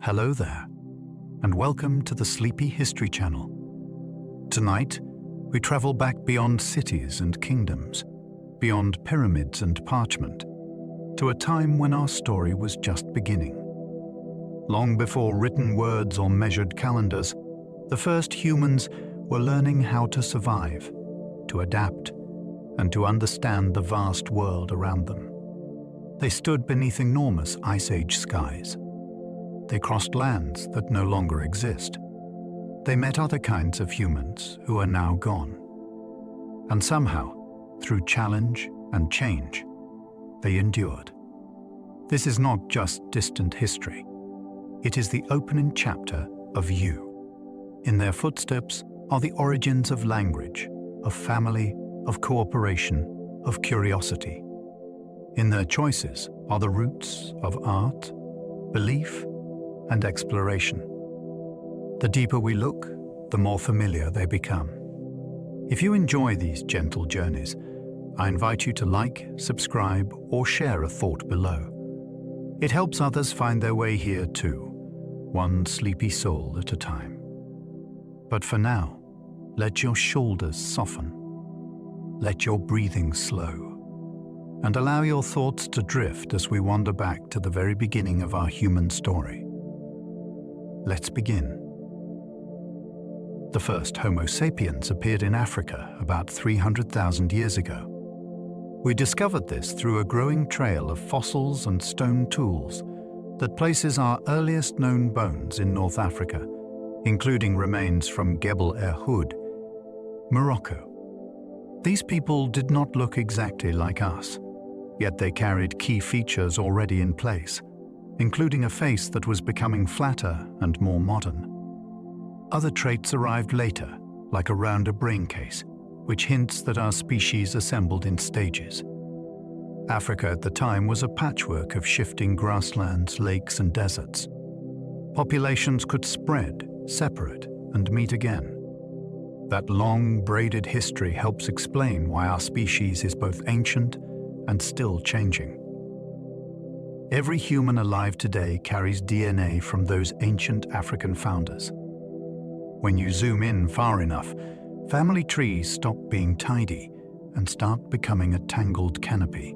Hello there, and welcome to the Sleepy History Channel. Tonight, we travel back beyond cities and kingdoms, beyond pyramids and parchment, to a time when our story was just beginning. Long before written words or measured calendars, the first humans were learning how to survive, to adapt, and to understand the vast world around them. They stood beneath enormous Ice Age skies. They crossed lands that no longer exist. They met other kinds of humans who are now gone. And somehow, through challenge and change, they endured. This is not just distant history. It is the opening chapter of you. In their footsteps are the origins of language, of family, of cooperation, of curiosity. In their choices are the roots of art, belief, and exploration. The deeper we look, the more familiar they become. If you enjoy these gentle journeys, I invite you to like, subscribe, or share a thought below. It helps others find their way here too, one sleepy soul at a time. But for now, let your shoulders soften. Let your breathing slow, and allow your thoughts to drift as we wander back to the very beginning of our human story. Let's begin. The first Homo sapiens appeared in Africa about 300,000 years ago. We discovered this through a growing trail of fossils and stone tools that places our earliest known bones in North Africa, including remains from Gebel Erhoud, Morocco. These people did not look exactly like us, yet they carried key features already in place, including a face that was becoming flatter and more modern. Other traits arrived later, like a rounder brain case, which hints that our species assembled in stages. Africa at the time was a patchwork of shifting grasslands, lakes, and deserts. Populations could spread, separate, and meet again. That long, braided history helps explain why our species is both ancient and still changing. Every human alive today carries DNA from those ancient African founders. When you zoom in far enough, family trees stop being tidy and start becoming a tangled canopy.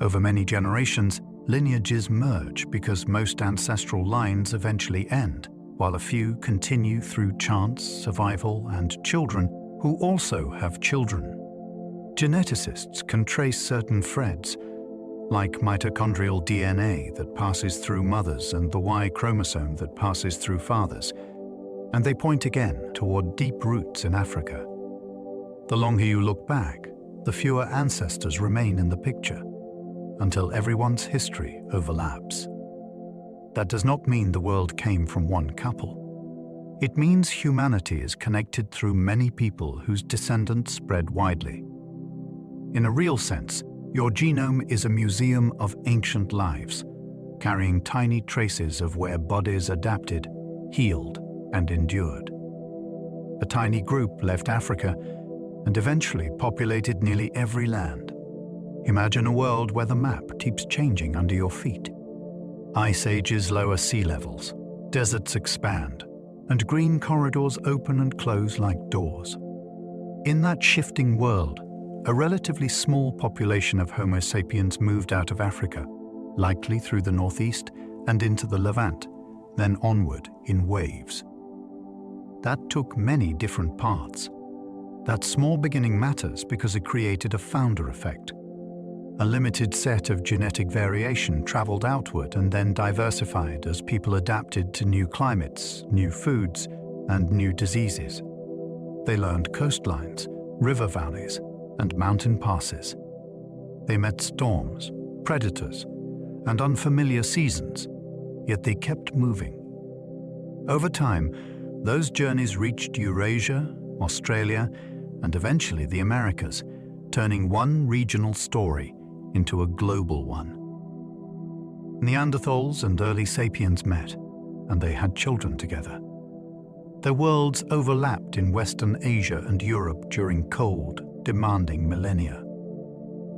Over many generations, lineages merge because most ancestral lines eventually end, while a few continue through chance, survival, and children who also have children. Geneticists can trace certain threads, like mitochondrial DNA that passes through mothers and the Y chromosome that passes through fathers, and they point again toward deep roots in Africa. The longer you look back, the fewer ancestors remain in the picture, until everyone's history overlaps. That does not mean the world came from one couple. It means humanity is connected through many people whose descendants spread widely. In a real sense, your genome is a museum of ancient lives, carrying tiny traces of where bodies adapted, healed, and endured. A tiny group left Africa and eventually populated nearly every land. Imagine a world where the map keeps changing under your feet. Ice ages lower sea levels, deserts expand, and green corridors open and close like doors. In that shifting world, a relatively small population of Homo sapiens moved out of Africa, likely through the northeast and into the Levant, then onward in waves. That took many different paths. That small beginning matters because it created a founder effect. A limited set of genetic variation traveled outward and then diversified as people adapted to new climates, new foods, and new diseases. They learned coastlines, river valleys, and mountain passes. They met storms, predators, and unfamiliar seasons, yet they kept moving. Over time, those journeys reached Eurasia, Australia, and eventually the Americas, turning one regional story into a global one. Neanderthals and early sapiens met, and they had children together. Their worlds overlapped in Western Asia and Europe during cold, demanding millennia.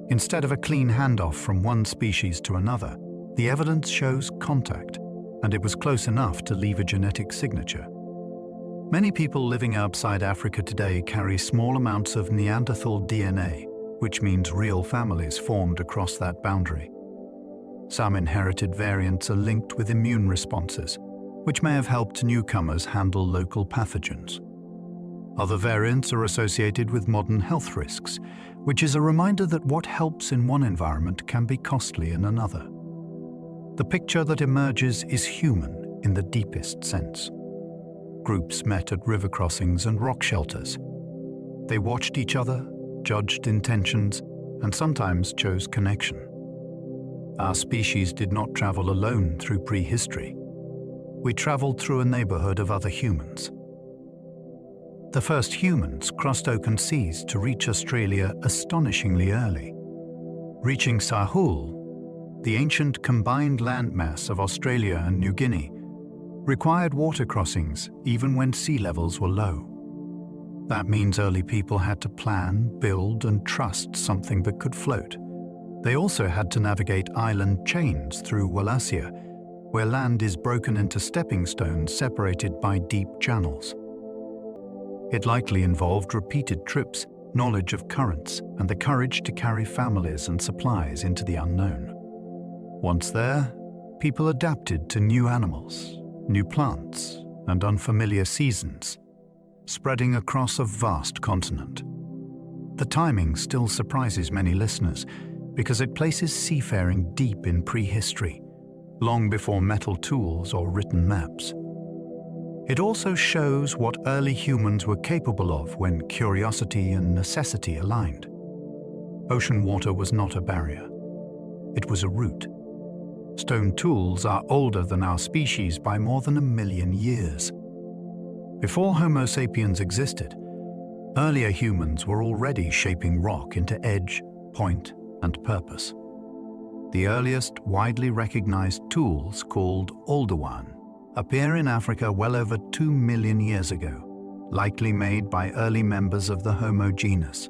Instead of a clean handoff from one species to another, the evidence shows contact, and it was close enough to leave a genetic signature. Many people living outside Africa today carry small amounts of Neanderthal DNA, which means real families formed across that boundary. Some inherited variants are linked with immune responses, which may have helped newcomers handle local pathogens. Other variants are associated with modern health risks, which is a reminder that what helps in one environment can be costly in another. The picture that emerges is human in the deepest sense. Groups met at river crossings and rock shelters. They watched each other, judged intentions, and sometimes chose connection. Our species did not travel alone through prehistory. We traveled through a neighborhood of other humans. The first humans crossed open seas to reach Australia astonishingly early. Reaching Sahul, the ancient combined landmass of Australia and New Guinea, required water crossings even when sea levels were low. That means early people had to plan, build, and trust something that could float. They also had to navigate island chains through Wallacea, where land is broken into stepping stones separated by deep channels. It likely involved repeated trips, knowledge of currents, and the courage to carry families and supplies into the unknown. Once there, people adapted to new animals, new plants, and unfamiliar seasons, spreading across a vast continent. The timing still surprises many listeners because it places seafaring deep in prehistory, long before metal tools or written maps. It also shows what early humans were capable of when curiosity and necessity aligned. Ocean water was not a barrier. It was a route. Stone tools are older than our species by more than 1 million years. Before Homo sapiens existed, earlier humans were already shaping rock into edge, point, and purpose. The earliest widely recognized tools, called Aldewan, appear in Africa well over 2 million years ago, likely made by early members of the Homo genus.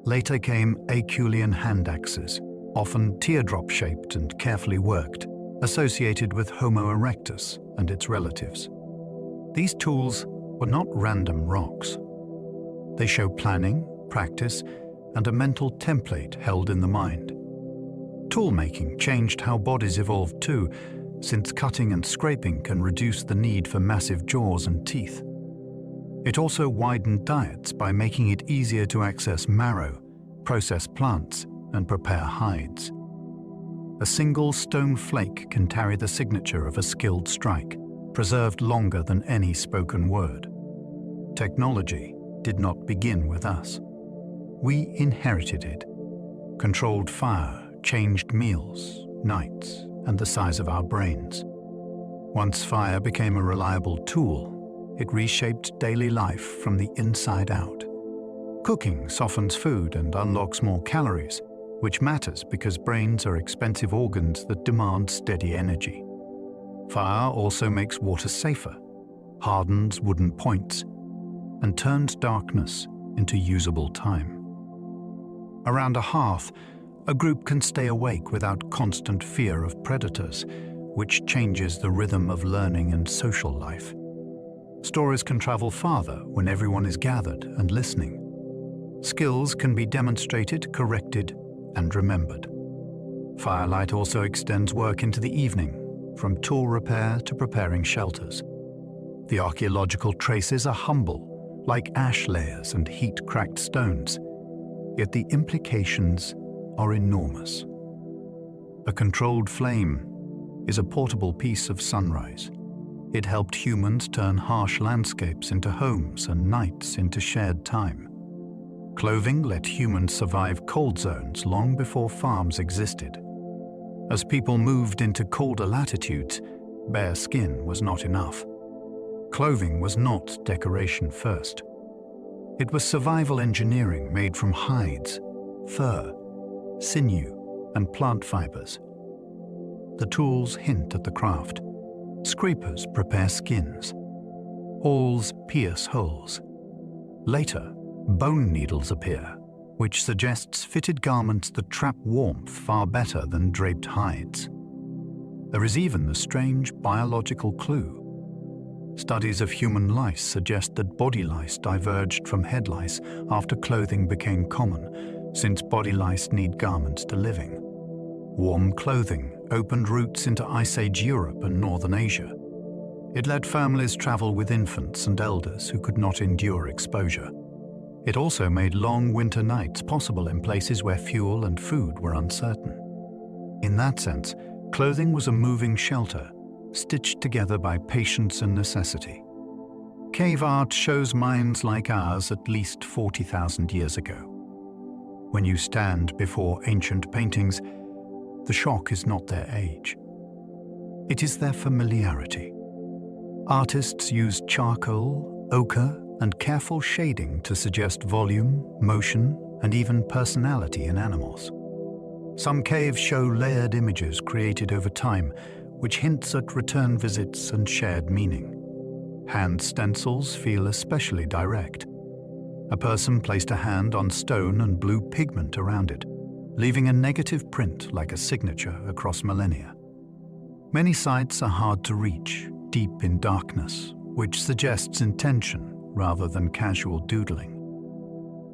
Later came Acheulean hand axes, often teardrop-shaped and carefully worked, associated with Homo erectus and its relatives. These tools were not random rocks. They show planning, practice, and a mental template held in the mind. Tool-making changed how bodies evolved too, since cutting and scraping can reduce the need for massive jaws and teeth. It also widened diets by making it easier to access marrow, process plants, and prepare hides. A single stone flake can carry the signature of a skilled strike, preserved longer than any spoken word. Technology did not begin with us. We inherited it, controlled fire, changed meals, nights, and the size of our brains. Once fire became a reliable tool, it reshaped daily life from the inside out. Cooking softens food and unlocks more calories, which matters because brains are expensive organs that demand steady energy. Fire also makes water safer, hardens wooden points, and turns darkness into usable time. Around a hearth, a group can stay awake without constant fear of predators, which changes the rhythm of learning and social life. Stories can travel farther when everyone is gathered and listening. Skills can be demonstrated, corrected, and remembered. Firelight also extends work into the evening, from tool repair to preparing shelters. The archaeological traces are humble, like ash layers and heat-cracked stones, yet the implications are enormous. A controlled flame is a portable piece of sunrise. It helped humans turn harsh landscapes into homes and nights into shared time. Clothing let humans survive cold zones long before farms existed. As people moved into colder latitudes, bare skin was not enough. Clothing was not decoration first. It was survival engineering made from hides, fur, sinew, and plant fibers. The tools hint at the craft. Scrapers prepare skins. Awls pierce holes. Later, bone needles appear, which suggests fitted garments that trap warmth far better than draped hides. There is even a strange biological clue. Studies of human lice suggest that body lice diverged from head lice after clothing became common, since body lice need garments to live in. Warm clothing opened routes into Ice Age Europe and Northern Asia. It let families travel with infants and elders who could not endure exposure. It also made long winter nights possible in places where fuel and food were uncertain. In that sense, clothing was a moving shelter, stitched together by patience and necessity. Cave art shows minds like ours at least 40,000 years ago. When you stand before ancient paintings, the shock is not their age. It is their familiarity. Artists used charcoal, ochre, and careful shading to suggest volume, motion, and even personality in animals. Some caves show layered images created over time, which hints at return visits and shared meaning. Hand stencils feel especially direct. A person placed a hand on stone and blew pigment around it, leaving a negative print like a signature across millennia. Many sites are hard to reach, deep in darkness, which suggests intention rather than casual doodling.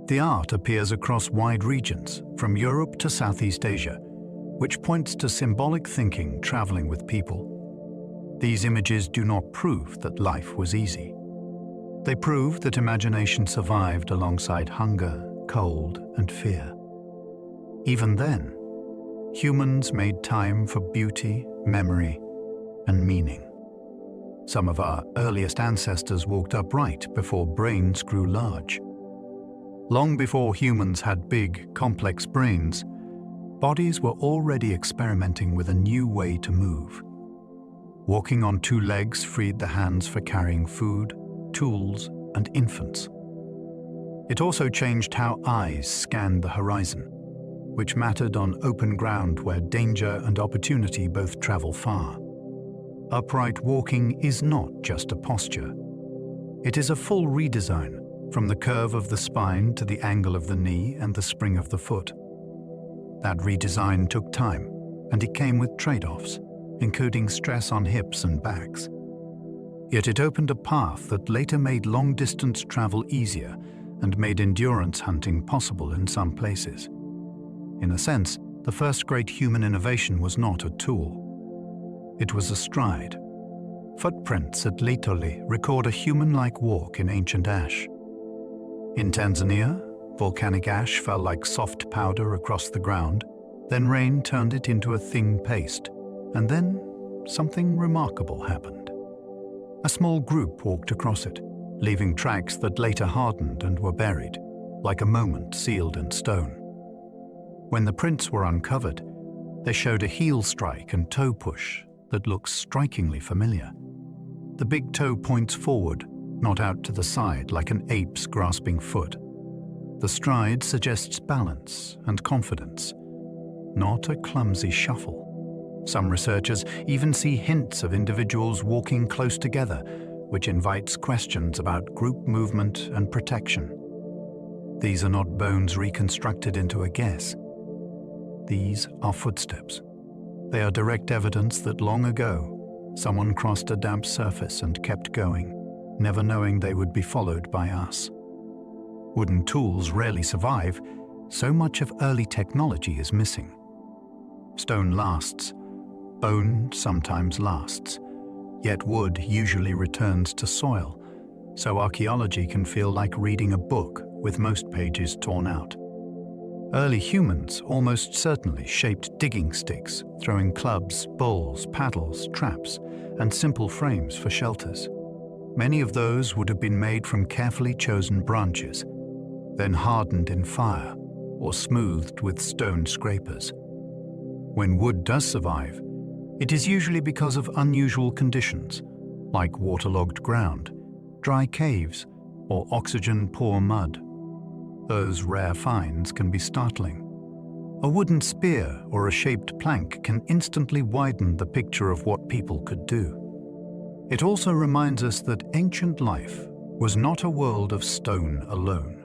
The art appears across wide regions, from Europe to Southeast Asia, which points to symbolic thinking traveling with people. These images do not prove that life was easy. They prove that imagination survived alongside hunger, cold, and fear. Even then, humans made time for beauty, memory, and meaning. Some of our earliest ancestors walked upright before brains grew large. Long before humans had big, complex brains, bodies were already experimenting with a new way to move. Walking on two legs freed the hands for carrying food, tools, and infants. It also changed how eyes scanned the horizon, which mattered on open ground where danger and opportunity both travel far. Upright walking is not just a posture. It is a full redesign, from the curve of the spine to the angle of the knee and the spring of the foot. That redesign took time, and it came with trade-offs, including stress on hips and backs. Yet it opened a path that later made long-distance travel easier and made endurance hunting possible in some places. In a sense, the first great human innovation was not a tool. It was a stride. Footprints at Litoli record a human-like walk in ancient ash. In Tanzania, volcanic ash fell like soft powder across the ground, then rain turned it into a thin paste, and then something remarkable happened. A small group walked across it, leaving tracks that later hardened and were buried, like a moment sealed in stone. When the prints were uncovered, they showed a heel strike and toe push that looks strikingly familiar. The big toe points forward, not out to the side like an ape's grasping foot. The stride suggests balance and confidence, not a clumsy shuffle. Some researchers even see hints of individuals walking close together, which invites questions about group movement and protection. These are not bones reconstructed into a guess. These are footsteps. They are direct evidence that long ago, someone crossed a damp surface and kept going, never knowing they would be followed by us. Wooden tools rarely survive, so much of early technology is missing. Stone lasts, bone sometimes lasts, yet wood usually returns to soil, so archaeology can feel like reading a book with most pages torn out. Early humans almost certainly shaped digging sticks, throwing clubs, bowls, paddles, traps, and simple frames for shelters. Many of those would have been made from carefully chosen branches, then hardened in fire or smoothed with stone scrapers. When wood does survive, it is usually because of unusual conditions, like waterlogged ground, dry caves, or oxygen-poor mud. Those rare finds can be startling. A wooden spear or a shaped plank can instantly widen the picture of what people could do. It also reminds us that ancient life was not a world of stone alone.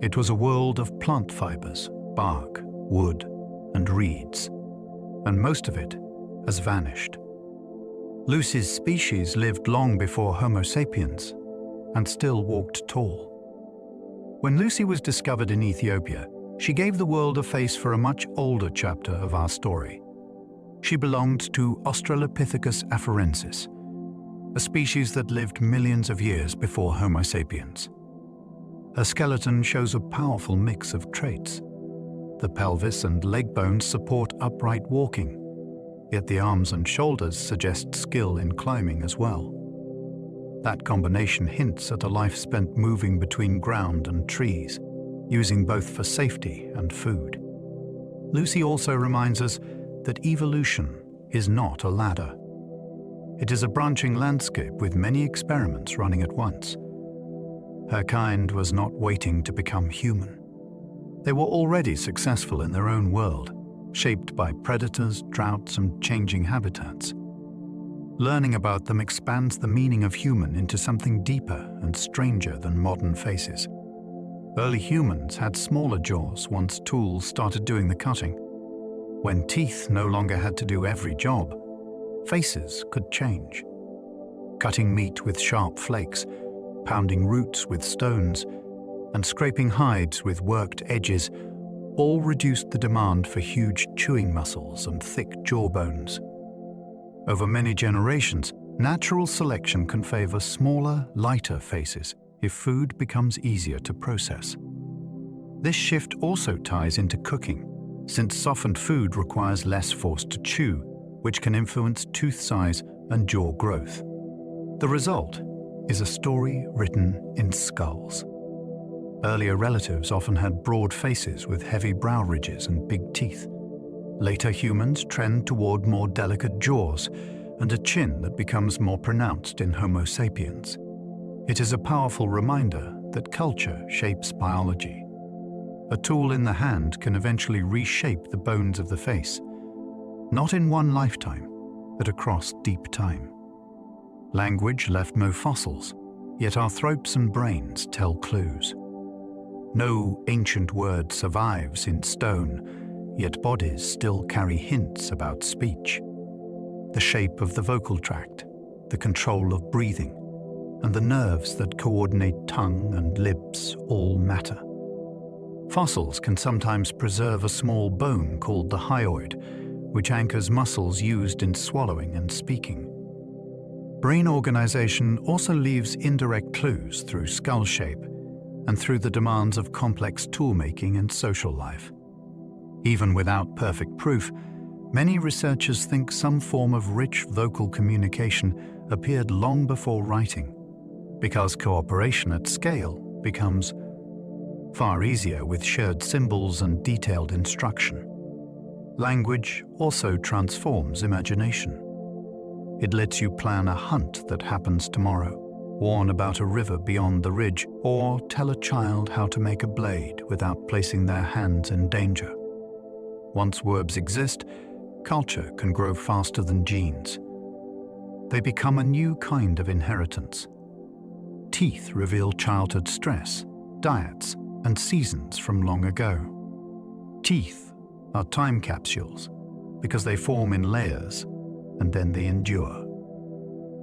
It was a world of plant fibers, bark, wood, and reeds, and most of it has vanished. Lucy's species lived long before Homo sapiens and still walked tall. When Lucy was discovered in Ethiopia, she gave the world a face for a much older chapter of our story. She belonged to Australopithecus afarensis, a species that lived millions of years before Homo sapiens. Her skeleton shows a powerful mix of traits. The pelvis and leg bones support upright walking, yet the arms and shoulders suggest skill in climbing as well. That combination hints at a life spent moving between ground and trees, using both for safety and food. Lucy also reminds us that evolution is not a ladder. It is a branching landscape with many experiments running at once. Her kind was not waiting to become human. They were already successful in their own world, shaped by predators, droughts, and changing habitats. Learning about them expands the meaning of human into something deeper and stranger than modern faces. Early humans had smaller jaws once tools started doing the cutting. When teeth no longer had to do every job, faces could change. Cutting meat with sharp flakes, pounding roots with stones, and scraping hides with worked edges all reduced the demand for huge chewing muscles and thick jawbones. Over many generations, natural selection can favor smaller, lighter faces if food becomes easier to process. This shift also ties into cooking, since softened food requires less force to chew, which can influence tooth size and jaw growth. The result is a story written in skulls. Earlier relatives often had broad faces with heavy brow ridges and big teeth. Later humans trend toward more delicate jaws and a chin that becomes more pronounced in Homo sapiens. It is a powerful reminder that culture shapes biology. A tool in the hand can eventually reshape the bones of the face, not in one lifetime, but across deep time. Language left no fossils, yet our throats and brains tell clues. No ancient word survives in stone, yet bodies still carry hints about speech. The shape of the vocal tract, the control of breathing, and the nerves that coordinate tongue and lips all matter. Fossils can sometimes preserve a small bone called the hyoid, which anchors muscles used in swallowing and speaking. Brain organization also leaves indirect clues through skull shape and through the demands of complex tool-making and social life. Even without perfect proof, many researchers think some form of rich vocal communication appeared long before writing, because cooperation at scale becomes far easier with shared symbols and detailed instruction. Language also transforms imagination. It lets you plan a hunt that happens tomorrow, warn about a river beyond the ridge, or tell a child how to make a blade without placing their hands in danger. Once words exist, culture can grow faster than genes. They become a new kind of inheritance. Teeth reveal childhood stress, diets, and seasons from long ago. Teeth are time capsules because they form in layers and then they endure.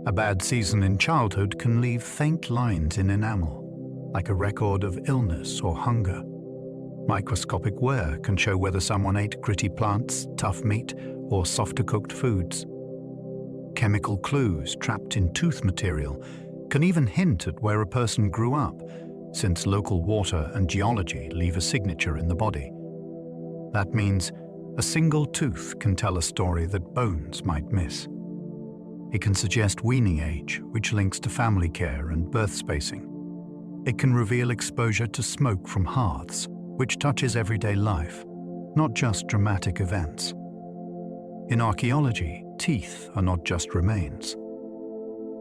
A bad season in childhood can leave faint lines in enamel, like a record of illness or hunger. Microscopic wear can show whether someone ate gritty plants, tough meat, or softer cooked foods. Chemical clues trapped in tooth material can even hint at where a person grew up, since local water and geology leave a signature in the body. That means a single tooth can tell a story that bones might miss. It can suggest weaning age, which links to family care and birth spacing. It can reveal exposure to smoke from hearths, which touches everyday life, not just dramatic events. In archaeology, teeth are not just remains.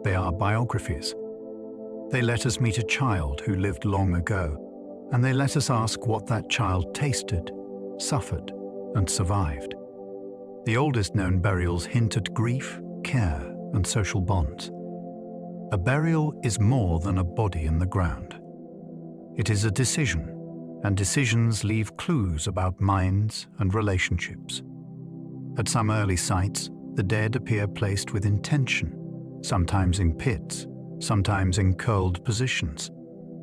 They are biographies. They let us meet a child who lived long ago, and they let us ask what that child tasted, suffered, and survived. The oldest known burials hint at grief, care, and social bonds. A burial is more than a body in the ground. It is a decision, and decisions leave clues about minds and relationships. At some early sites, The dead appear placed with intention, sometimes in pits, sometimes in curled positions,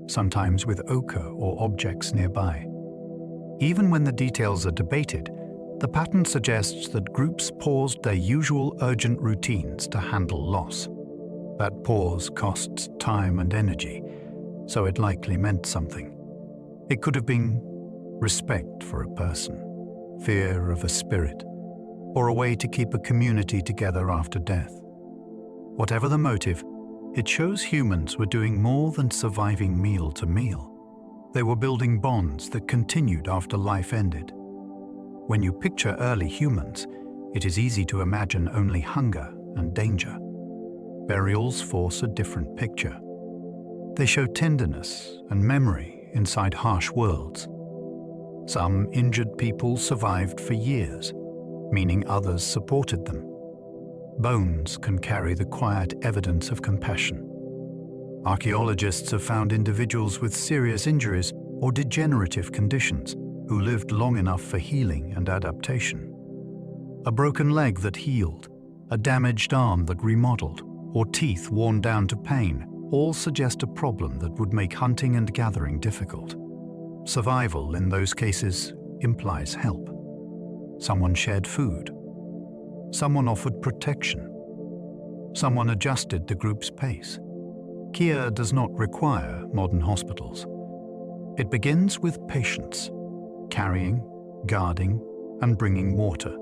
sometimes with ochre or objects nearby. Even when the details are debated, the pattern suggests that groups paused their usual urgent routines to handle loss. That pause costs time and energy, so it likely meant something. It could have been respect for a person, fear of a spirit, or a way to keep a community together after death. Whatever the motive, it shows humans were doing more than surviving meal to meal. They were building bonds that continued after life ended. When you picture early humans, it is easy to imagine only hunger and danger. Burials force a different picture. They show tenderness and memory inside harsh worlds. Some injured people survived for years, meaning others supported them. Bones can carry the quiet evidence of compassion. Archaeologists have found individuals with serious injuries or degenerative conditions who lived long enough for healing and adaptation. A broken leg that healed, a damaged arm that remodeled, or teeth worn down to pain all suggest a problem that would make hunting and gathering difficult. Survival in those cases implies help. Someone shared food. Someone offered protection. Someone adjusted the group's pace. Care does not require modern hospitals. It begins with patience, carrying, guarding, and bringing water.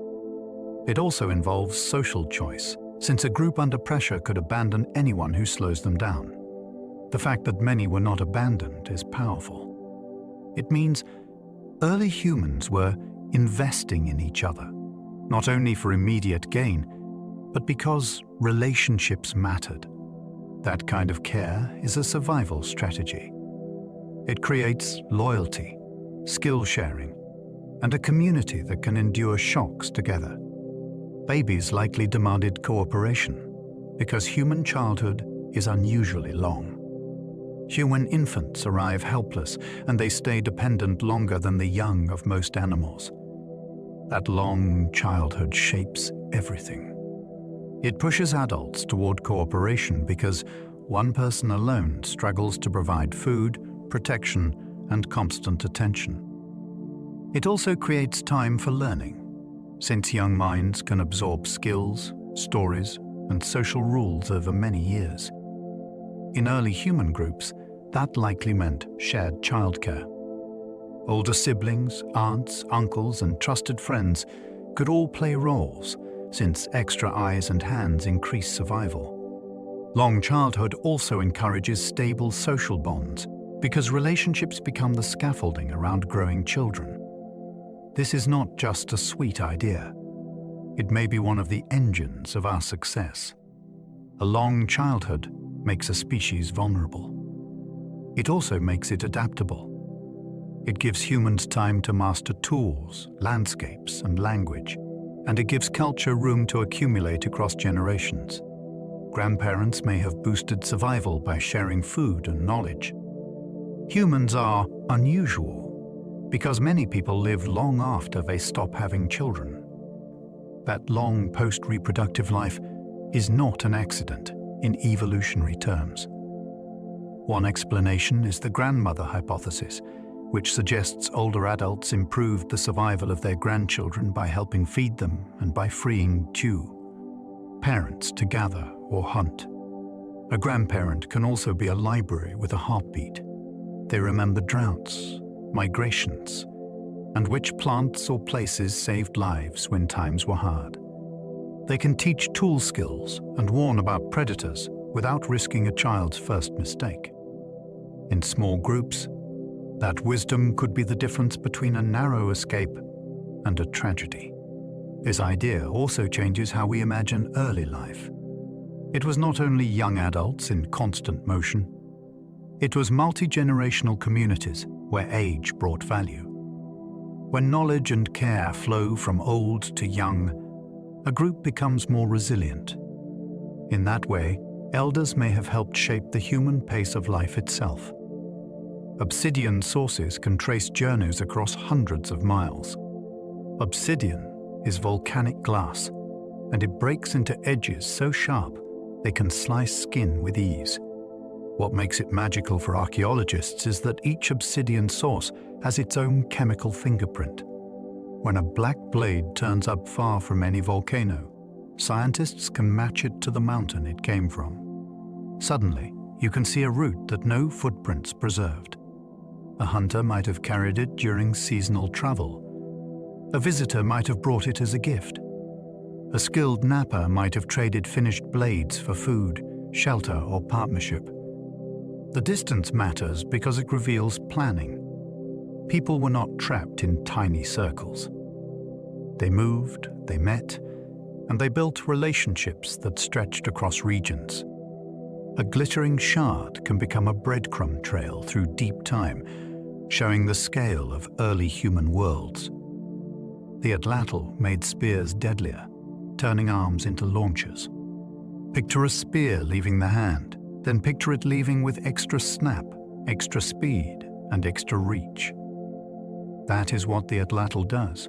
It also involves social choice, since a group under pressure could abandon anyone who slows them down. The fact that many were not abandoned is powerful. It means early humans were investing in each other, not only for immediate gain, but because relationships mattered. That kind of care is a survival strategy. It creates loyalty, skill sharing, and a community that can endure shocks together. Babies likely demanded cooperation because human childhood is unusually long. Human infants arrive helpless and they stay dependent longer than the young of most animals. That long childhood shapes everything. It pushes adults toward cooperation because one person alone struggles to provide food, protection, and constant attention. It also creates time for learning, since young minds can absorb skills, stories, and social rules over many years. In early human groups, that likely meant shared childcare. Older siblings, aunts, uncles, and trusted friends could all play roles, since extra eyes and hands increase survival. Long childhood also encourages stable social bonds, because relationships become the scaffolding around growing children. This is not just a sweet idea. It may be one of the engines of our success. A long childhood makes a species vulnerable. It also makes it adaptable. It gives humans time to master tools, landscapes, and language, and it gives culture room to accumulate across generations. Grandparents may have boosted survival by sharing food and knowledge. Humans are unusual because many people live long after they stop having children. That long post-reproductive life is not an accident in evolutionary terms. One explanation is the grandmother hypothesis, which suggests older adults improved the survival of their grandchildren by helping feed them and by freeing parents to gather or hunt. A grandparent can also be a library with a heartbeat. They remember droughts, migrations, and which plants or places saved lives when times were hard. They can teach tool skills and warn about predators without risking a child's first mistake. In small groups, that wisdom could be the difference between a narrow escape and a tragedy. This idea also changes how we imagine early life. It was not only young adults in constant motion. It was multi-generational communities where age brought value. When knowledge and care flow from old to young, a group becomes more resilient. In that way, elders may have helped shape the human pace of life itself. Obsidian sources can trace journeys across hundreds of miles. Obsidian is volcanic glass, and it breaks into edges so sharp they can slice skin with ease. What makes it magical for archaeologists is that each obsidian source has its own chemical fingerprint. When a black blade turns up far from any volcano, scientists can match it to the mountain it came from. Suddenly, you can see a route that no footprints preserved. A hunter might have carried it during seasonal travel. A visitor might have brought it as a gift. A skilled knapper might have traded finished blades for food, shelter, or partnership. The distance matters because it reveals planning. People were not trapped in tiny circles. They moved, they met, and they built relationships that stretched across regions. A glittering shard can become a breadcrumb trail through deep time, showing the scale of early human worlds. The atlatl made spears deadlier, turning arms into launchers. Picture a spear leaving the hand, then picture it leaving with extra snap, extra speed, and extra reach. That is what the atlatl does.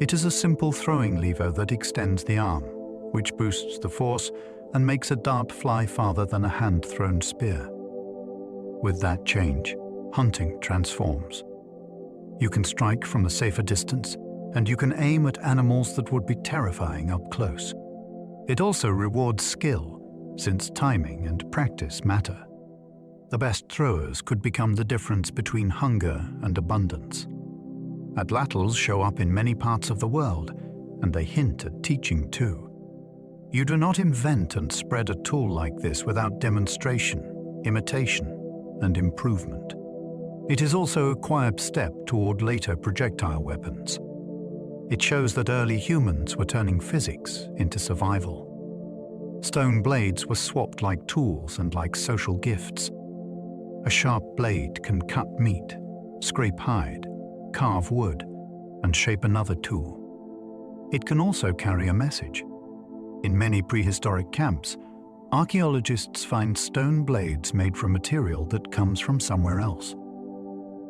It is a simple throwing lever that extends the arm, which boosts the force and makes a dart fly farther than a hand-thrown spear. With that change, hunting transforms. You can strike from a safer distance, and you can aim at animals that would be terrifying up close. It also rewards skill, since timing and practice matter. The best throwers could become the difference between hunger and abundance. Atlatls show up in many parts of the world, and they hint at teaching too. You do not invent and spread a tool like this without demonstration, imitation, and improvement. It is also a quiet step toward later projectile weapons. It shows that early humans were turning physics into survival. Stone blades were swapped like tools and like social gifts. A sharp blade can cut meat, scrape hide, carve wood, and shape another tool. It can also carry a message. In many prehistoric camps, archaeologists find stone blades made from material that comes from somewhere else.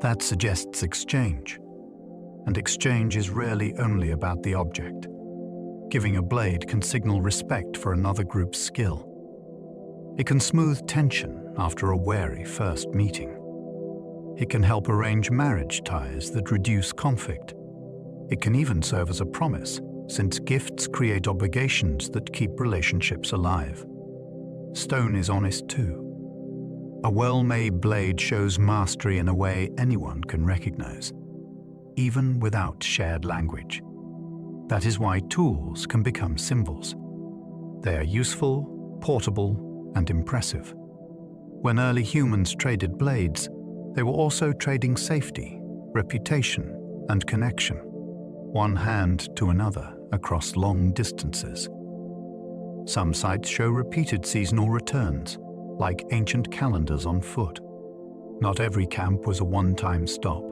That suggests exchange, and exchange is rarely only about the object. Giving a blade can signal respect for another group's skill. It can smooth tension after a wary first meeting. It can help arrange marriage ties that reduce conflict. It can even serve as a promise, since gifts create obligations that keep relationships alive. Stone is honest too. A well-made blade shows mastery in a way anyone can recognize, even without shared language. That is why tools can become symbols. They are useful, portable, and impressive. When early humans traded blades, they were also trading safety, reputation, and connection, one hand to another across long distances. Some sites show repeated seasonal returns, like ancient calendars on foot. Not every camp was a one-time stop.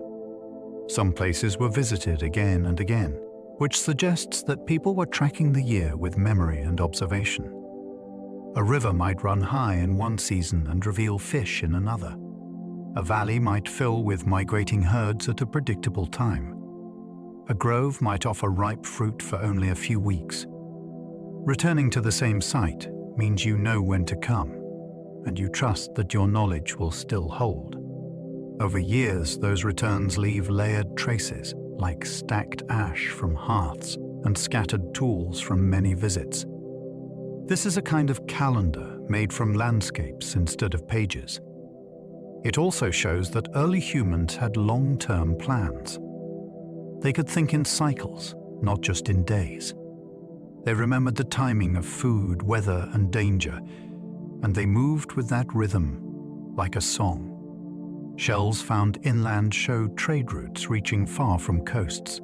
Some places were visited again and again, which suggests that people were tracking the year with memory and observation. A river might run high in one season and reveal fish in another. A valley might fill with migrating herds at a predictable time. A grove might offer ripe fruit for only a few weeks. Returning to the same site means you know when to come, and you trust that your knowledge will still hold. Over years, those returns leave layered traces, like stacked ash from hearths and scattered tools from many visits. This is a kind of calendar made from landscapes instead of pages. It also shows that early humans had long-term plans. They could think in cycles, not just in days. They remembered the timing of food, weather, and danger, and they moved with that rhythm like a song. Shells found inland show trade routes reaching far from coasts.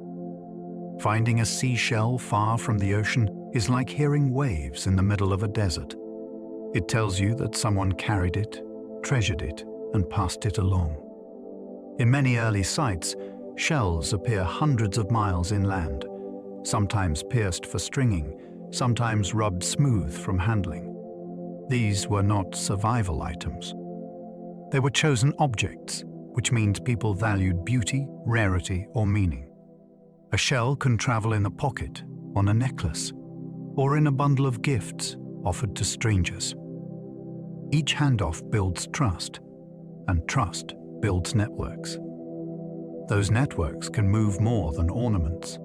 Finding a seashell far from the ocean is like hearing waves in the middle of a desert. It tells you that someone carried it, treasured it, and passed it along. In many early sites, shells appear hundreds of miles inland, sometimes pierced for stringing, sometimes rubbed smooth from handling. These were not survival items. They were chosen objects, which means people valued beauty, rarity, or meaning. A shell can travel in a pocket, on a necklace, or in a bundle of gifts offered to strangers. Each handoff builds trust, and trust builds networks. Those networks can move more than ornaments.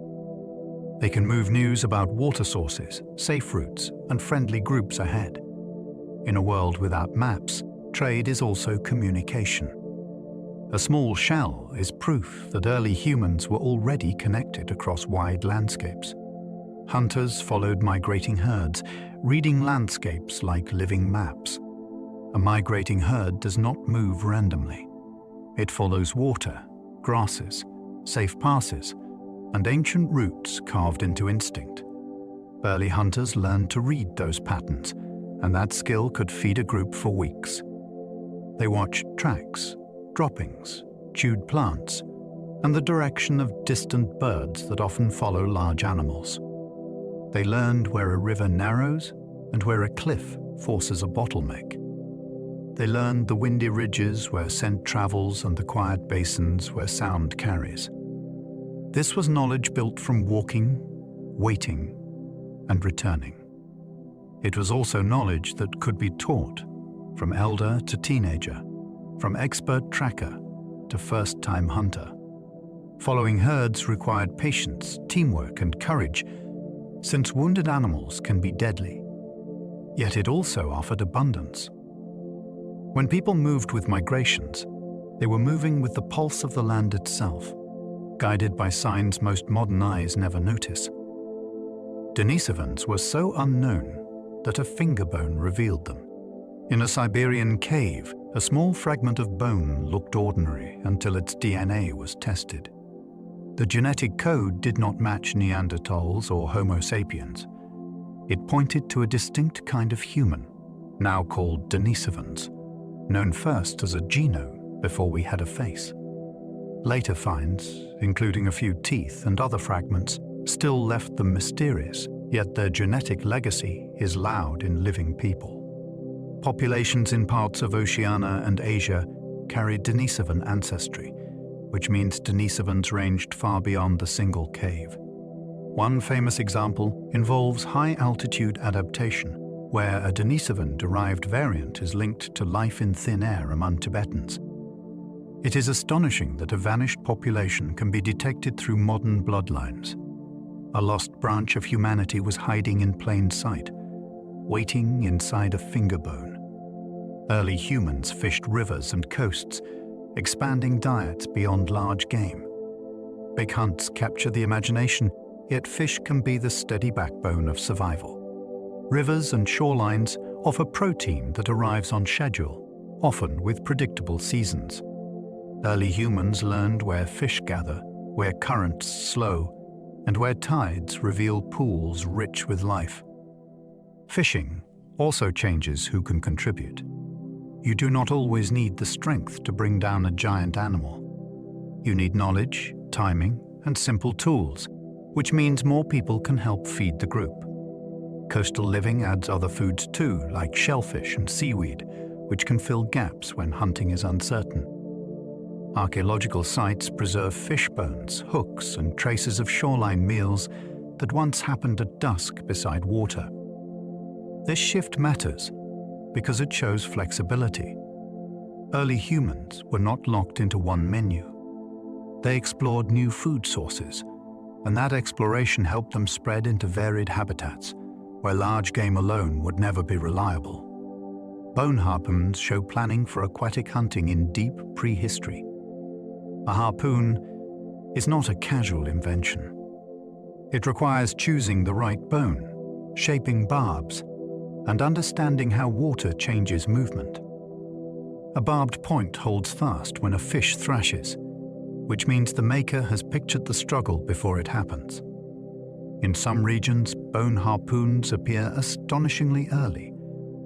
They can move news about water sources, safe routes, and friendly groups ahead. In a world without maps, trade is also communication. A small shell is proof that early humans were already connected across wide landscapes. Hunters followed migrating herds, reading landscapes like living maps. A migrating herd does not move randomly. It follows water, grasses, safe passes, and ancient routes carved into instinct. Early hunters learned to read those patterns, and that skill could feed a group for weeks. They watched tracks, droppings, chewed plants, and the direction of distant birds that often follow large animals. They learned where a river narrows and where a cliff forces a bottleneck. They learned the windy ridges where scent travels and the quiet basins where sound carries. This was knowledge built from walking, waiting, and returning. It was also knowledge that could be taught, from elder to teenager, from expert tracker to first-time hunter. Following herds required patience, teamwork, and courage, since wounded animals can be deadly. Yet it also offered abundance. When people moved with migrations, they were moving with the pulse of the land itself, guided by signs most modern eyes never notice. Denisovans were so unknown that a finger bone revealed them. In a Siberian cave, a small fragment of bone looked ordinary until its DNA was tested. The genetic code did not match Neanderthals or Homo sapiens. It pointed to a distinct kind of human, now called Denisovans, known first as a genome before we had a face. Later finds, including a few teeth and other fragments, still left them mysterious, yet their genetic legacy is loud in living people. Populations in parts of Oceania and Asia carried Denisovan ancestry, which means Denisovans ranged far beyond the single cave. One famous example involves high-altitude adaptation, where a Denisovan-derived variant is linked to life in thin air among Tibetans. It is astonishing that a vanished population can be detected through modern bloodlines. A lost branch of humanity was hiding in plain sight, waiting inside a finger bone. Early humans fished rivers and coasts, expanding diets beyond large game. Big hunts capture the imagination, yet fish can be the steady backbone of survival. Rivers and shorelines offer protein that arrives on schedule, often with predictable seasons. Early humans learned where fish gather, where currents slow, and where tides reveal pools rich with life. Fishing also changes who can contribute. You do not always need the strength to bring down a giant animal. You need knowledge, timing, and simple tools, which means more people can help feed the group. Coastal living adds other foods too, like shellfish and seaweed, which can fill gaps when hunting is uncertain. Archaeological sites preserve fish bones, hooks, and traces of shoreline meals that once happened at dusk beside water. This shift matters because it shows flexibility. Early humans were not locked into one menu. They explored new food sources, and that exploration helped them spread into varied habitats, where large game alone would never be reliable. Bone harpoons show planning for aquatic hunting in deep prehistory. A harpoon is not a casual invention. It requires choosing the right bone, shaping barbs, and understanding how water changes movement. A barbed point holds fast when a fish thrashes, which means the maker has pictured the struggle before it happens. In some regions, bone harpoons appear astonishingly early,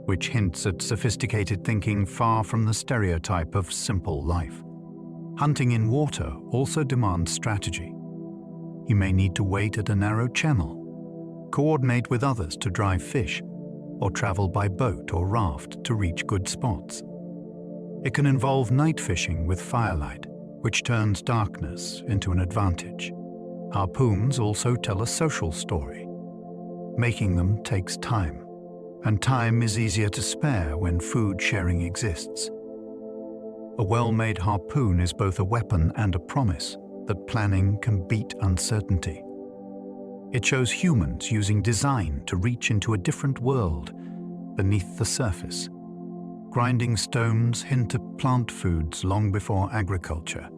which hints at sophisticated thinking far from the stereotype of simple life. Hunting in water also demands strategy. You may need to wait at a narrow channel, coordinate with others to drive fish, or travel by boat or raft to reach good spots. It can involve night fishing with firelight, which turns darkness into an advantage. Harpoons also tell a social story. Making them takes time, and time is easier to spare when food sharing exists. A well-made harpoon is both a weapon and a promise that planning can beat uncertainty. It shows humans using design to reach into a different world beneath the surface. Grinding stones hint at plant foods long before agriculture.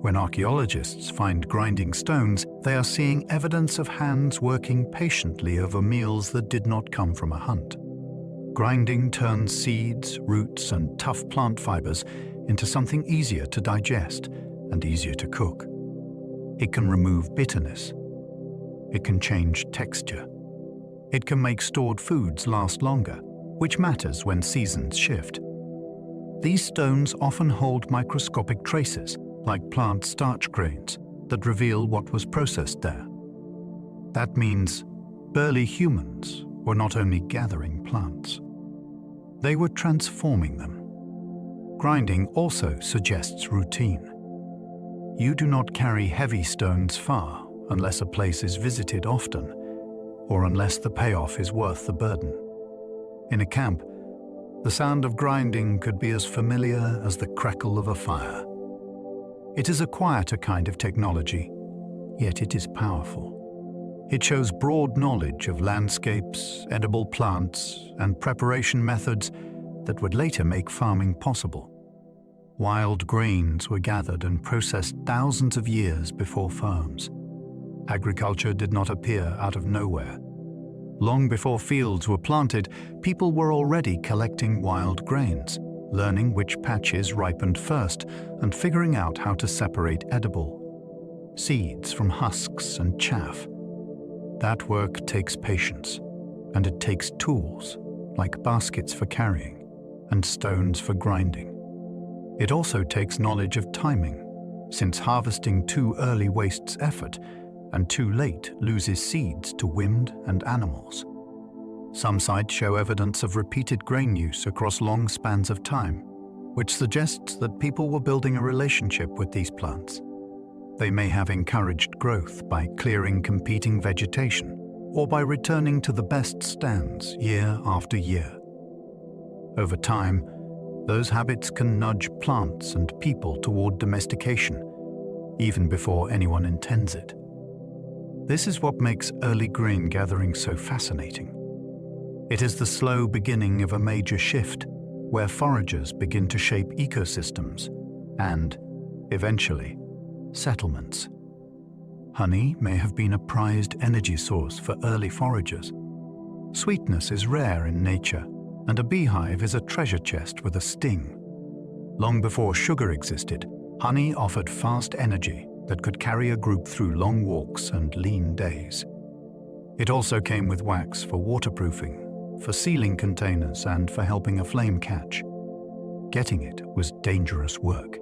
When archaeologists find grinding stones, they are seeing evidence of hands working patiently over meals that did not come from a hunt. Grinding turns seeds, roots, and tough plant fibers into something easier to digest and easier to cook. It can remove bitterness. It can change texture. It can make stored foods last longer, which matters when seasons shift. These stones often hold microscopic traces, like plant starch grains, that reveal what was processed there. That means early humans were not only gathering plants, they were transforming them. Grinding also suggests routine. You do not carry heavy stones far unless a place is visited often, or unless the payoff is worth the burden. In a camp, the sound of grinding could be as familiar as the crackle of a fire. It is a quieter kind of technology, yet it is powerful. It shows broad knowledge of landscapes, edible plants, and preparation methods that would later make farming possible. Wild grains were gathered and processed thousands of years before farms. Agriculture did not appear out of nowhere. Long before fields were planted, people were already collecting wild grains, learning which patches ripened first and figuring out how to separate edible seeds from husks and chaff. That work takes patience, and it takes tools, like baskets for carrying and stones for grinding. It also takes knowledge of timing, since harvesting too early wastes effort, and too late loses seeds to wind and animals. Some sites show evidence of repeated grain use across long spans of time, which suggests that people were building a relationship with these plants. They may have encouraged growth by clearing competing vegetation, or by returning to the best stands year after year. Over time, those habits can nudge plants and people toward domestication, even before anyone intends it. This is what makes early grain gathering so fascinating. It is the slow beginning of a major shift where foragers begin to shape ecosystems and, eventually, settlements. Honey may have been a prized energy source for early foragers. Sweetness is rare in nature, and a beehive is a treasure chest with a sting. Long before sugar existed, honey offered fast energy that could carry a group through long walks and lean days. It also came with wax for waterproofing, for sealing containers, and for helping a flame catch. Getting it was dangerous work.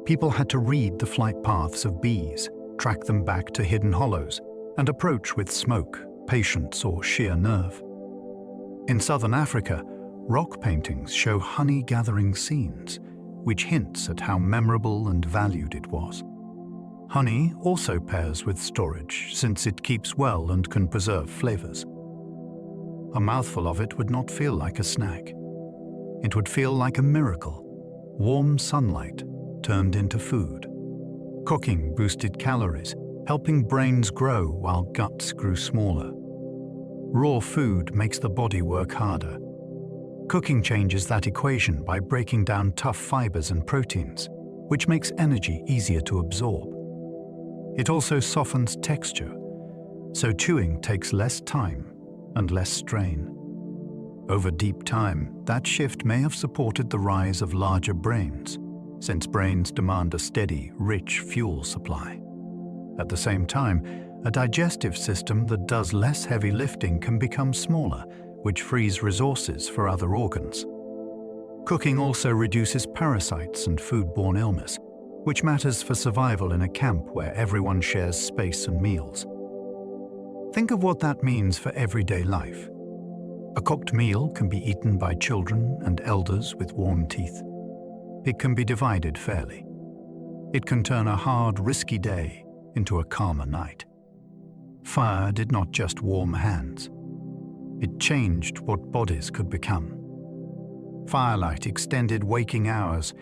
People had to read the flight paths of bees, track them back to hidden hollows, and approach with smoke, patience, or sheer nerve. In southern Africa, rock paintings show honey-gathering scenes, which hints at how memorable and valued it was. Honey also pairs with storage, since it keeps well and can preserve flavors. A mouthful of it would not feel like a snack. It would feel like a miracle, warm sunlight turned into food. Cooking boosted calories, helping brains grow while guts grew smaller. Raw food makes the body work harder. Cooking changes that equation by breaking down tough fibers and proteins, which makes energy easier to absorb. It also softens texture, so chewing takes less time and less strain. Over deep time, that shift may have supported the rise of larger brains, since brains demand a steady, rich fuel supply. At the same time, a digestive system that does less heavy lifting can become smaller, which frees resources for other organs. Cooking also reduces parasites and foodborne illness, which matters for survival in a camp where everyone shares space and meals. Think of what that means for everyday life. A cooked meal can be eaten by children and elders with warm teeth. It can be divided fairly. It can turn a hard, risky day into a calmer night. Fire did not just warm hands. It changed what bodies could become. Firelight extended waking hours,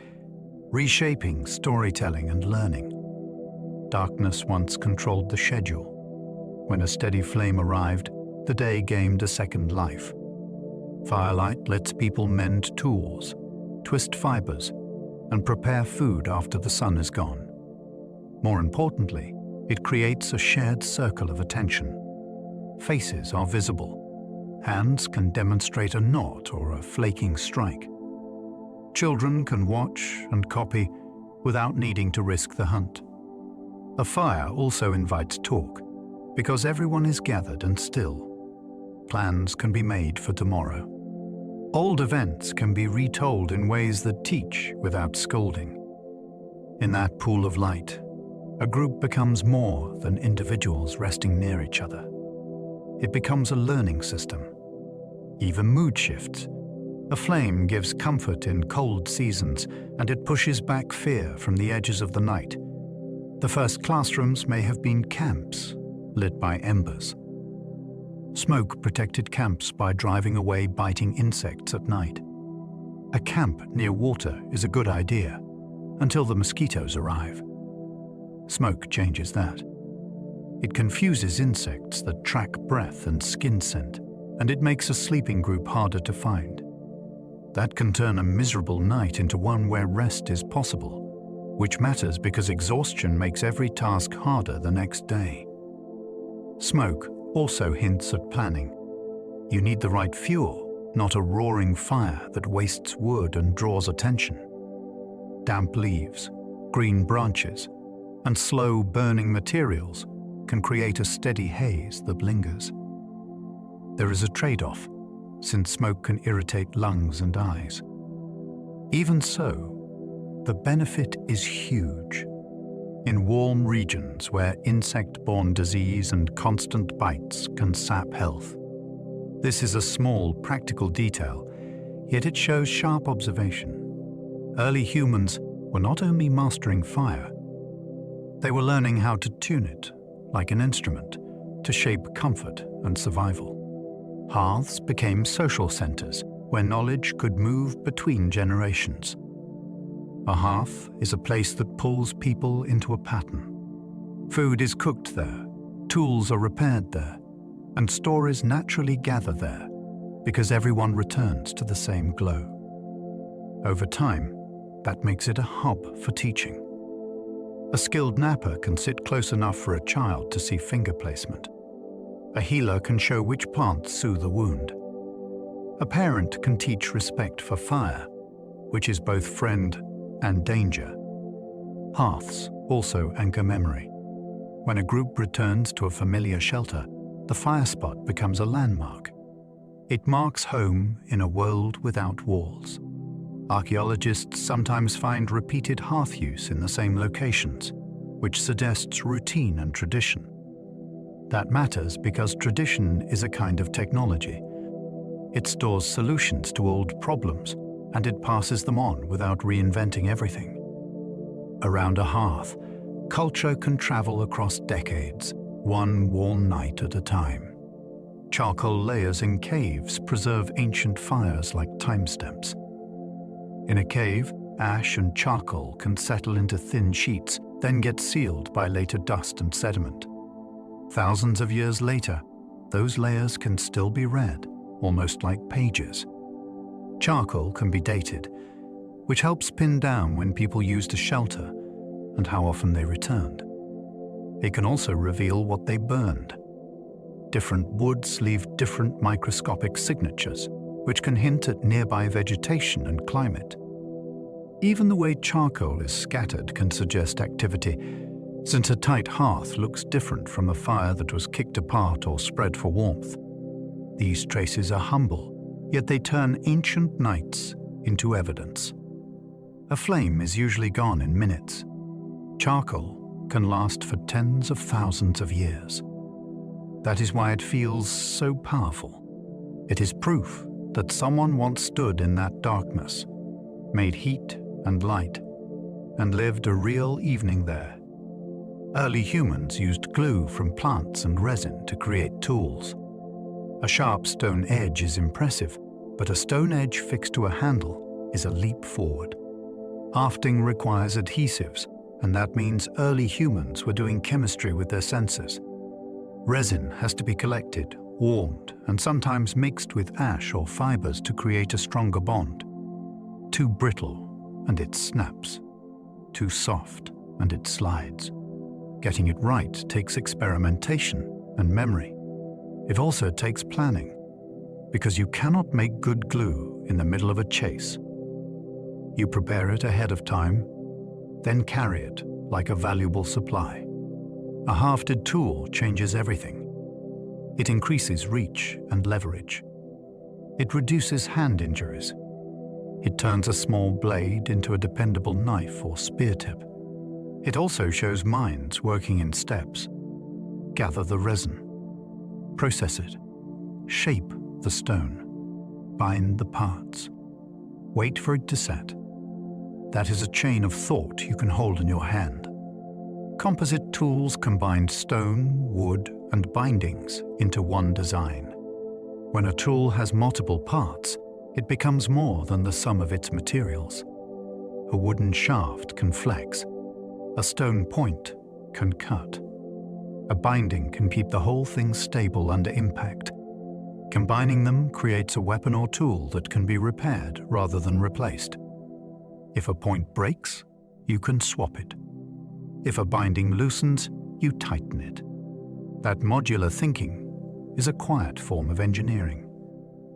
reshaping storytelling and learning. Darkness once controlled the schedule. When a steady flame arrived, the day gained a second life. Firelight lets people mend tools, twist fibers, and prepare food after the sun is gone. More importantly, it creates a shared circle of attention. Faces are visible. Hands can demonstrate a knot or a flaking strike. Children can watch and copy without needing to risk the hunt. A fire also invites talk, because everyone is gathered and still. Plans can be made for tomorrow. Old events can be retold in ways that teach without scolding. In that pool of light, a group becomes more than individuals resting near each other. It becomes a learning system. Even mood shifts. A flame gives comfort in cold seasons, and it pushes back fear from the edges of the night. The first classrooms may have been camps, lit by embers. Smoke protected camps by driving away biting insects at night. A camp near water is a good idea, until the mosquitoes arrive. Smoke changes that. It confuses insects that track breath and skin scent, and it makes a sleeping group harder to find. That can turn a miserable night into one where rest is possible, which matters because exhaustion makes every task harder the next day. Smoke also hints at planning. You need the right fuel, not a roaring fire that wastes wood and draws attention. Damp leaves, green branches, and slow burning materials can create a steady haze that lingers. There is a trade-off, since smoke can irritate lungs and eyes. Even so, the benefit is huge. In warm regions where insect-borne disease and constant bites can sap health. This is a small, practical detail, yet it shows sharp observation. Early humans were not only mastering fire, they were learning how to tune it, like an instrument, to shape comfort and survival. Hearths became social centers where knowledge could move between generations. A hearth is a place that pulls people into a pattern. Food is cooked there, tools are repaired there, and stories naturally gather there because everyone returns to the same glow. Over time, that makes it a hub for teaching. A skilled napper can sit close enough for a child to see finger placement. A healer can show which plants soothe a wound. A parent can teach respect for fire, which is both friend and danger. Hearths also anchor memory. When a group returns to a familiar shelter, the fire spot becomes a landmark. It marks home in a world without walls. Archaeologists sometimes find repeated hearth use in the same locations, which suggests routine and tradition. That matters because tradition is a kind of technology. It stores solutions to old problems, and it passes them on without reinventing everything. Around a hearth, culture can travel across decades, one warm night at a time. Charcoal layers in caves preserve ancient fires like timestamps. In a cave, ash and charcoal can settle into thin sheets, then get sealed by later dust and sediment. Thousands of years later, those layers can still be read, almost like pages. Charcoal can be dated, which helps pin down when people used a shelter and how often they returned. It can also reveal what they burned. Different woods leave different microscopic signatures, which can hint at nearby vegetation and climate. Even the way charcoal is scattered can suggest activity, since a tight hearth looks different from a fire that was kicked apart or spread for warmth. These traces are humble, yet they turn ancient nights into evidence. A flame is usually gone in minutes. Charcoal can last for tens of thousands of years. That is why it feels so powerful. It is proof that someone once stood in that darkness, made heat and light, and lived a real evening there. Early humans used glue from plants and resin to create tools. A sharp stone edge is impressive, but a stone edge fixed to a handle is a leap forward. Hafting requires adhesives, and that means early humans were doing chemistry with their senses. Resin has to be collected, warmed, and sometimes mixed with ash or fibers to create a stronger bond. Too brittle, and it snaps. Too soft, and it slides. Getting it right takes experimentation and memory. It also takes planning, because you cannot make good glue in the middle of a chase. You prepare it ahead of time, then carry it like a valuable supply. A hafted tool changes everything. It increases reach and leverage. It reduces hand injuries. It turns a small blade into a dependable knife or spear tip. It also shows minds working in steps. Gather the resin. Process it. Shape the stone. Bind the parts. Wait for it to set. That is a chain of thought you can hold in your hand. Composite tools combine stone, wood, and bindings into one design. When a tool has multiple parts, it becomes more than the sum of its materials. A wooden shaft can flex. A stone point can cut. A binding can keep the whole thing stable under impact. Combining them creates a weapon or tool that can be repaired rather than replaced. If a point breaks, you can swap it. If a binding loosens, you tighten it. That modular thinking is a quiet form of engineering.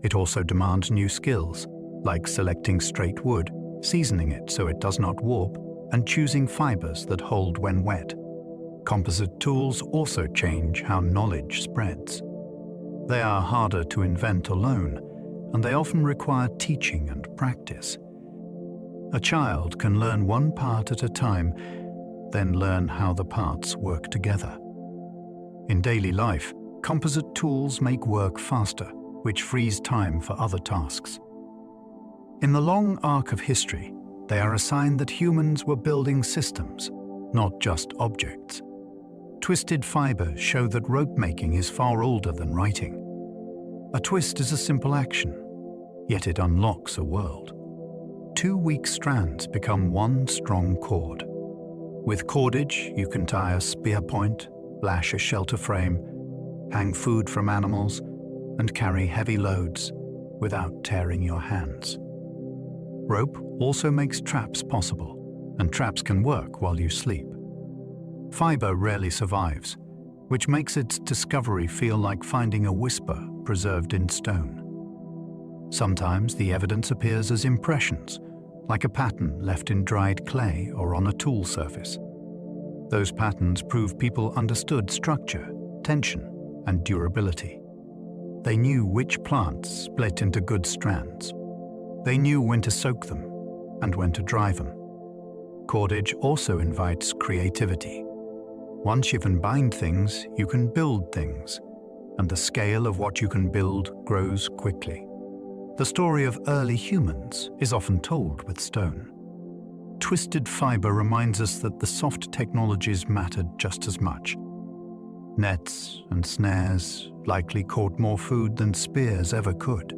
It also demands new skills, like selecting straight wood, seasoning it so it does not warp, and choosing fibers that hold when wet. Composite tools also change how knowledge spreads. They are harder to invent alone, and they often require teaching and practice. A child can learn one part at a time, then learn how the parts work together. In daily life, composite tools make work faster, which frees time for other tasks. In the long arc of history, they are a sign that humans were building systems, not just objects. Twisted fibers show that rope making is far older than writing. A twist is a simple action, yet it unlocks a world. Two weak strands become one strong cord. With cordage, you can tie a spear point, lash a shelter frame, hang food from animals, and carry heavy loads without tearing your hands. Rope also makes traps possible, and traps can work while you sleep. Fiber rarely survives, which makes its discovery feel like finding a whisper preserved in stone. Sometimes the evidence appears as impressions, like a pattern left in dried clay or on a tool surface. Those patterns prove people understood structure, tension, and durability. They knew which plants split into good strands. They knew when to soak them and when to dry them. Cordage also invites creativity. Once you can bind things, you can build things, and the scale of what you can build grows quickly. The story of early humans is often told with stone. Twisted fiber reminds us that the soft technologies mattered just as much. Nets and snares likely caught more food than spears ever could.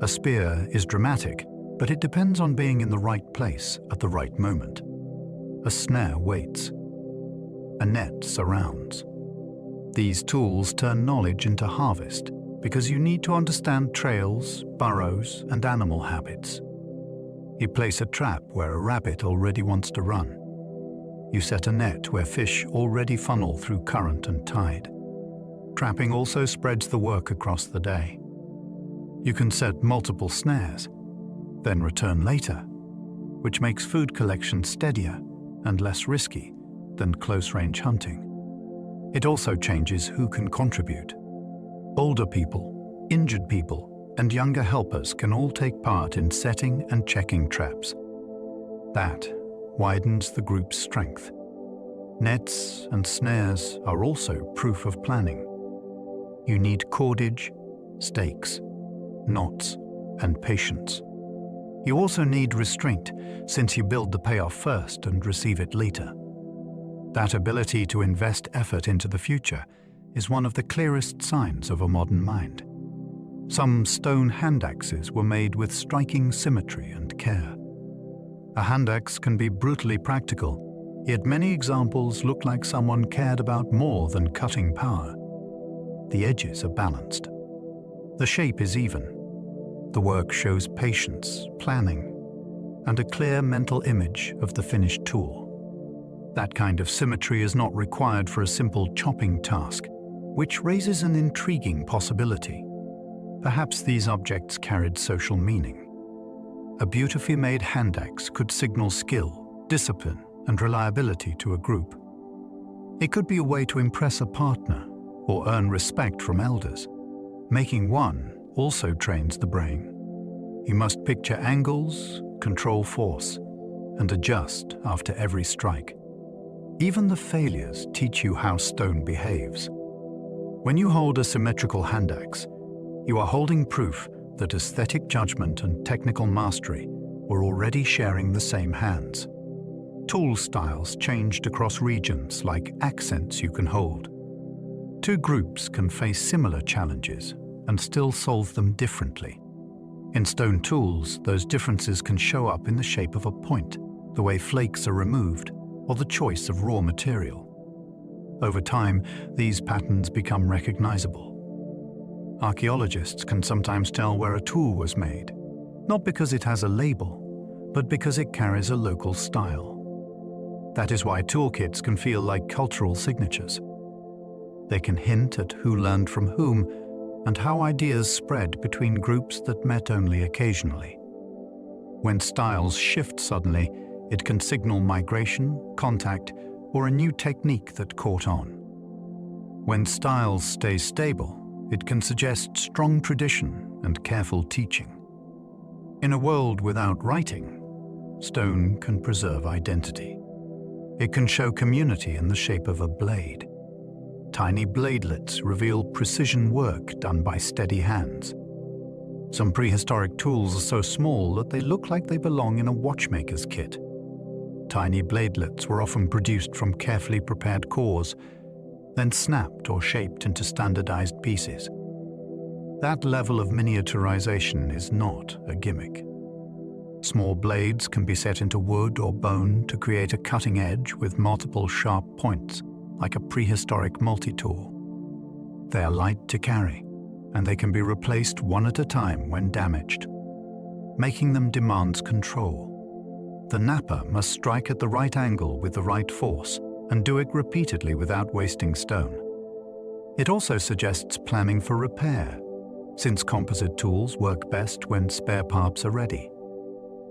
A spear is dramatic, but it depends on being in the right place at the right moment. A snare waits. A net surrounds. These tools turn knowledge into harvest because you need to understand trails, burrows, and animal habits. You place a trap where a rabbit already wants to run. You set a net where fish already funnel through current and tide. Trapping also spreads the work across the day. You can set multiple snares, then return later, which makes food collection steadier and less risky than close-range hunting. It also changes who can contribute. Older people, injured people, and younger helpers can all take part in setting and checking traps. That widens the group's strength. Nets and snares are also proof of planning. You need cordage, stakes, knots, and patience. You also need restraint, since you build the payoff first and receive it later. That ability to invest effort into the future is one of the clearest signs of a modern mind. Some stone hand axes were made with striking symmetry and care. A hand axe can be brutally practical, yet many examples look like someone cared about more than cutting power. The edges are balanced. The shape is even. The work shows patience, planning, and a clear mental image of the finished tool. That kind of symmetry is not required for a simple chopping task, which raises an intriguing possibility. Perhaps these objects carried social meaning. A beautifully made hand axe could signal skill, discipline, and reliability to a group. It could be a way to impress a partner or earn respect from elders. Making one also trains the brain. You must picture angles, control force, and adjust after every strike. Even the failures teach you how stone behaves. When you hold a symmetrical hand axe, you are holding proof that aesthetic judgment and technical mastery were already sharing the same hands. Tool styles changed across regions like accents you can hold. Two groups can face similar challenges and still solve them differently. In stone tools, those differences can show up in the shape of a point, the way flakes are removed, or the choice of raw material. Over time, these patterns become recognizable. Archaeologists can sometimes tell where a tool was made, not because it has a label, but because it carries a local style. That is why toolkits can feel like cultural signatures. They can hint at who learned from whom and how ideas spread between groups that met only occasionally. When styles shift suddenly, it can signal migration, contact, or a new technique that caught on. When styles stay stable, it can suggest strong tradition and careful teaching. In a world without writing, stone can preserve identity. It can show community in the shape of a blade. Tiny bladelets reveal precision work done by steady hands. Some prehistoric tools are so small that they look like they belong in a watchmaker's kit. Tiny bladelets were often produced from carefully prepared cores, then snapped or shaped into standardized pieces. That level of miniaturization is not a gimmick. Small blades can be set into wood or bone to create a cutting edge with multiple sharp points, like a prehistoric multi-tool. They are light to carry, and they can be replaced one at a time when damaged. Making them demands control. The napper must strike at the right angle with the right force and do it repeatedly without wasting stone. It also suggests planning for repair, since composite tools work best when spare parts are ready.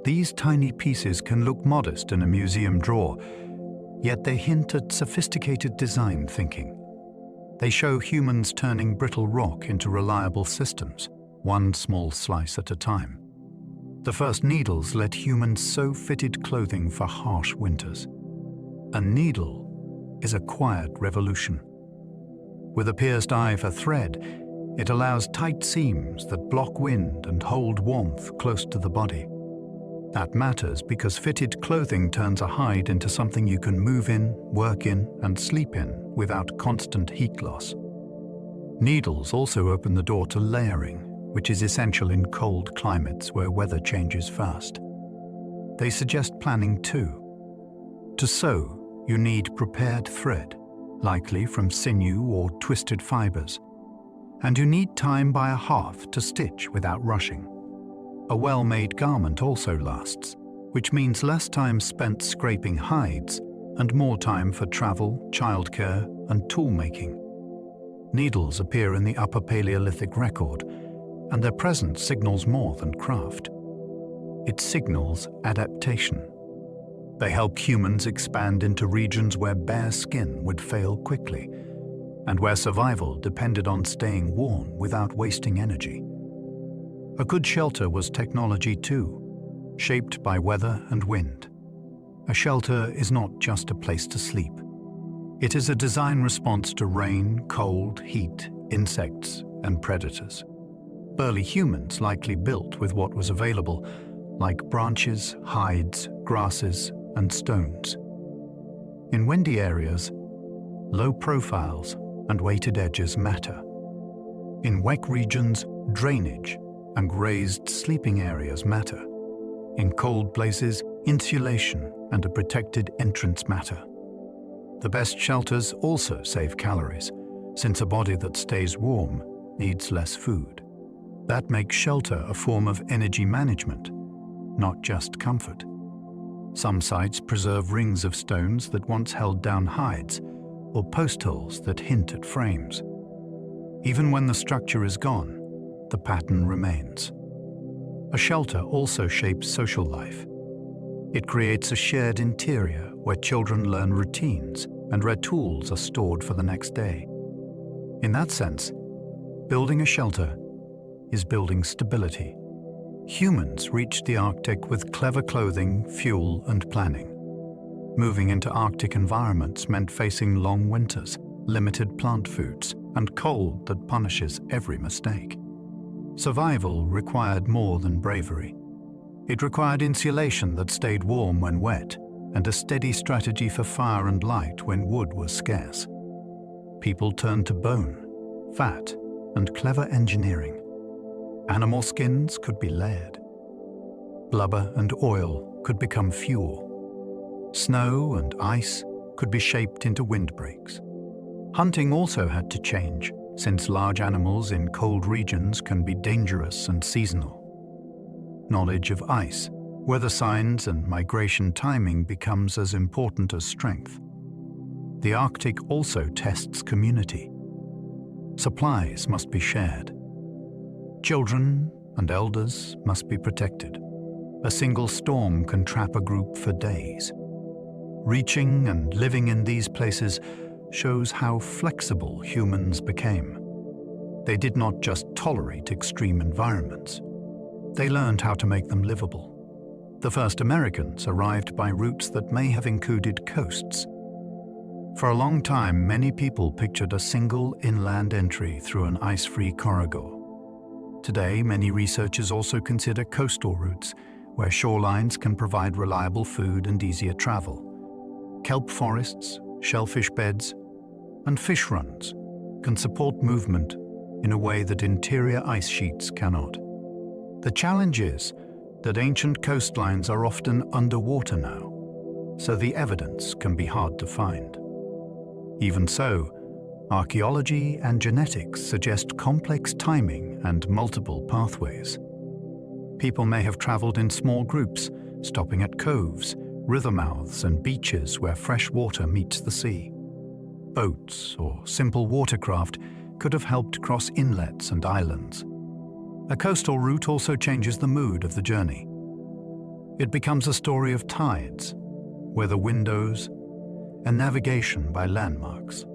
These tiny pieces can look modest in a museum drawer, yet they hint at sophisticated design thinking. They show humans turning brittle rock into reliable systems, one small slice at a time. The first needles let humans sew fitted clothing for harsh winters. A needle is a quiet revolution. With a pierced eye for thread, it allows tight seams that block wind and hold warmth close to the body. That matters because fitted clothing turns a hide into something you can move in, work in, and sleep in without constant heat loss. Needles also open the door to layering, which is essential in cold climates where weather changes fast. They suggest planning too. To sew, you need prepared thread, likely from sinew or twisted fibers. And you need time by a half to stitch without rushing. A well-made garment also lasts, which means less time spent scraping hides and more time for travel, childcare, and tool-making. Needles appear in the Upper Paleolithic record, and their presence signals more than craft. It signals adaptation. They help humans expand into regions where bare skin would fail quickly, and where survival depended on staying warm without wasting energy. A good shelter was technology too, shaped by weather and wind. A shelter is not just a place to sleep. It is a design response to rain, cold, heat, insects, and predators. Early humans likely built with what was available, like branches, hides, grasses, and stones. In windy areas, low profiles and weighted edges matter. In wet regions, drainage and raised sleeping areas matter. In cold places, insulation and a protected entrance matter. The best shelters also save calories, since a body that stays warm needs less food. That makes shelter a form of energy management, not just comfort. Some sites preserve rings of stones that once held down hides, or post holes that hint at frames. Even when the structure is gone, the pattern remains. A shelter also shapes social life. It creates a shared interior where children learn routines and where tools are stored for the next day. In that sense, building a shelter is building stability. Humans reached the Arctic with clever clothing, fuel, and planning. Moving into Arctic environments meant facing long winters, limited plant foods, and cold that punishes every mistake. Survival required more than bravery. It required insulation that stayed warm when wet, and a steady strategy for fire and light when wood was scarce. People turned to bone, fat, and clever engineering. Animal skins could be layered. Blubber and oil could become fuel. Snow and ice could be shaped into windbreaks. Hunting also had to change, since large animals in cold regions can be dangerous and seasonal. Knowledge of ice, weather signs, and migration timing becomes as important as strength. The Arctic also tests community. Supplies must be shared. Children and elders must be protected. A single storm can trap a group for days. Reaching and living in these places shows how flexible humans became. They did not just tolerate extreme environments. They learned how to make them livable. The first Americans arrived by routes that may have included coasts. For a long time, many people pictured a single inland entry through an ice-free corridor. Today, many researchers also consider coastal routes, where shorelines can provide reliable food and easier travel. Kelp forests, shellfish beds, and fish runs can support movement in a way that interior ice sheets cannot. The challenge is that ancient coastlines are often underwater now, so the evidence can be hard to find. Even so, archaeology and genetics suggest complex timing and multiple pathways. People may have traveled in small groups, stopping at coves, river mouths, and beaches where fresh water meets the sea. Boats or simple watercraft could have helped cross inlets and islands. A coastal route also changes the mood of the journey. It becomes a story of tides, weather windows, and navigation by landmarks.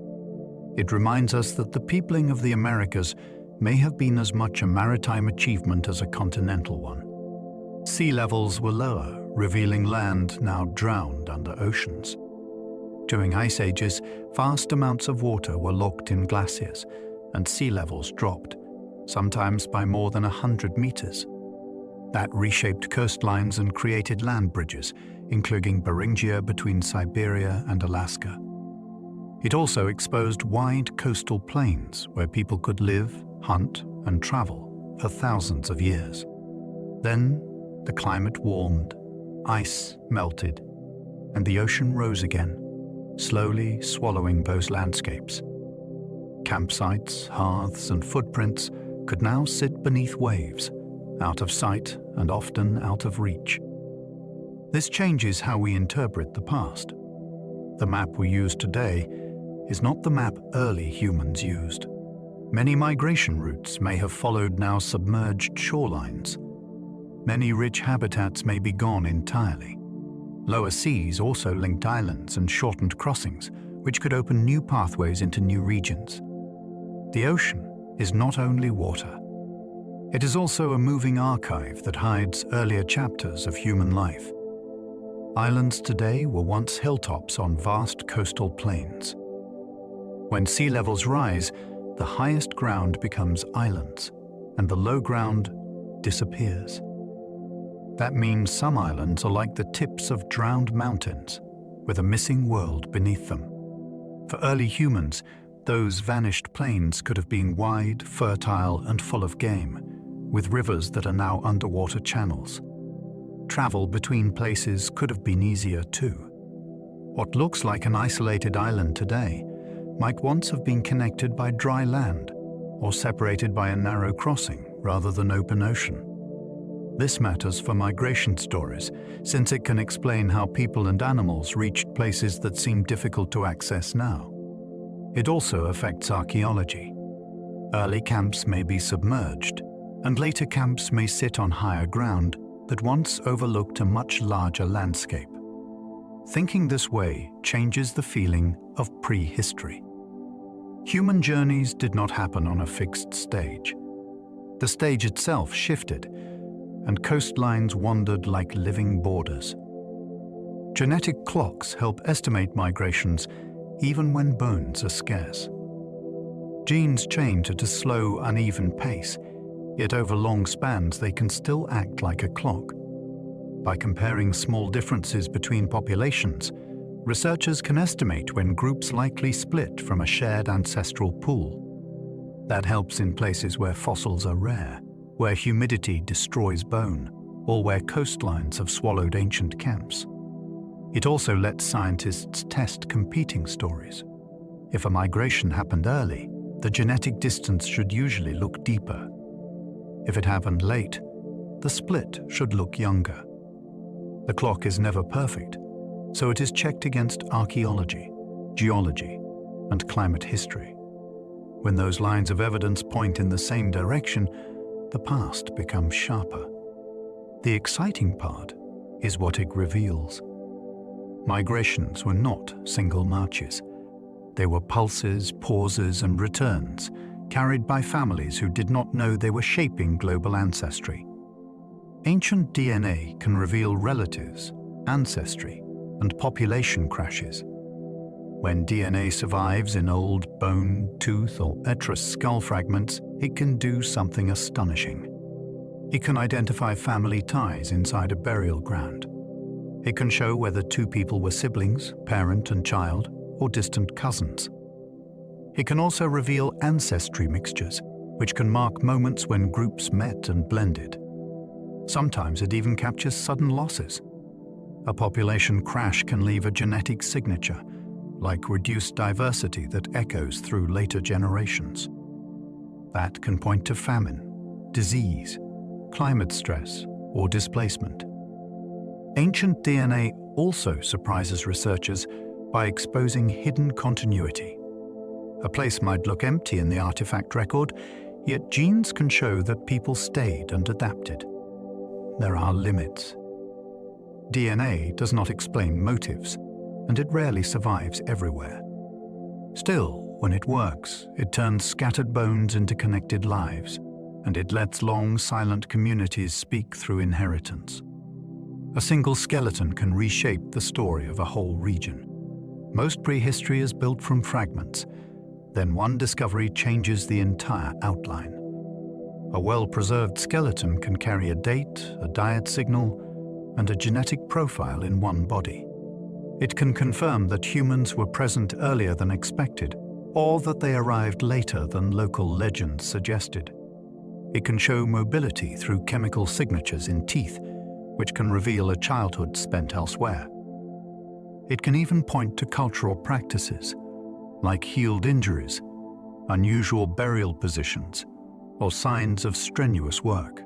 It reminds us that the peopling of the Americas may have been as much a maritime achievement as a continental one. Sea levels were lower, revealing land now drowned under oceans. During ice ages, vast amounts of water were locked in glaciers, and sea levels dropped, sometimes by more than 100 meters. That reshaped coastlines and created land bridges, including Beringia between Siberia and Alaska. It also exposed wide coastal plains where people could live, hunt, and travel for thousands of years. Then, the climate warmed, ice melted, and the ocean rose again, slowly swallowing those landscapes. Campsites, hearths, and footprints could now sit beneath waves, out of sight and often out of reach. This changes how we interpret the past. The map we use today is not the map early humans used. Many migration routes may have followed now submerged shorelines. Many rich habitats may be gone entirely. Lower seas also linked islands and shortened crossings, which could open new pathways into new regions. The ocean is not only water. It is also a moving archive that hides earlier chapters of human life. Islands today were once hilltops on vast coastal plains. When sea levels rise, the highest ground becomes islands, and the low ground disappears. That means some islands are like the tips of drowned mountains, with a missing world beneath them. For early humans, those vanished plains could have been wide, fertile, and full of game, with rivers that are now underwater channels. Travel between places could have been easier too. What looks like an isolated island today might once have been connected by dry land or separated by a narrow crossing rather than open ocean. This matters for migration stories, since it can explain how people and animals reached places that seem difficult to access now. It also affects archaeology. Early camps may be submerged, and later camps may sit on higher ground that once overlooked a much larger landscape. Thinking this way changes the feeling of prehistory. Human journeys did not happen on a fixed stage. The stage itself shifted, and coastlines wandered like living borders. Genetic clocks help estimate migrations even when bones are scarce. Genes change at a slow, uneven pace, yet over long spans they can still act like a clock. By comparing small differences between populations, researchers can estimate when groups likely split from a shared ancestral pool. That helps in places where fossils are rare, where humidity destroys bone, or where coastlines have swallowed ancient camps. It also lets scientists test competing stories. If a migration happened early, the genetic distance should usually look deeper. If it happened late, the split should look younger. The clock is never perfect, so it is checked against archaeology, geology, and climate history. When those lines of evidence point in the same direction, the past becomes sharper. The exciting part is what it reveals. Migrations were not single marches. They were pulses, pauses, and returns, carried by families who did not know they were shaping global ancestry. Ancient DNA can reveal relatives, ancestry, and population crashes. When DNA survives in old bone, tooth, or etrus skull fragments, it can do something astonishing. It can identify family ties inside a burial ground. It can show whether two people were siblings, parent and child, or distant cousins. It can also reveal ancestry mixtures, which can mark moments when groups met and blended. Sometimes it even captures sudden losses. A population crash can leave a genetic signature, like reduced diversity that echoes through later generations. That can point to famine, disease, climate stress, or displacement. Ancient DNA also surprises researchers by exposing hidden continuity. A place might look empty in the artifact record, yet genes can show that people stayed and adapted. There are limits. DNA does not explain motives, and it rarely survives everywhere. Still, when it works, it turns scattered bones into connected lives, and it lets long, silent communities speak through inheritance. A single skeleton can reshape the story of a whole region. Most prehistory is built from fragments. Then one discovery changes the entire outline. A well-preserved skeleton can carry a date, a diet signal, and a genetic profile in one body. It can confirm that humans were present earlier than expected, or that they arrived later than local legends suggested. It can show mobility through chemical signatures in teeth, which can reveal a childhood spent elsewhere. It can even point to cultural practices, like healed injuries, unusual burial positions, or signs of strenuous work.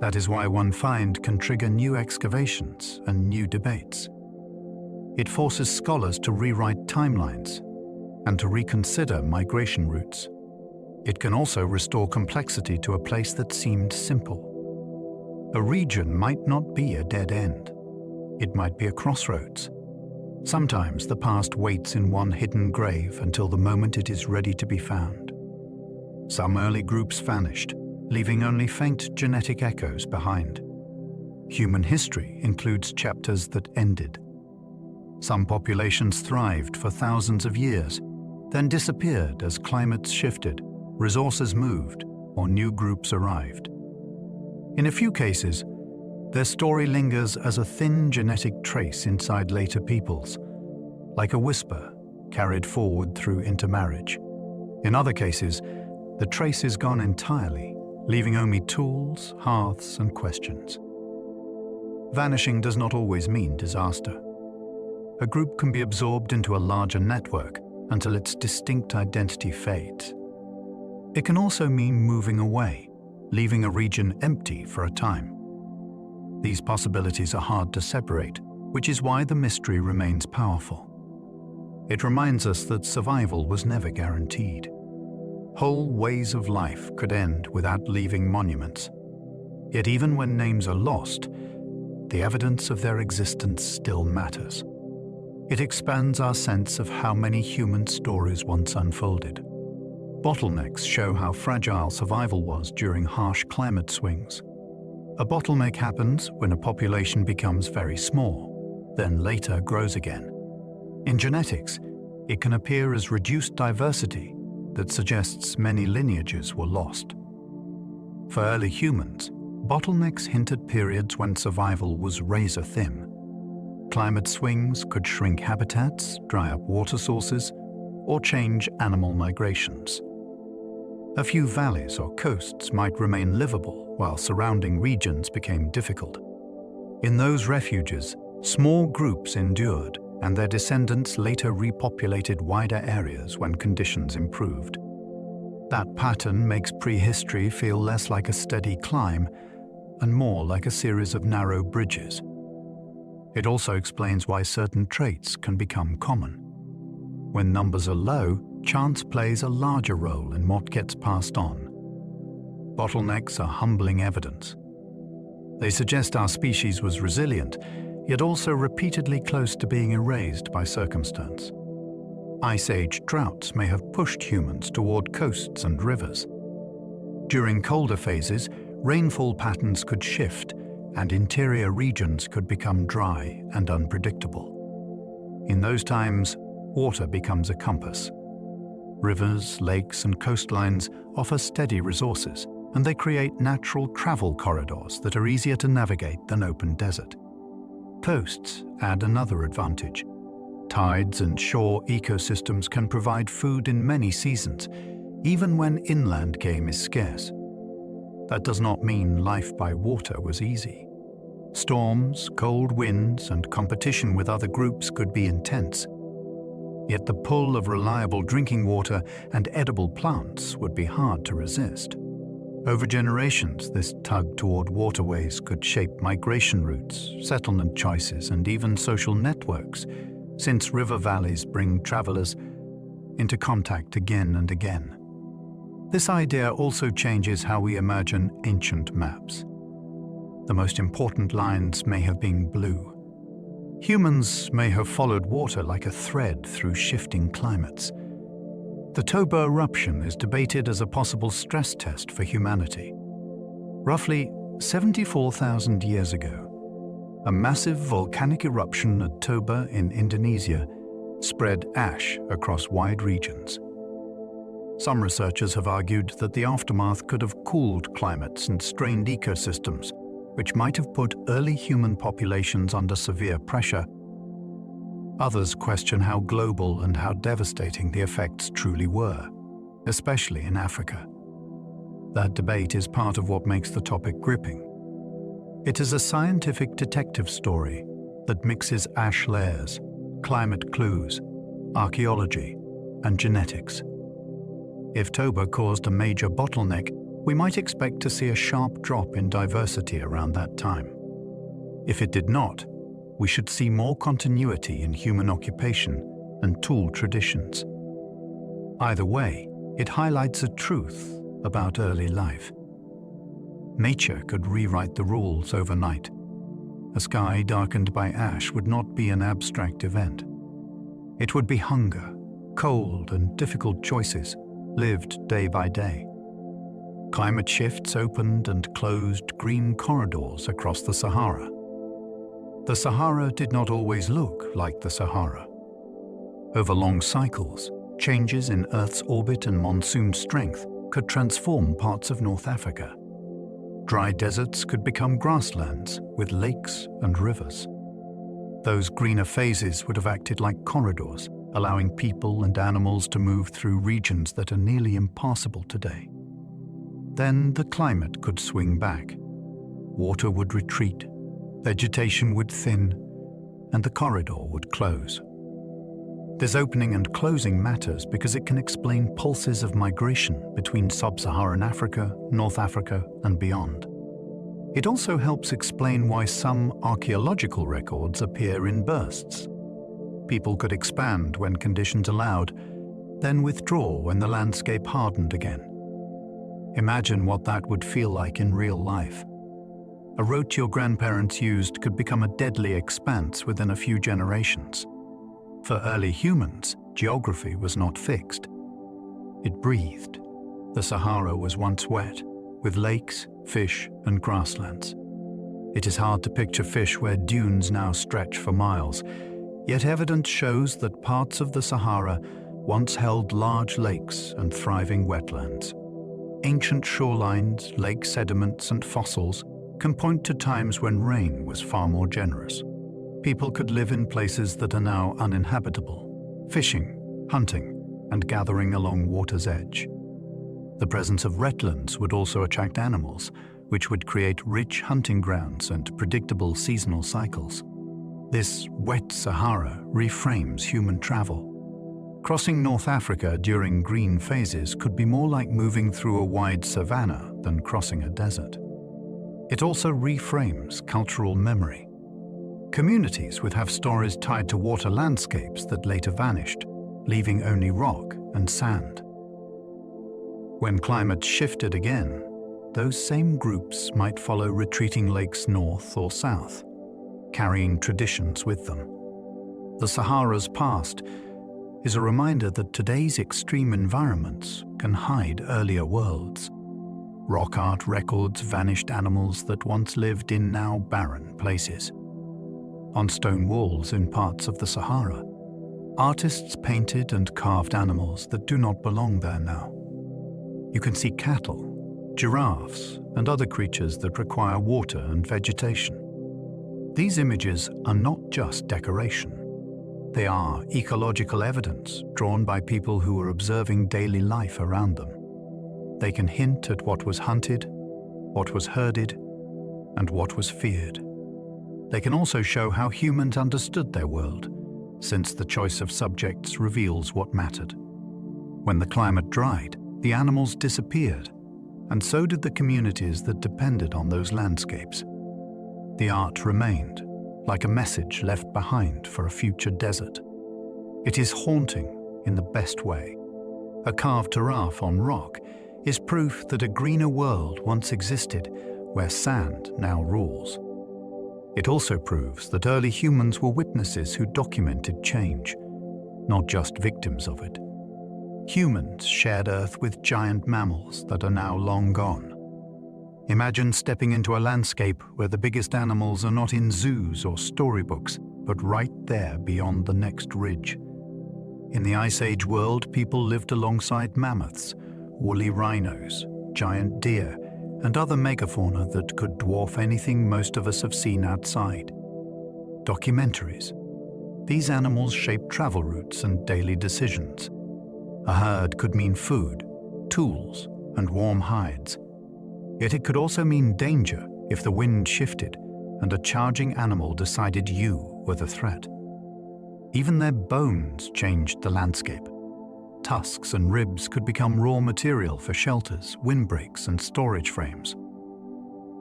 That is why one find can trigger new excavations and new debates. It forces scholars to rewrite timelines and to reconsider migration routes. It can also restore complexity to a place that seemed simple. A region might not be a dead end. It might be a crossroads. Sometimes the past waits in one hidden grave until the moment it is ready to be found. Some early groups vanished, leaving only faint genetic echoes behind. Human history includes chapters that ended. Some populations thrived for thousands of years, then disappeared as climates shifted, resources moved, or new groups arrived. In a few cases, Their story lingers as a thin genetic trace inside later peoples, like a whisper carried forward through intermarriage. In other cases, the trace is gone entirely, leaving only tools, hearths, and questions. Vanishing does not always mean disaster. A group can be absorbed into a larger network until its distinct identity fades. It can also mean moving away, leaving a region empty for a time. These possibilities are hard to separate, which is why the mystery remains powerful. It reminds us that survival was never guaranteed. Whole ways of life could end without leaving monuments. Yet even when names are lost, the evidence of their existence still matters. It expands our sense of how many human stories once unfolded. Bottlenecks show how fragile survival was during harsh climate swings. A bottleneck happens when a population becomes very small, then later grows again. In genetics, it can appear as reduced diversity that suggests many lineages were lost. For early humans, bottlenecks hinted periods when survival was razor-thin. Climate swings could shrink habitats, dry up water sources, or change animal migrations. A few valleys or coasts might remain livable while surrounding regions became difficult. In those refuges, small groups endured, and their descendants later repopulated wider areas when conditions improved. That pattern makes prehistory feel less like a steady climb and more like a series of narrow bridges. It also explains why certain traits can become common. When numbers are low, chance plays a larger role in what gets passed on. Bottlenecks are humbling evidence. They suggest our species was resilient, yet also repeatedly close to being erased by circumstance. Ice Age droughts may have pushed humans toward coasts and rivers. During colder phases, rainfall patterns could shift, and interior regions could become dry and unpredictable. In those times, water becomes a compass. Rivers, lakes, and coastlines offer steady resources, and they create natural travel corridors that are easier to navigate than open desert. Coasts add another advantage. Tides and shore ecosystems can provide food in many seasons, even when inland game is scarce. That does not mean life by water was easy. Storms, cold winds, and competition with other groups could be intense. Yet the pull of reliable drinking water and edible plants would be hard to resist. Over generations, this tug toward waterways could shape migration routes, settlement choices, and even social networks, since river valleys bring travelers into contact again and again. This idea also changes how we imagine ancient maps. The most important lines may have been blue. Humans may have followed water like a thread through shifting climates. The Toba eruption is debated as a possible stress test for humanity. Roughly 74,000 years ago, a massive volcanic eruption at Toba in Indonesia spread ash across wide regions. Some researchers have argued that the aftermath could have cooled climates and strained ecosystems, which might have put early human populations under severe pressure. Others question how global and how devastating the effects truly were, especially in Africa. That debate is part of what makes the topic gripping. It is a scientific detective story that mixes ash layers, climate clues, archaeology, and genetics. If Toba caused a major bottleneck, we might expect to see a sharp drop in diversity around that time. If it did not, we should see more continuity in human occupation and tool traditions. Either way, it highlights a truth about early life. Nature could rewrite the rules overnight. A sky darkened by ash would not be an abstract event. It would be hunger, cold, and difficult choices, lived day by day. Climate shifts opened and closed green corridors across the Sahara. The Sahara did not always look like the Sahara. Over long cycles, changes in Earth's orbit and monsoon strength could transform parts of North Africa. Dry deserts could become grasslands with lakes and rivers. Those greener phases would have acted like corridors, allowing people and animals to move through regions that are nearly impassable today. Then the climate could swing back. Water would retreat, vegetation would thin, and the corridor would close. This opening and closing matters because it can explain pulses of migration between sub-Saharan Africa, North Africa, and beyond. It also helps explain why some archaeological records appear in bursts. People could expand when conditions allowed, then withdraw when the landscape hardened again. Imagine what that would feel like in real life. A route your grandparents used could become a deadly expanse within a few generations. For early humans, geography was not fixed. It breathed. The Sahara was once wet, with lakes, fish, and grasslands. It is hard to picture fish where dunes now stretch for miles, yet evidence shows that parts of the Sahara once held large lakes and thriving wetlands. Ancient shorelines, lake sediments, and fossils can point to times when rain was far more generous. People could live in places that are now uninhabitable, fishing, hunting, and gathering along water's edge. The presence of wetlands would also attract animals, which would create rich hunting grounds and predictable seasonal cycles. This wet Sahara reframes human travel. Crossing North Africa during green phases could be more like moving through a wide savanna than crossing a desert. It also reframes cultural memory. Communities would have stories tied to water landscapes that later vanished, leaving only rock and sand. When climate shifted again, those same groups might follow retreating lakes north or south, carrying traditions with them. The Sahara's past is a reminder that today's extreme environments can hide earlier worlds. Rock art records vanished animals that once lived in now barren places. On stone walls in parts of the Sahara, artists painted and carved animals that do not belong there now. You can see cattle, giraffes, and other creatures that require water and vegetation. These images are not just decoration. They are ecological evidence drawn by people who were observing daily life around them. They can hint at what was hunted, what was herded, and what was feared. They can also show how humans understood their world, since the choice of subjects reveals what mattered. When the climate dried, the animals disappeared, and so did the communities that depended on those landscapes. The art remained, like a message left behind for a future desert. It is haunting in the best way. A carved giraffe on rock is proof that a greener world once existed where sand now rules. It also proves that early humans were witnesses who documented change, not just victims of it. Humans shared Earth with giant mammals that are now long gone. Imagine stepping into a landscape where the biggest animals are not in zoos or storybooks, but right there beyond the next ridge. In the Ice Age world, people lived alongside mammoths, woolly rhinos, giant deer, and other megafauna that could dwarf anything most of us have seen outside. Documentaries. These animals shaped travel routes and daily decisions. A herd could mean food, tools, and warm hides. Yet it could also mean danger if the wind shifted and a charging animal decided you were the threat. Even their bones changed the landscape. Tusks and ribs could become raw material for shelters, windbreaks, and storage frames.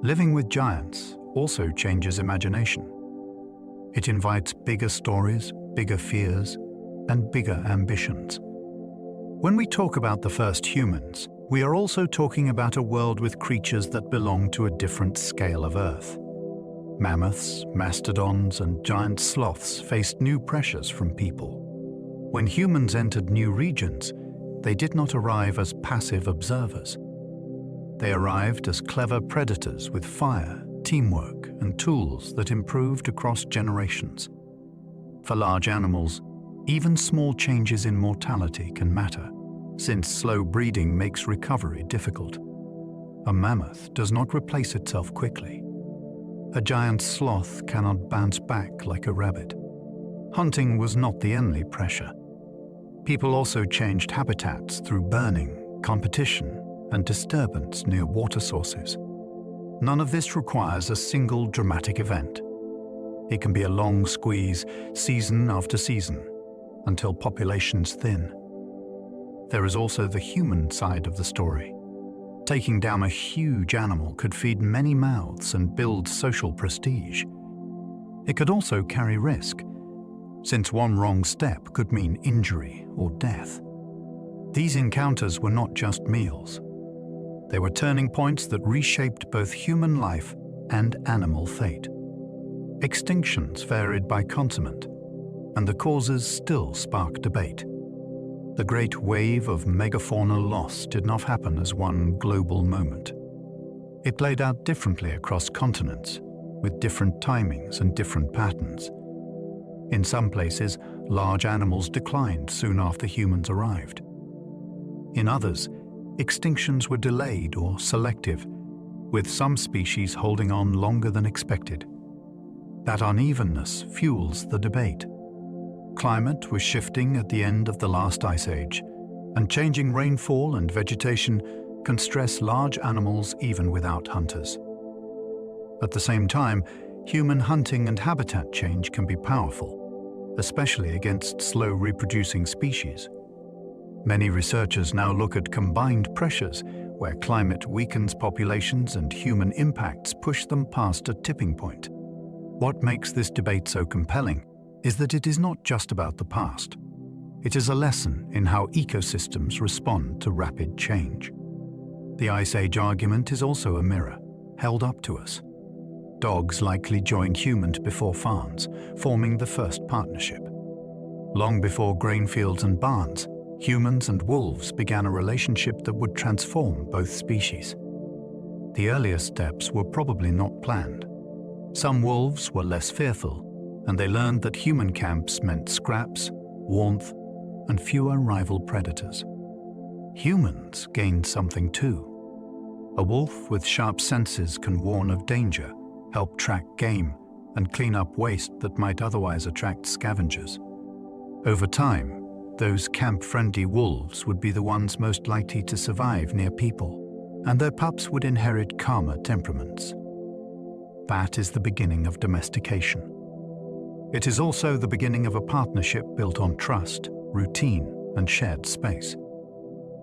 Living with giants also changes imagination. It invites bigger stories, bigger fears, and bigger ambitions. When we talk about the first humans, we are also talking about a world with creatures that belong to a different scale of Earth. Mammoths, mastodons, and giant sloths faced new pressures from people. When humans entered new regions, they did not arrive as passive observers. They arrived as clever predators with fire, teamwork, and tools that improved across generations. For large animals, even small changes in mortality can matter, since slow breeding makes recovery difficult. A mammoth does not replace itself quickly. A giant sloth cannot bounce back like a rabbit. Hunting was not the only pressure. People also changed habitats through burning, competition, and disturbance near water sources. None of this requires a single dramatic event. It can be a long squeeze, season after season, until populations thin. There is also the human side of the story. Taking down a huge animal could feed many mouths and build social prestige. It could also carry risk, since one wrong step could mean injury or death. These encounters were not just meals. They were turning points that reshaped both human life and animal fate. Extinctions varied by continent, and the causes still spark debate. The great wave of megafaunal loss did not happen as one global moment. It played out differently across continents, with different timings and different patterns. In some places, large animals declined soon after humans arrived. In others, extinctions were delayed or selective, with some species holding on longer than expected. That unevenness fuels the debate. Climate was shifting at the end of the last ice age, and changing rainfall and vegetation can stress large animals even without hunters. At the same time, human hunting and habitat change can be powerful, especially against slow-reproducing species. Many researchers now look at combined pressures, where climate weakens populations and human impacts push them past a tipping point. What makes this debate so compelling is that it is not just about the past. It is a lesson in how ecosystems respond to rapid change. The Ice Age argument is also a mirror, held up to us. Dogs likely joined humans before farms, forming the first partnership. Long before grain fields and barns, humans and wolves began a relationship that would transform both species. The earliest steps were probably not planned. Some wolves were less fearful, and they learned that human camps meant scraps, warmth, and fewer rival predators. Humans gained something too. A wolf with sharp senses can warn of danger, help track game, and clean up waste that might otherwise attract scavengers. Over time, those camp-friendly wolves would be the ones most likely to survive near people, and their pups would inherit calmer temperaments. That is the beginning of domestication. It is also the beginning of a partnership built on trust, routine, and shared space.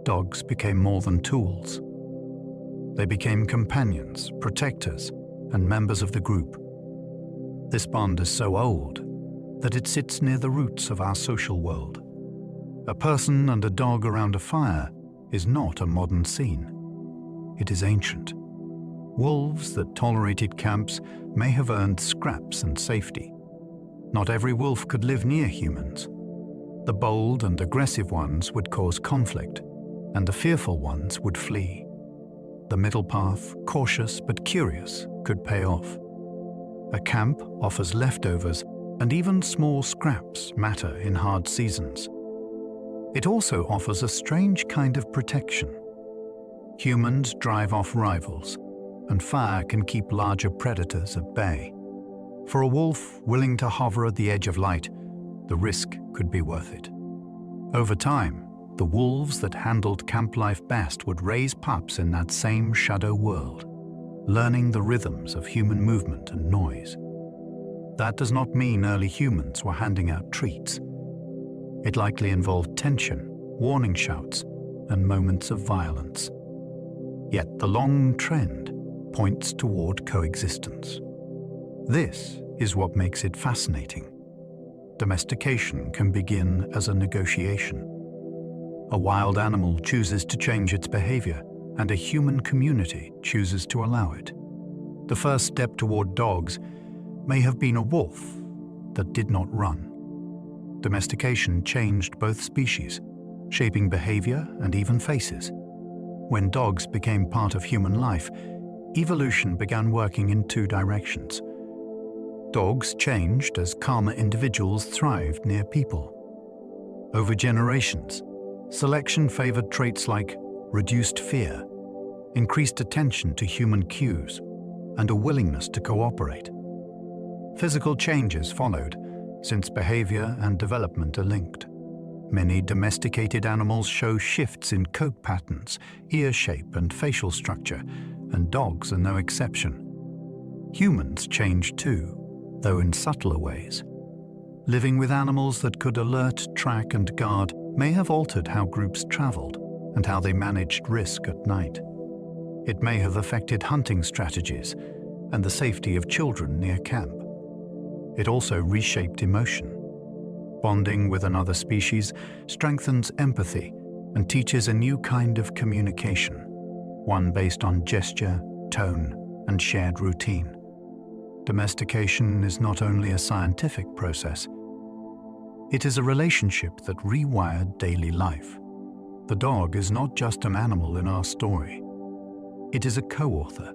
Dogs became more than tools. They became companions, protectors, and members of the group. This bond is so old that it sits near the roots of our social world. A person and a dog around a fire is not a modern scene. It is ancient. Wolves that tolerated camps may have earned scraps and safety. Not every wolf could live near humans. The bold and aggressive ones would cause conflict, and the fearful ones would flee. The middle path, cautious but curious, could pay off. A camp offers leftovers, and even small scraps matter in hard seasons. It also offers a strange kind of protection. Humans drive off rivals, and fire can keep larger predators at bay. For a wolf willing to hover at the edge of light, the risk could be worth it. Over time, the wolves that handled camp life best would raise pups in that same shadow world, learning the rhythms of human movement and noise. That does not mean early humans were handing out treats. It likely involved tension, warning shouts, and moments of violence. Yet the long trend points toward coexistence. This is what makes it fascinating. Domestication can begin as a negotiation. A wild animal chooses to change its behavior, and a human community chooses to allow it. The first step toward dogs may have been a wolf that did not run. Domestication changed both species, shaping behavior and even faces. When dogs became part of human life, evolution began working in two directions. Dogs changed as calmer individuals thrived near people. Over generations, selection favored traits like reduced fear, increased attention to human cues, and a willingness to cooperate. Physical changes followed, since behavior and development are linked. Many domesticated animals show shifts in coat patterns, ear shape, and facial structure, and dogs are no exception. Humans change too, though in subtler ways. Living with animals that could alert, track, and guard may have altered how groups traveled and how they managed risk at night. It may have affected hunting strategies and the safety of children near camp. It also reshaped emotion. Bonding with another species strengthens empathy and teaches a new kind of communication, one based on gesture, tone, and shared routine. Domestication is not only a scientific process, it is a relationship that rewired daily life. The dog is not just an animal in our story. It is a co-author.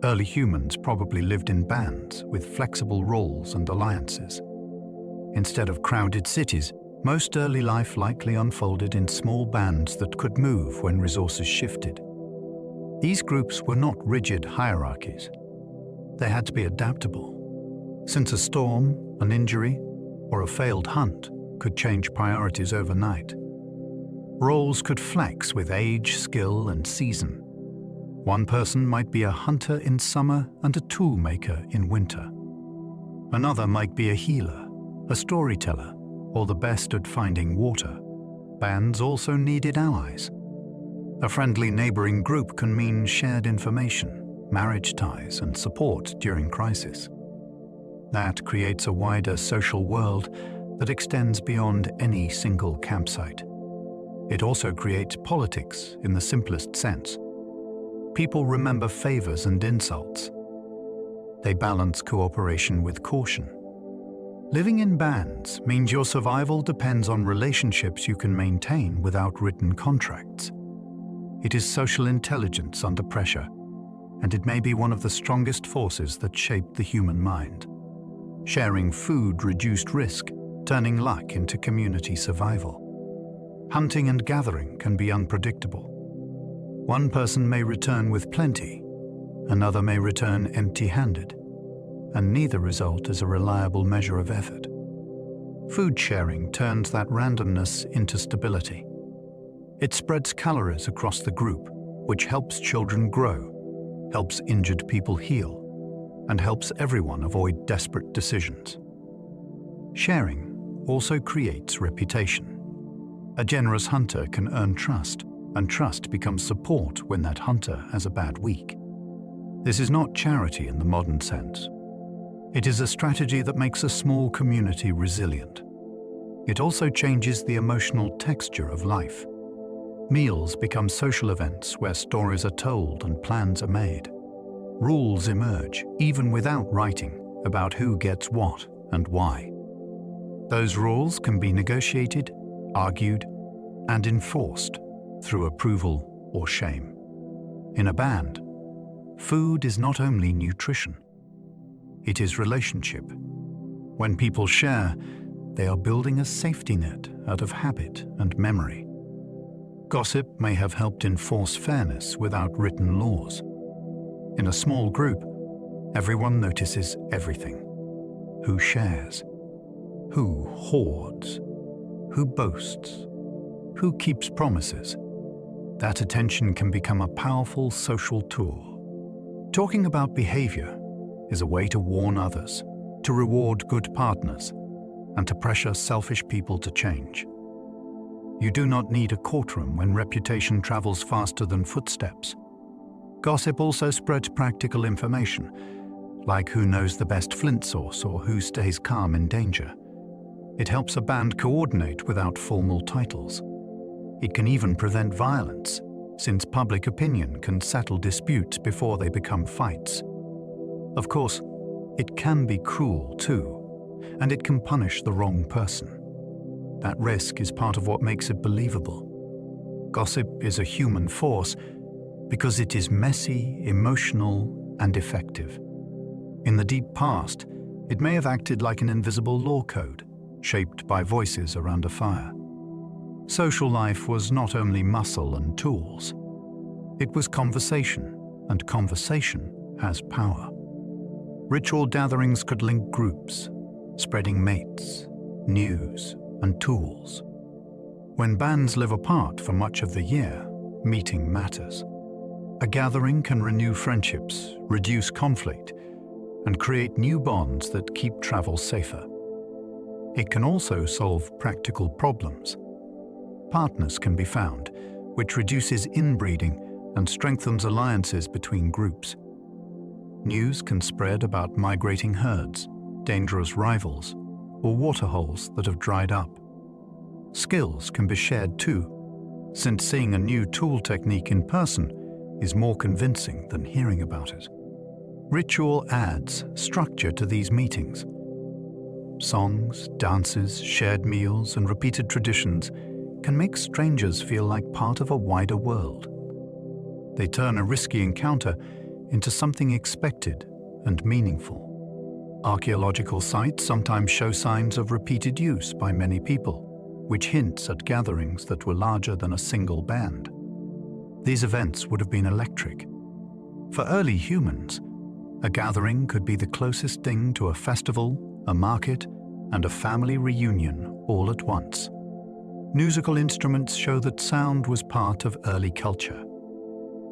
Early humans probably lived in bands with flexible roles and alliances. Instead of crowded cities, most early life likely unfolded in small bands that could move when resources shifted. These groups were not rigid hierarchies. They had to be adaptable, since a storm, an injury, or a failed hunt could change priorities overnight. Roles could flex with age, skill, and season. One person might be a hunter in summer and a tool maker in winter. Another might be a healer, a storyteller, or the best at finding water. Bands also needed allies. A friendly neighboring group can mean shared information, marriage ties, and support during crisis. That creates a wider social world that extends beyond any single campsite. It also creates politics in the simplest sense. People remember favors and insults. They balance cooperation with caution. Living in bands means your survival depends on relationships you can maintain without written contracts. It is social intelligence under pressure, and it may be one of the strongest forces that shaped the human mind. Sharing food reduced risk, turning luck into community survival. Hunting and gathering can be unpredictable. One person may return with plenty, another may return empty-handed, and neither result is a reliable measure of effort. Food sharing turns that randomness into stability. It spreads calories across the group, which helps children grow, helps injured people heal, and helps everyone avoid desperate decisions. Sharing also creates reputation. A generous hunter can earn trust, and trust becomes support when that hunter has a bad week. This is not charity in the modern sense. It is a strategy that makes a small community resilient. It also changes the emotional texture of life. Meals become social events where stories are told and plans are made. Rules emerge, even without writing, about who gets what and why. Those rules can be negotiated, argued, and enforced through approval or shame. In a band, food is not only nutrition, it is relationship. When people share, they are building a safety net out of habit and memory. Gossip may have helped enforce fairness without written laws. In a small group, everyone notices everything. Who shares? Who hoards? Who boasts? Who keeps promises? That attention can become a powerful social tool. Talking about behavior is a way to warn others, to reward good partners, and to pressure selfish people to change. You do not need a courtroom when reputation travels faster than footsteps. Gossip also spreads practical information, like who knows the best flint source or who stays calm in danger. It helps a band coordinate without formal titles. It can even prevent violence, since public opinion can settle disputes before they become fights. Of course, it can be cruel too, and it can punish the wrong person. That risk is part of what makes it believable. Gossip is a human force because it is messy, emotional, and effective. In the deep past, it may have acted like an invisible law code, shaped by voices around a fire. Social life was not only muscle and tools. It was conversation, and conversation has power. Ritual gatherings could link groups, spreading mates, news, and tools. When bands live apart for much of the year, meeting matters. A gathering can renew friendships, reduce conflict, and create new bonds that keep travel safer. It can also solve practical problems. Partners can be found, which reduces inbreeding and strengthens alliances between groups. News can spread about migrating herds, dangerous rivals, or waterholes that have dried up. Skills can be shared too, since seeing a new tool technique in person is more convincing than hearing about it. Ritual adds structure to these meetings. Songs, dances, shared meals, and repeated traditions can make strangers feel like part of a wider world. They turn a risky encounter into something expected and meaningful. Archaeological sites sometimes show signs of repeated use by many people, which hints at gatherings that were larger than a single band. These events would have been electric. For early humans, a gathering could be the closest thing to a festival, a market, and a family reunion all at once. Musical instruments show that sound was part of early culture.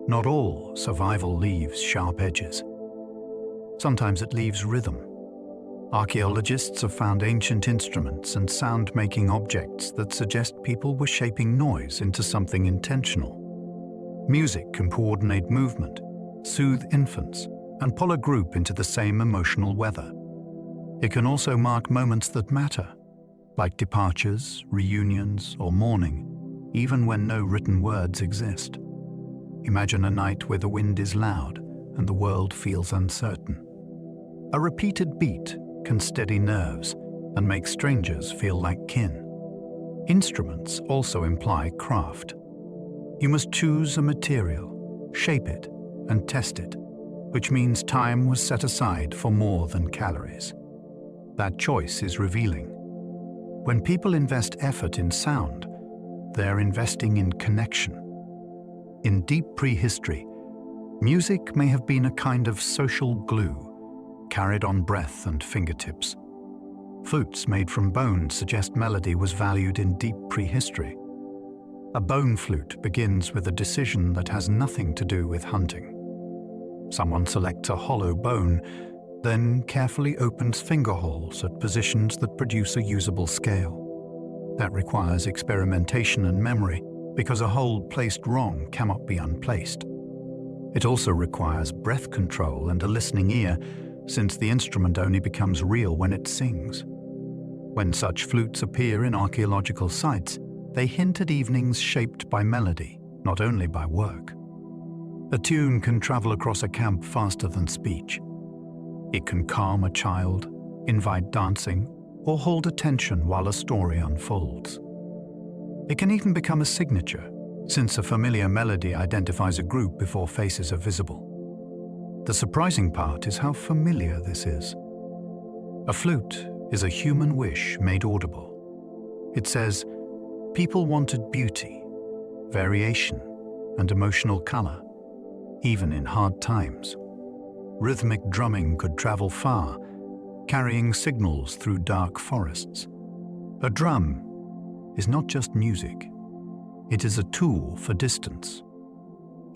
Not all survival leaves sharp edges. Sometimes it leaves rhythm. Archaeologists have found ancient instruments and sound-making objects that suggest people were shaping noise into something intentional. Music can coordinate movement, soothe infants, and pull a group into the same emotional weather. It can also mark moments that matter, like departures, reunions, or mourning, even when no written words exist. Imagine a night where the wind is loud and the world feels uncertain. A repeated beat can steady nerves and make strangers feel like kin. Instruments also imply craft. You must choose a material, shape it, and test it, which means time was set aside for more than calories. That choice is revealing. When people invest effort in sound, they're investing in connection. In deep prehistory, music may have been a kind of social glue, carried on breath and fingertips. Flutes made from bone suggest melody was valued in deep prehistory. A bone flute begins with a decision that has nothing to do with hunting. Someone selects a hollow bone, then carefully opens finger holes at positions that produce a usable scale. That requires experimentation and memory, because a hole placed wrong cannot be unplaced. It also requires breath control and a listening ear, since the instrument only becomes real when it sings. When such flutes appear in archaeological sites, they hint at evenings shaped by melody, not only by work. A tune can travel across a camp faster than speech. It can calm a child, invite dancing, or hold attention while a story unfolds. It can even become a signature, since a familiar melody identifies a group before faces are visible. The surprising part is how familiar this is. A flute is a human wish made audible. It says, people wanted beauty, variation, and emotional color, even in hard times. Rhythmic drumming could travel far, carrying signals through dark forests. A drum is not just music. It is a tool for distance.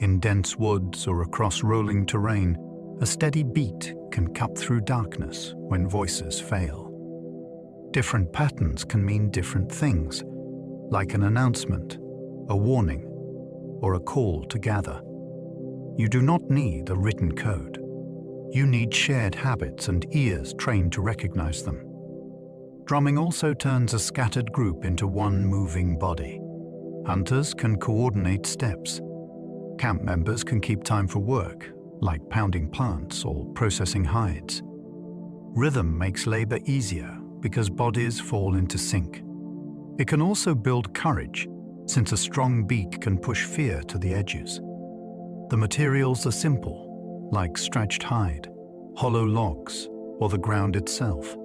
In dense woods or across rolling terrain, a steady beat can cut through darkness when voices fail. Different patterns can mean different things, like an announcement, a warning, or a call to gather. You do not need a written code. You need shared habits and ears trained to recognize them. Drumming also turns a scattered group into one moving body. Hunters can coordinate steps. Camp members can keep time for work, like pounding plants or processing hides. Rhythm makes labor easier because bodies fall into sync. It can also build courage, since a strong beat can push fear to the edges. The materials are simple, like stretched hide, hollow logs, or the ground itself.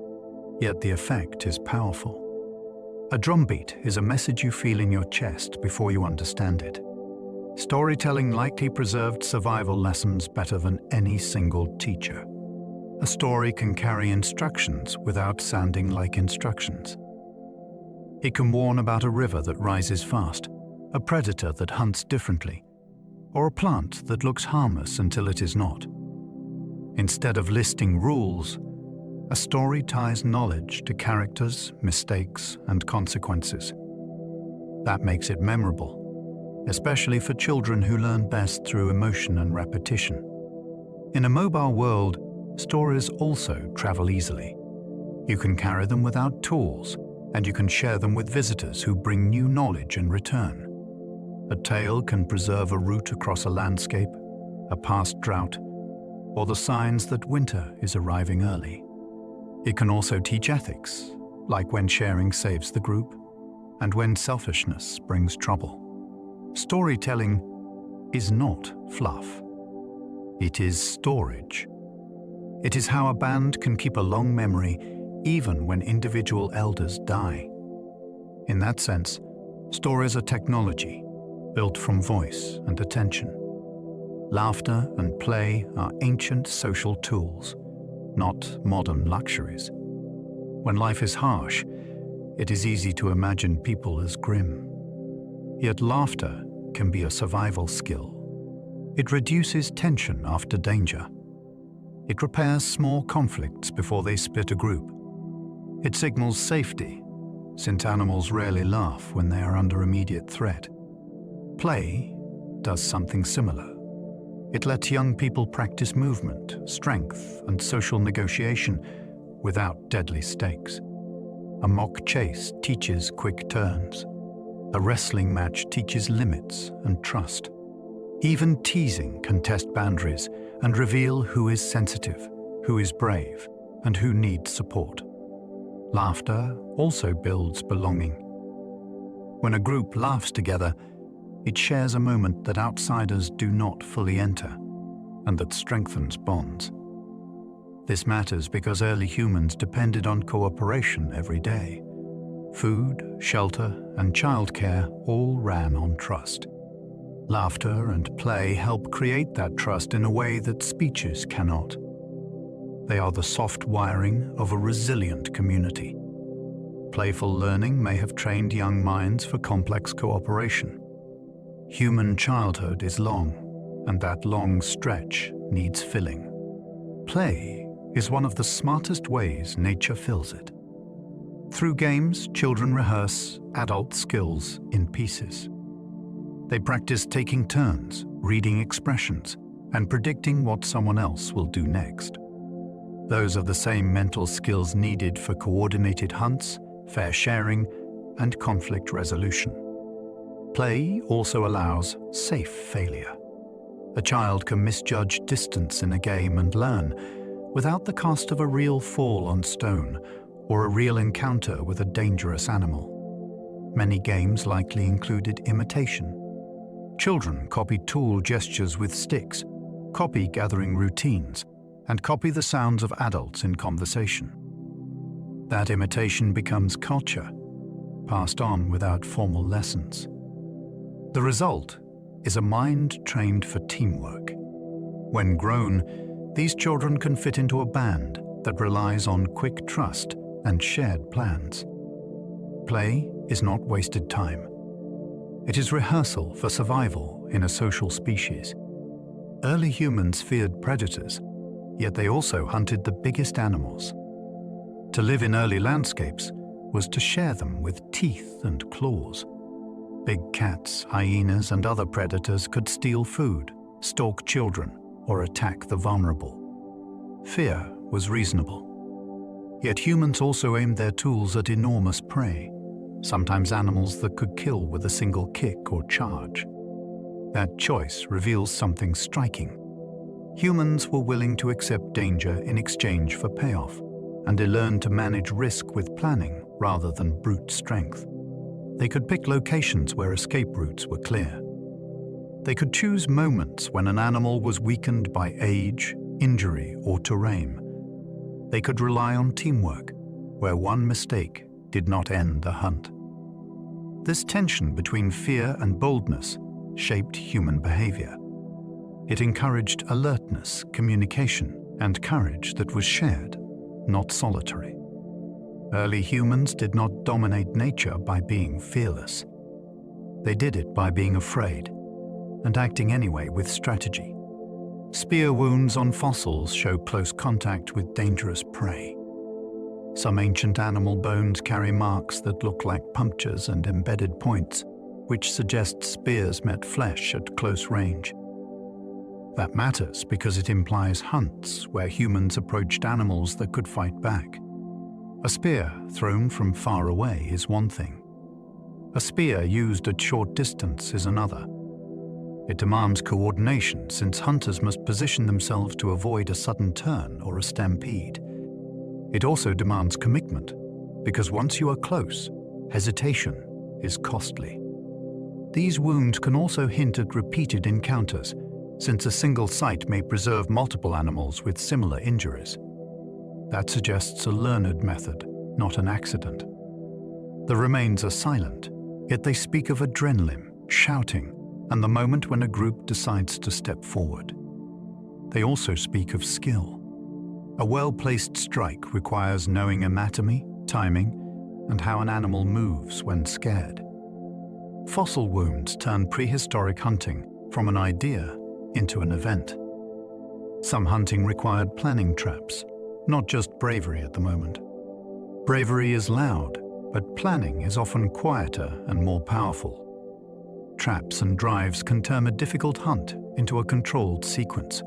Yet the effect is powerful. A drum beat is a message you feel in your chest before you understand it. Storytelling likely preserved survival lessons better than any single teacher. A story can carry instructions without sounding like instructions. It can warn about a river that rises fast, a predator that hunts differently, or a plant that looks harmless until it is not. Instead of listing rules, a story ties knowledge to characters, mistakes, and consequences. That makes it memorable, especially for children who learn best through emotion and repetition. In a mobile world, stories also travel easily. You can carry them without tools, and you can share them with visitors who bring new knowledge in return. A tale can preserve a route across a landscape, a past drought, or the signs that winter is arriving early. It can also teach ethics, like when sharing saves the group, and when selfishness brings trouble. Storytelling is not fluff. It is storage. It is how a band can keep a long memory even when individual elders die. In that sense, stories are technology, built from voice and attention. Laughter and play are ancient social tools, not modern luxuries. When life is harsh, it is easy to imagine people as grim. Yet laughter can be a survival skill. It reduces tension after danger. It repairs small conflicts before they split a group. It signals safety, since animals rarely laugh when they are under immediate threat. Play does something similar. It lets young people practice movement, strength, and social negotiation without deadly stakes. A mock chase teaches quick turns. A wrestling match teaches limits and trust. Even teasing can test boundaries and reveal who is sensitive, who is brave, and who needs support. Laughter also builds belonging. When a group laughs together, it shares a moment that outsiders do not fully enter, and that strengthens bonds. This matters because early humans depended on cooperation every day. Food, shelter, and childcare all ran on trust. Laughter and play help create that trust in a way that speeches cannot. They are the soft wiring of a resilient community. Playful learning may have trained young minds for complex cooperation. Human childhood is long, and that long stretch needs filling. Play is one of the smartest ways nature fills it. Through games, children rehearse adult skills in pieces. They practice taking turns, reading expressions, and predicting what someone else will do next. Those are the same mental skills needed for coordinated hunts, fair sharing, and conflict resolution. Play also allows safe failure. A child can misjudge distance in a game and learn without the cost of a real fall on stone or a real encounter with a dangerous animal. Many games likely included imitation. Children copy tool gestures with sticks, copy gathering routines, and copy the sounds of adults in conversation. That imitation becomes culture, passed on without formal lessons. The result is a mind trained for teamwork. When grown, these children can fit into a band that relies on quick trust and shared plans. Play is not wasted time. It is rehearsal for survival in a social species. Early humans feared predators, yet they also hunted the biggest animals. To live in early landscapes was to share them with teeth and claws. Big cats, hyenas, and other predators could steal food, stalk children, or attack the vulnerable. Fear was reasonable. Yet humans also aimed their tools at enormous prey, sometimes animals that could kill with a single kick or charge. That choice reveals something striking. Humans were willing to accept danger in exchange for payoff, and they learned to manage risk with planning rather than brute strength. They could pick locations where escape routes were clear. They could choose moments when an animal was weakened by age, injury, or terrain. They could rely on teamwork, where one mistake did not end the hunt. This tension between fear and boldness shaped human behavior. It encouraged alertness, communication, and courage that was shared, not solitary. Early humans did not dominate nature by being fearless. They did it by being afraid and acting anyway with strategy. Spear wounds on fossils show close contact with dangerous prey. Some ancient animal bones carry marks that look like punctures and embedded points, which suggests spears met flesh at close range. That matters because it implies hunts where humans approached animals that could fight back. A spear thrown from far away is one thing. A spear used at short distance is another. It demands coordination since hunters must position themselves to avoid a sudden turn or a stampede. It also demands commitment because once you are close, hesitation is costly. These wounds can also hint at repeated encounters, since a single site may preserve multiple animals with similar injuries. That suggests a learned method, not an accident. The remains are silent, yet they speak of adrenaline, shouting, and the moment when a group decides to step forward. They also speak of skill. A well-placed strike requires knowing anatomy, timing, and how an animal moves when scared. Fossil wounds turn prehistoric hunting from an idea into an event. Some hunting required planning traps, not just bravery at the moment. Bravery is loud, but planning is often quieter and more powerful. Traps and drives can turn a difficult hunt into a controlled sequence.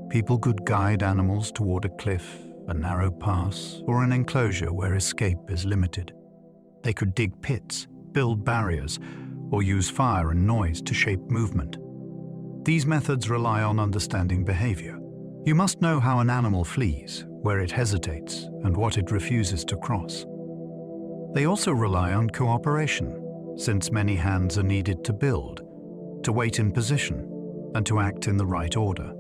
People could guide animals toward a cliff, a narrow pass, or an enclosure where escape is limited. They could dig pits, build barriers, or use fire and noise to shape movement. These methods rely on understanding behavior. You must know how an animal flees, where it hesitates, and what it refuses to cross. They also rely on cooperation, since many hands are needed to build, to wait in position, and to act in the right order.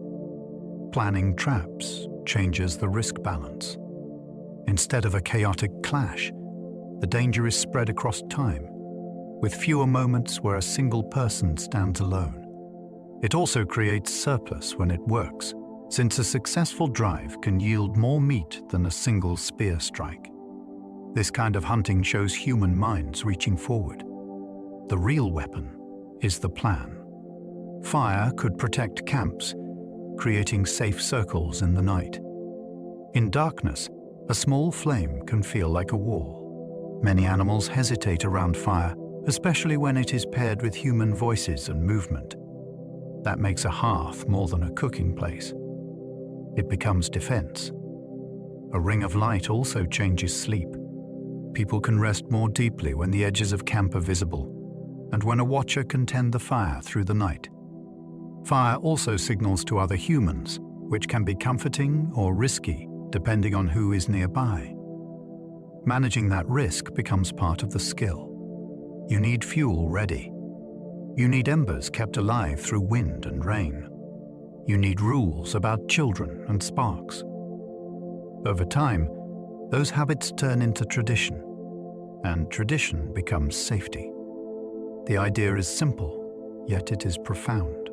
Planning traps changes the risk balance. Instead of a chaotic clash, the danger is spread across time, with fewer moments where a single person stands alone. It also creates surplus when it works, since a successful drive can yield more meat than a single spear strike. This kind of hunting shows human minds reaching forward. The real weapon is the plan. Fire could protect camps, creating safe circles in the night. In darkness, a small flame can feel like a wall. Many animals hesitate around fire, especially when it is paired with human voices and movement. That makes a hearth more than a cooking place. It becomes defense. A ring of light also changes sleep. People can rest more deeply when the edges of camp are visible, and when a watcher can tend the fire through the night. Fire also signals to other humans, which can be comforting or risky, depending on who is nearby. Managing that risk becomes part of the skill. You need fuel ready. You need embers kept alive through wind and rain. You need rules about children and sparks. Over time, those habits turn into tradition, and tradition becomes safety. The idea is simple, yet it is profound.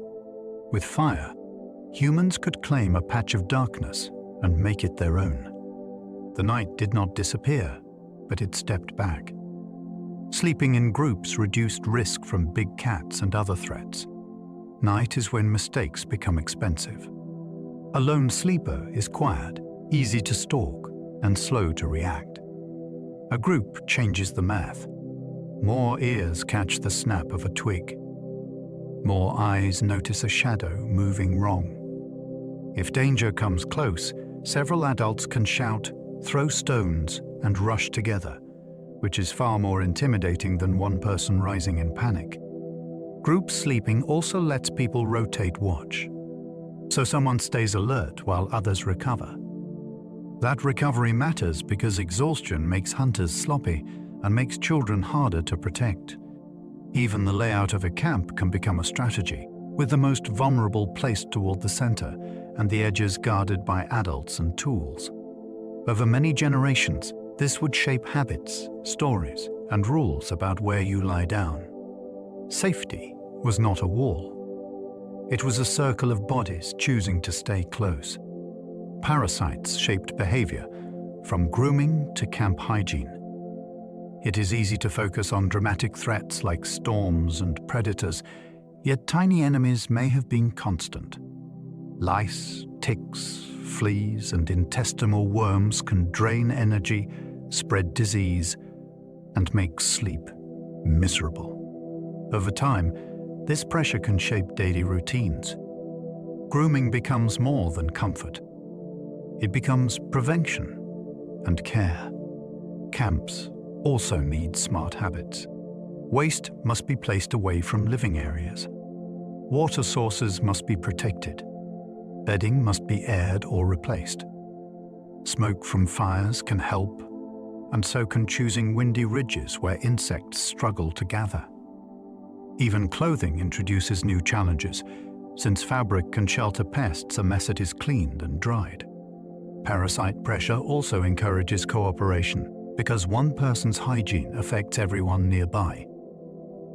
With fire, humans could claim a patch of darkness and make it their own. The night did not disappear, but it stepped back. Sleeping in groups reduced risk from big cats and other threats. Night is when mistakes become expensive. A lone sleeper is quiet, easy to stalk, and slow to react. A group changes the math. More ears catch the snap of a twig. More eyes notice a shadow moving wrong. If danger comes close, several adults can shout, throw stones, and rush together, which is far more intimidating than one person rising in panic. Group sleeping also lets people rotate watch, so someone stays alert while others recover. That recovery matters because exhaustion makes hunters sloppy and makes children harder to protect. Even the layout of a camp can become a strategy, with the most vulnerable placed toward the center and the edges guarded by adults and tools. Over many generations, this would shape habits, stories, and rules about where you lie down. Safety was not a wall. It was a circle of bodies choosing to stay close. Parasites shaped behavior, from grooming to camp hygiene. It is easy to focus on dramatic threats like storms and predators, yet tiny enemies may have been constant. Lice, ticks, fleas, and intestinal worms can drain energy, spread disease, and make sleep miserable. Over time, this pressure can shape daily routines. Grooming becomes more than comfort. It becomes prevention and care. Camps also need smart habits. Waste must be placed away from living areas. Water sources must be protected. Bedding must be aired or replaced. Smoke from fires can help, and so can choosing windy ridges where insects struggle to gather. Even clothing introduces new challenges, since fabric can shelter pests unless it is cleaned and dried. Parasite pressure also encourages cooperation, because one person's hygiene affects everyone nearby.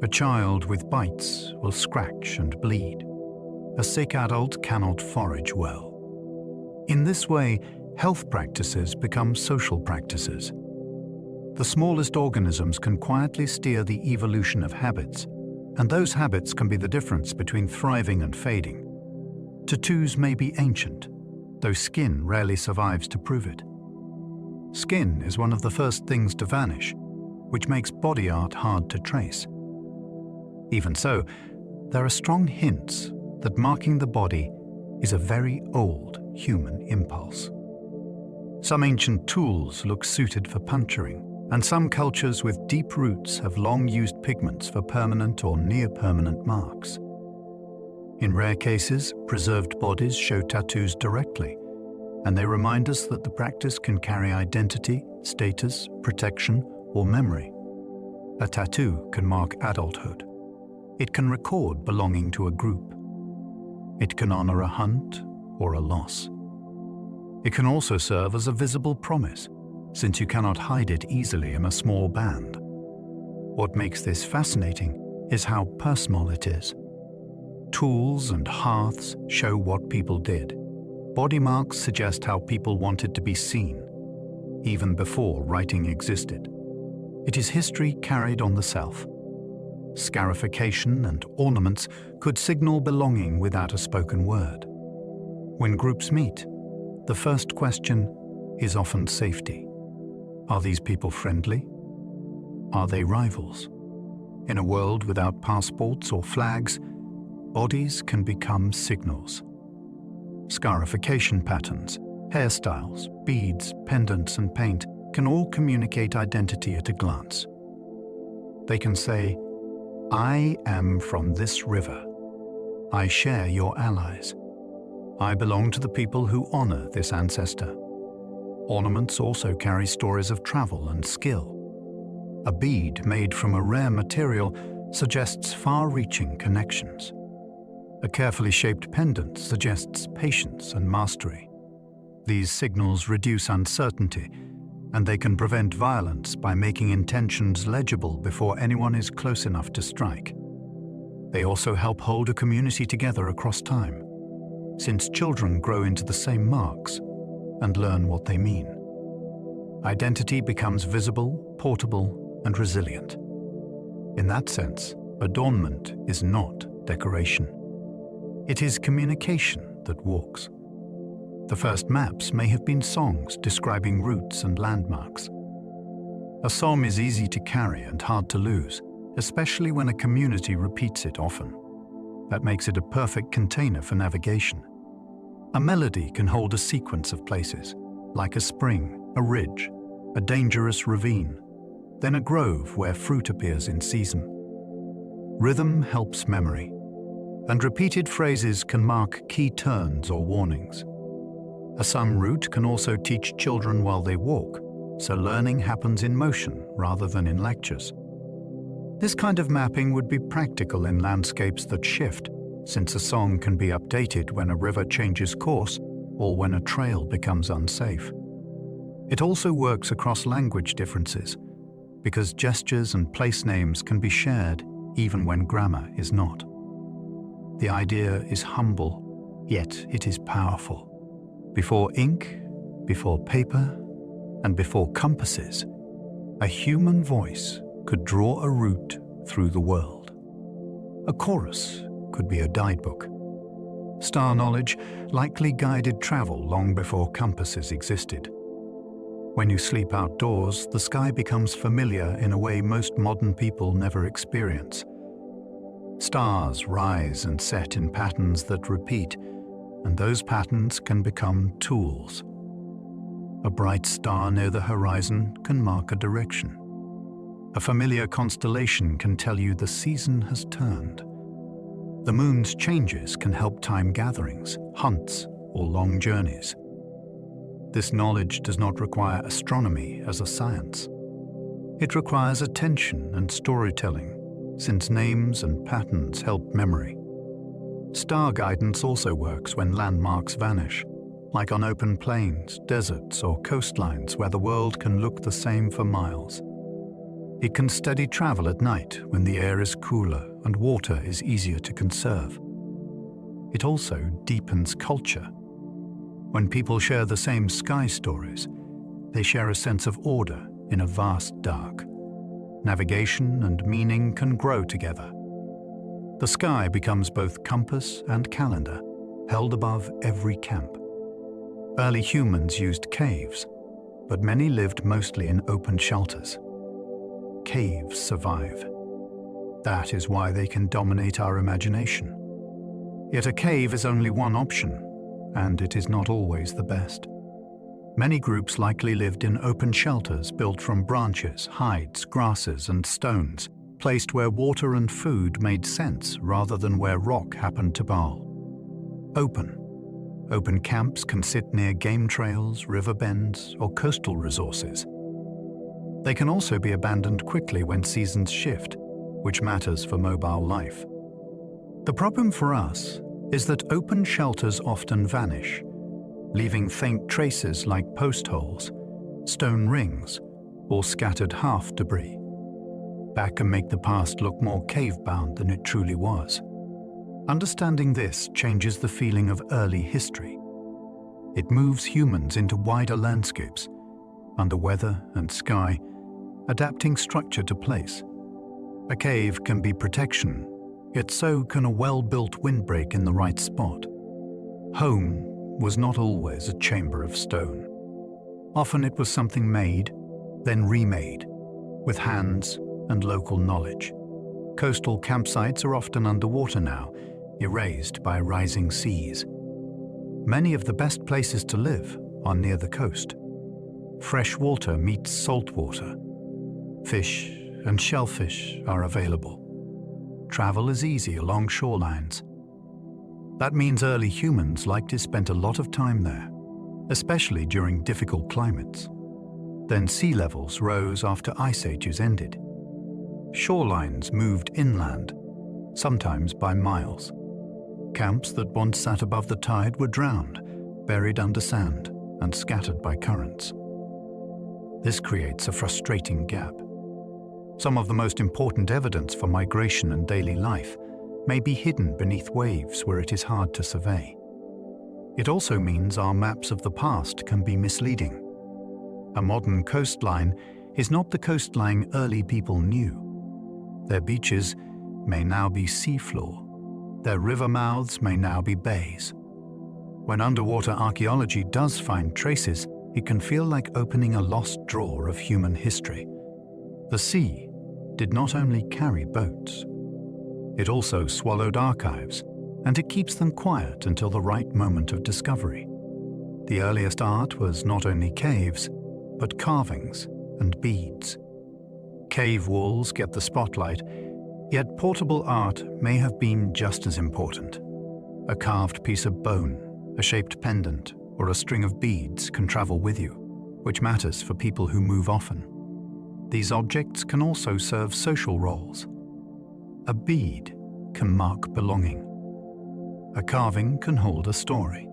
A child with bites will scratch and bleed. A sick adult cannot forage well. In this way, health practices become social practices. The smallest organisms can quietly steer the evolution of habits, and those habits can be the difference between thriving and fading. Tattoos may be ancient, though skin rarely survives to prove it. Skin is one of the first things to vanish, which makes body art hard to trace. Even so, there are strong hints that marking the body is a very old human impulse. Some ancient tools look suited for puncturing, and some cultures with deep roots have long used pigments for permanent or near-permanent marks. In rare cases, preserved bodies show tattoos directly, and they remind us that the practice can carry identity, status, protection, or memory. A tattoo can mark adulthood. It can record belonging to a group. It can honor a hunt or a loss. It can also serve as a visible promise, since you cannot hide it easily in a small band. What makes this fascinating is how personal it is. Tools and hearths show what people did. Body marks suggest how people wanted to be seen, even before writing existed. It is history carried on the self. Scarification and ornaments could signal belonging without a spoken word. When groups meet, the first question is often safety. Are these people friendly? Are they rivals? In a world without passports or flags, bodies can become signals. Scarification patterns, hairstyles, beads, pendants, and paint can all communicate identity at a glance. They can say, "I am from this river. I share your allies. I belong to the people who honor this ancestor." Ornaments also carry stories of travel and skill. A bead made from a rare material suggests far-reaching connections. A carefully shaped pendant suggests patience and mastery. These signals reduce uncertainty, and they can prevent violence by making intentions legible before anyone is close enough to strike. They also help hold a community together across time, since children grow into the same marks and learn what they mean. Identity becomes visible, portable, and resilient. In that sense, adornment is not decoration. It is communication that walks. The first maps may have been songs describing routes and landmarks. A song is easy to carry and hard to lose, especially when a community repeats it often. That makes it a perfect container for navigation. A melody can hold a sequence of places, like a spring, a ridge, a dangerous ravine, then a grove where fruit appears in season. Rhythm helps memory, and repeated phrases can mark key turns or warnings. Some route can also teach children while they walk, so learning happens in motion rather than in lectures. This kind of mapping would be practical in landscapes that shift, since a song can be updated when a river changes course or when a trail becomes unsafe. It also works across language differences, because gestures and place names can be shared even when grammar is not. The idea is humble, yet it is powerful. Before ink, before paper, and before compasses, a human voice could draw a route through the world. A chorus could be a guidebook. Star knowledge likely guided travel long before compasses existed. When you sleep outdoors, the sky becomes familiar in a way most modern people never experience. Stars rise and set in patterns that repeat, and those patterns can become tools. A bright star near the horizon can mark a direction. A familiar constellation can tell you the season has turned. The moon's changes can help time gatherings, hunts, or long journeys. This knowledge does not require astronomy as a science. It requires attention and storytelling, since names and patterns help memory. Star guidance also works when landmarks vanish, like on open plains, deserts, or coastlines where the world can look the same for miles. It can steady travel at night when the air is cooler and water is easier to conserve. It also deepens culture. When people share the same sky stories, they share a sense of order in a vast dark. Navigation and meaning can grow together. The sky becomes both compass and calendar, held above every camp. Early humans used caves, but many lived mostly in open shelters. Caves survive. That is why they can dominate our imagination. Yet a cave is only one option, and it is not always the best. Many groups likely lived in open shelters built from branches, hides, grasses, and stones, placed where water and food made sense rather than where rock happened to bowl. Open camps can sit near game trails, river bends, or coastal resources. They can also be abandoned quickly when seasons shift, which matters for mobile life. The problem for us is that open shelters often vanish, leaving faint traces like post holes, stone rings, or scattered half debris. That can make the past look more cave-bound than it truly was. Understanding this changes the feeling of early history. It moves humans into wider landscapes, under weather and sky, adapting structure to place. A cave can be protection, yet so can a well-built windbreak in the right spot. Home was not always a chamber of stone. Often it was something made, then remade, with hands and local knowledge. Coastal campsites are often underwater now, erased by rising seas. Many of the best places to live are near the coast. Fresh water meets salt water. Fish and shellfish are available. Travel is easy along shorelines. That means early humans likely spent a lot of time there, especially during difficult climates. Then sea levels rose after ice ages ended. Shorelines moved inland, sometimes by miles. Camps that once sat above the tide were drowned, buried under sand, and scattered by currents. This creates a frustrating gap. Some of the most important evidence for migration and daily life may be hidden beneath waves where it is hard to survey. It also means our maps of the past can be misleading. A modern coastline is not the coastline early people knew. Their beaches may now be seafloor. Their river mouths may now be bays. When underwater archaeology does find traces, it can feel like opening a lost drawer of human history. The sea did not only carry boats, it also swallowed archives, and it keeps them quiet until the right moment of discovery. The earliest art was not only caves, but carvings and beads. Cave walls get the spotlight, yet portable art may have been just as important. A carved piece of bone, a shaped pendant, or a string of beads can travel with you, which matters for people who move often. These objects can also serve social roles. A bead can mark belonging. A carving can hold a story.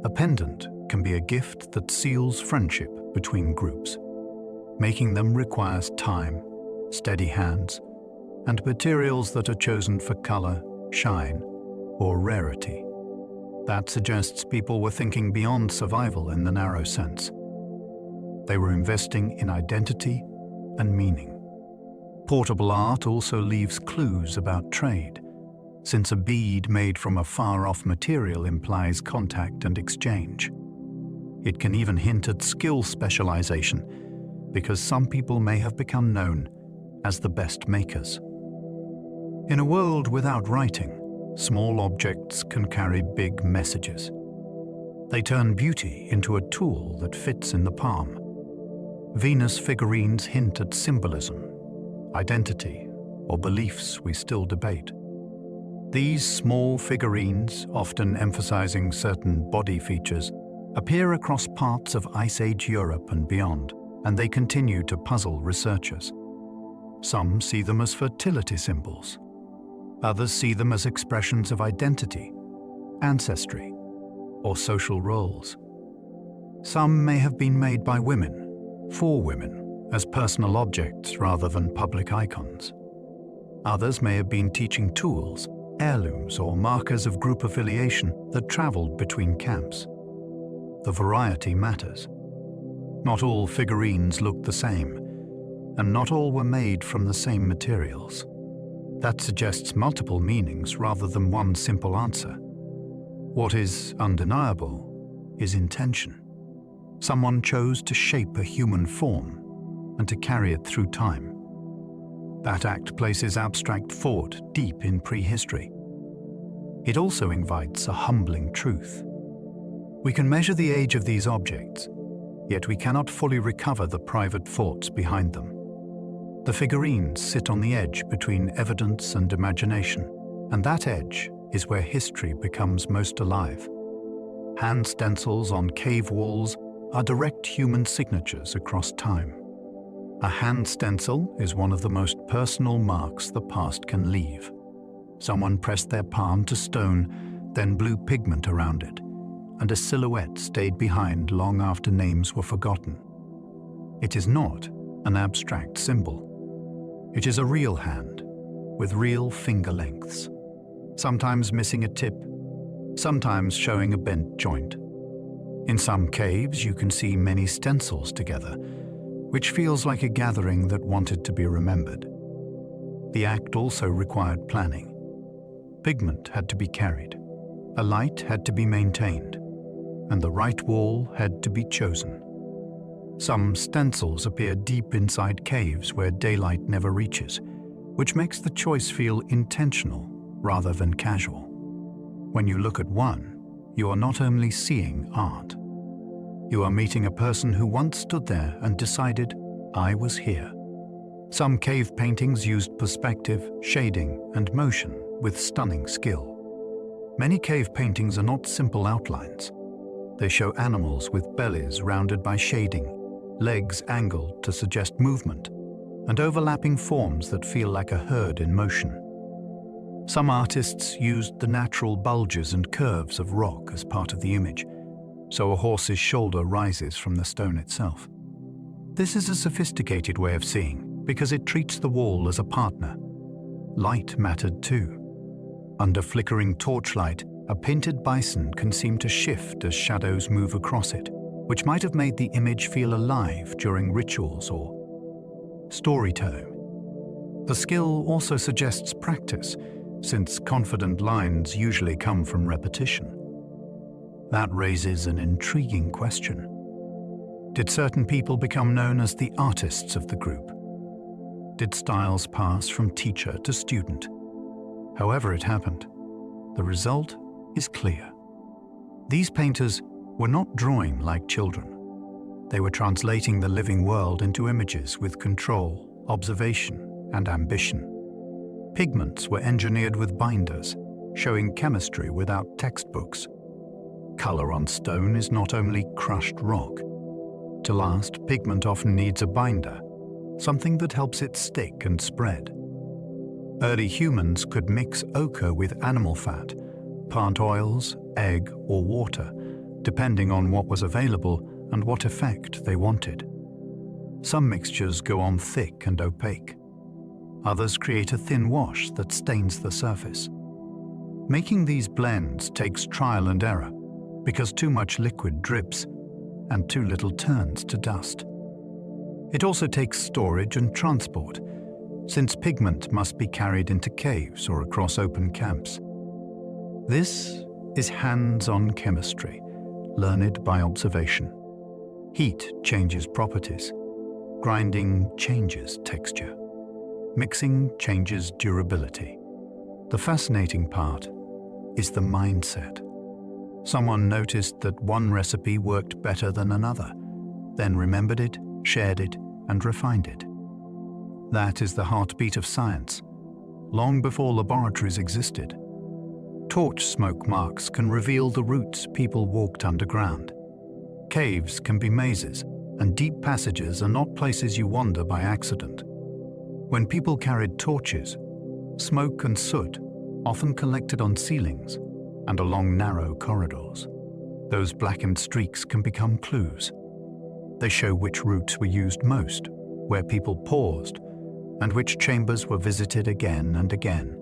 A pendant can be a gift that seals friendship between groups. Making them requires time, steady hands, and materials that are chosen for color, shine, or rarity. That suggests people were thinking beyond survival in the narrow sense. They were investing in identity and meaning. Portable art also leaves clues about trade, since a bead made from a far-off material implies contact and exchange. It can even hint at skill specialization, because some people may have become known as the best makers. In a world without writing, small objects can carry big messages. They turn beauty into a tool that fits in the palm. Venus figurines hint at symbolism, identity, or beliefs we still debate. These small figurines, often emphasizing certain body features, appear across parts of Ice Age Europe and beyond, and they continue to puzzle researchers. Some see them as fertility symbols. Others see them as expressions of identity, ancestry, or social roles. Some may have been made by women, for women, as personal objects rather than public icons. Others may have been teaching tools, heirlooms, or markers of group affiliation that traveled between camps. The variety matters. Not all figurines look the same, and not all were made from the same materials. That suggests multiple meanings rather than one simple answer. What is undeniable is intention. Someone chose to shape a human form and to carry it through time. That act places abstract thought deep in prehistory. It also invites a humbling truth. We can measure the age of these objects, yet we cannot fully recover the private thoughts behind them. The figurines sit on the edge between evidence and imagination, and that edge is where history becomes most alive. Hand stencils on cave walls are direct human signatures across time. A hand stencil is one of the most personal marks the past can leave. Someone pressed their palm to stone, then blew pigment around it, and a silhouette stayed behind long after names were forgotten. It is not an abstract symbol. It is a real hand, with real finger lengths, sometimes missing a tip, sometimes showing a bent joint. In some caves, you can see many stencils together, which feels like a gathering that wanted to be remembered. The act also required planning. Pigment had to be carried, a light had to be maintained, and the right wall had to be chosen. Some stencils appear deep inside caves where daylight never reaches, which makes the choice feel intentional rather than casual. When you look at one, you are not only seeing art. You are meeting a person who once stood there and decided, I was here. Some cave paintings used perspective, shading, and motion with stunning skill. Many cave paintings are not simple outlines. They show animals with bellies rounded by shading, legs angled to suggest movement, and overlapping forms that feel like a herd in motion. Some artists used the natural bulges and curves of rock as part of the image, so a horse's shoulder rises from the stone itself. This is a sophisticated way of seeing, because it treats the wall as a partner. Light mattered too. Under flickering torchlight, a painted bison can seem to shift as shadows move across it, which might have made the image feel alive during rituals or storytelling. The skill also suggests practice, since confident lines usually come from repetition. That raises an intriguing question. Did certain people become known as the artists of the group? Did styles pass from teacher to student? However it happened, the result is clear. These painters were not drawing like children. They were translating the living world into images with control, observation, and ambition. Pigments were engineered with binders, showing chemistry without textbooks. Color on stone is not only crushed rock. To last, pigment often needs a binder, something that helps it stick and spread. Early humans could mix ochre with animal fat, plant oils, egg, or water, depending on what was available and what effect they wanted. Some mixtures go on thick and opaque. Others create a thin wash that stains the surface. Making these blends takes trial and error because too much liquid drips and too little turns to dust. It also takes storage and transport, since pigment must be carried into caves or across open camps. This is hands-on chemistry, learned by observation. Heat changes properties. Grinding changes texture. Mixing changes durability. The fascinating part is the mindset. Someone noticed that one recipe worked better than another, then remembered it, shared it, and refined it. That is the heartbeat of science, long before laboratories existed. Torch smoke marks can reveal the routes people walked underground. Caves can be mazes, and deep passages are not places you wander by accident. When people carried torches, smoke and soot often collected on ceilings and along narrow corridors. Those blackened streaks can become clues. They show which routes were used most, where people paused, and which chambers were visited again and again.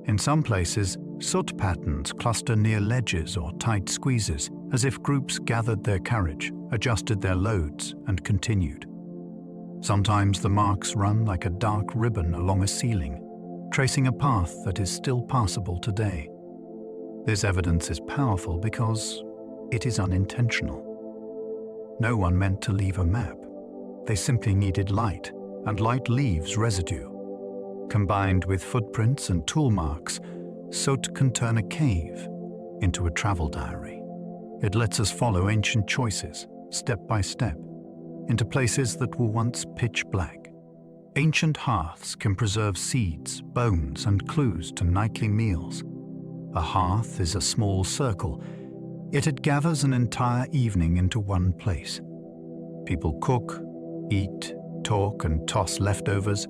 In some places, soot patterns cluster near ledges or tight squeezes, as if groups gathered their courage, adjusted their loads, and continued. Sometimes the marks run like a dark ribbon along a ceiling, tracing a path that is still passable today. This evidence is powerful because it is unintentional. No one meant to leave a map. They simply needed light, and light leaves residue. Combined with footprints and tool marks, soot can turn a cave into a travel diary. It lets us follow ancient choices, step by step, into places that were once pitch black. Ancient hearths can preserve seeds, bones, and clues to nightly meals. A hearth is a small circle, yet it gathers an entire evening into one place. People cook, eat, talk, and toss leftovers,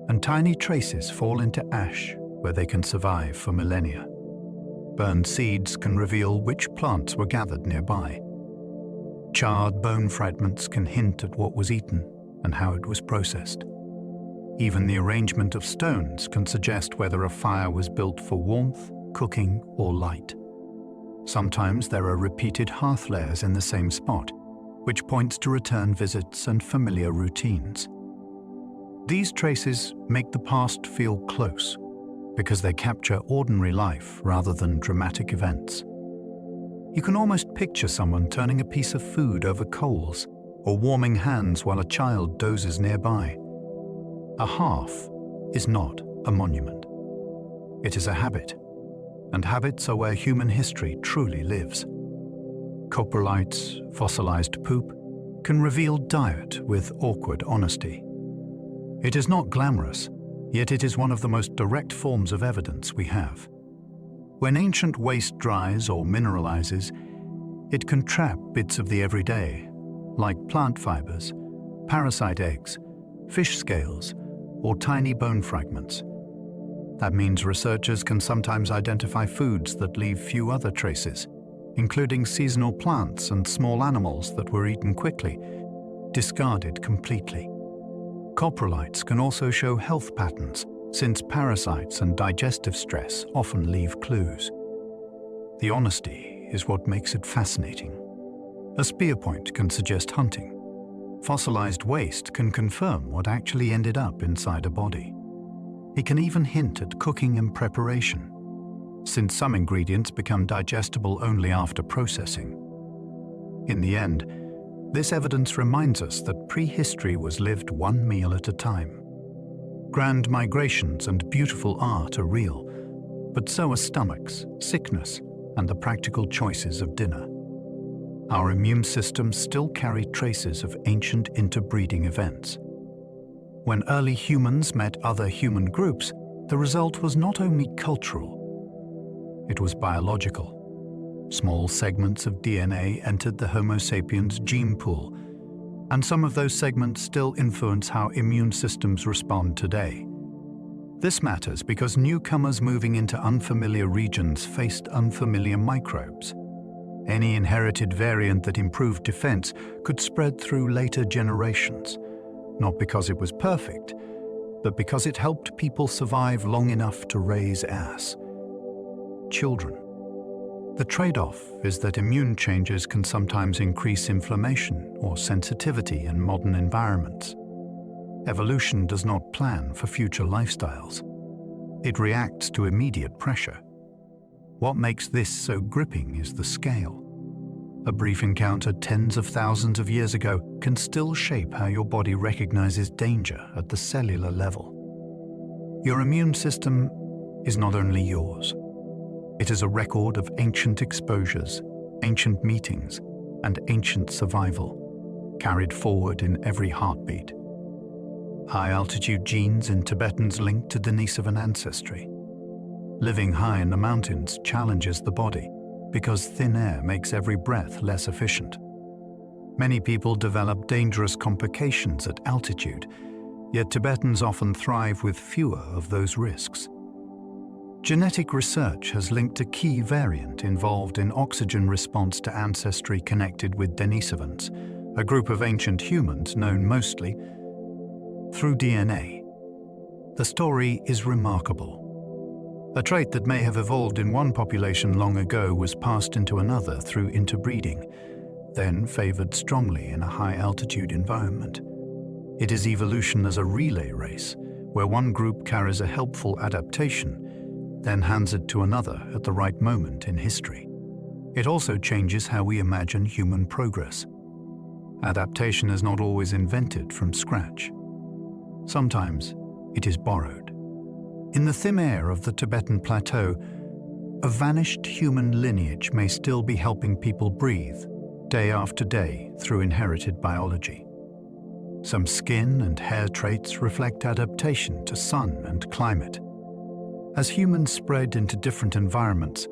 and tiny traces fall into ash where they can survive for millennia. Burned seeds can reveal which plants were gathered nearby. Charred bone fragments can hint at what was eaten and how it was processed. Even the arrangement of stones can suggest whether a fire was built for warmth, cooking, or light. Sometimes there are repeated hearth layers in the same spot, which points to return visits and familiar routines. These traces make the past feel close, because they capture ordinary life rather than dramatic events. You can almost picture someone turning a piece of food over coals or warming hands while a child dozes nearby. A hearth is not a monument. It is a habit, and habits are where human history truly lives. Coprolites, fossilized poop, can reveal diet with awkward honesty. It is not glamorous, yet it is one of the most direct forms of evidence we have. When ancient waste dries or mineralizes, it can trap bits of the everyday, like plant fibers, parasite eggs, fish scales, or tiny bone fragments. That means researchers can sometimes identify foods that leave few other traces, including seasonal plants and small animals that were eaten quickly, discarded completely. Coprolites can also show health patterns, since parasites and digestive stress often leave clues. The honesty is what makes it fascinating. A spear point can suggest hunting. Fossilized waste can confirm what actually ended up inside a body. It can even hint at cooking and preparation, since some ingredients become digestible only after processing. In the end, this evidence reminds us that prehistory was lived one meal at a time. Grand migrations and beautiful art are real, but so are stomachs, sickness, and the practical choices of dinner. Our immune systems still carry traces of ancient interbreeding events. When early humans met other human groups, the result was not only cultural, it was biological. Small segments of DNA entered the Homo sapiens gene pool, and some of those segments still influence how immune systems respond today. This matters because newcomers moving into unfamiliar regions faced unfamiliar microbes. Any inherited variant that improved defense could spread through later generations, not because it was perfect, but because it helped people survive long enough to raise ass. children. The trade-off is that immune changes can sometimes increase inflammation or sensitivity in modern environments. Evolution does not plan for future lifestyles. It reacts to immediate pressure. What makes this so gripping is the scale. A brief encounter tens of thousands of years ago can still shape how your body recognizes danger at the cellular level. Your immune system is not only yours. It is a record of ancient exposures, ancient meetings, and ancient survival, carried forward in every heartbeat. High-altitude genes in Tibetans linked to Denisovan ancestry. Living high in the mountains challenges the body because thin air makes every breath less efficient. Many people develop dangerous complications at altitude, yet Tibetans often thrive with fewer of those risks. Genetic research has linked a key variant involved in oxygen response to ancestry connected with Denisovans, a group of ancient humans known mostly through DNA. The story is remarkable. A trait that may have evolved in one population long ago was passed into another through interbreeding, then favored strongly in a high-altitude environment. It is evolution as a relay race, where one group carries a helpful adaptation, then hands it to another at the right moment in history. It also changes how we imagine human progress. Adaptation is not always invented from scratch. Sometimes it is borrowed. In the thin air of the Tibetan plateau, a vanished human lineage may still be helping people breathe, day after day, through inherited biology. Some skin and hair traits reflect adaptation to sun and climate. As humans spread into different environments,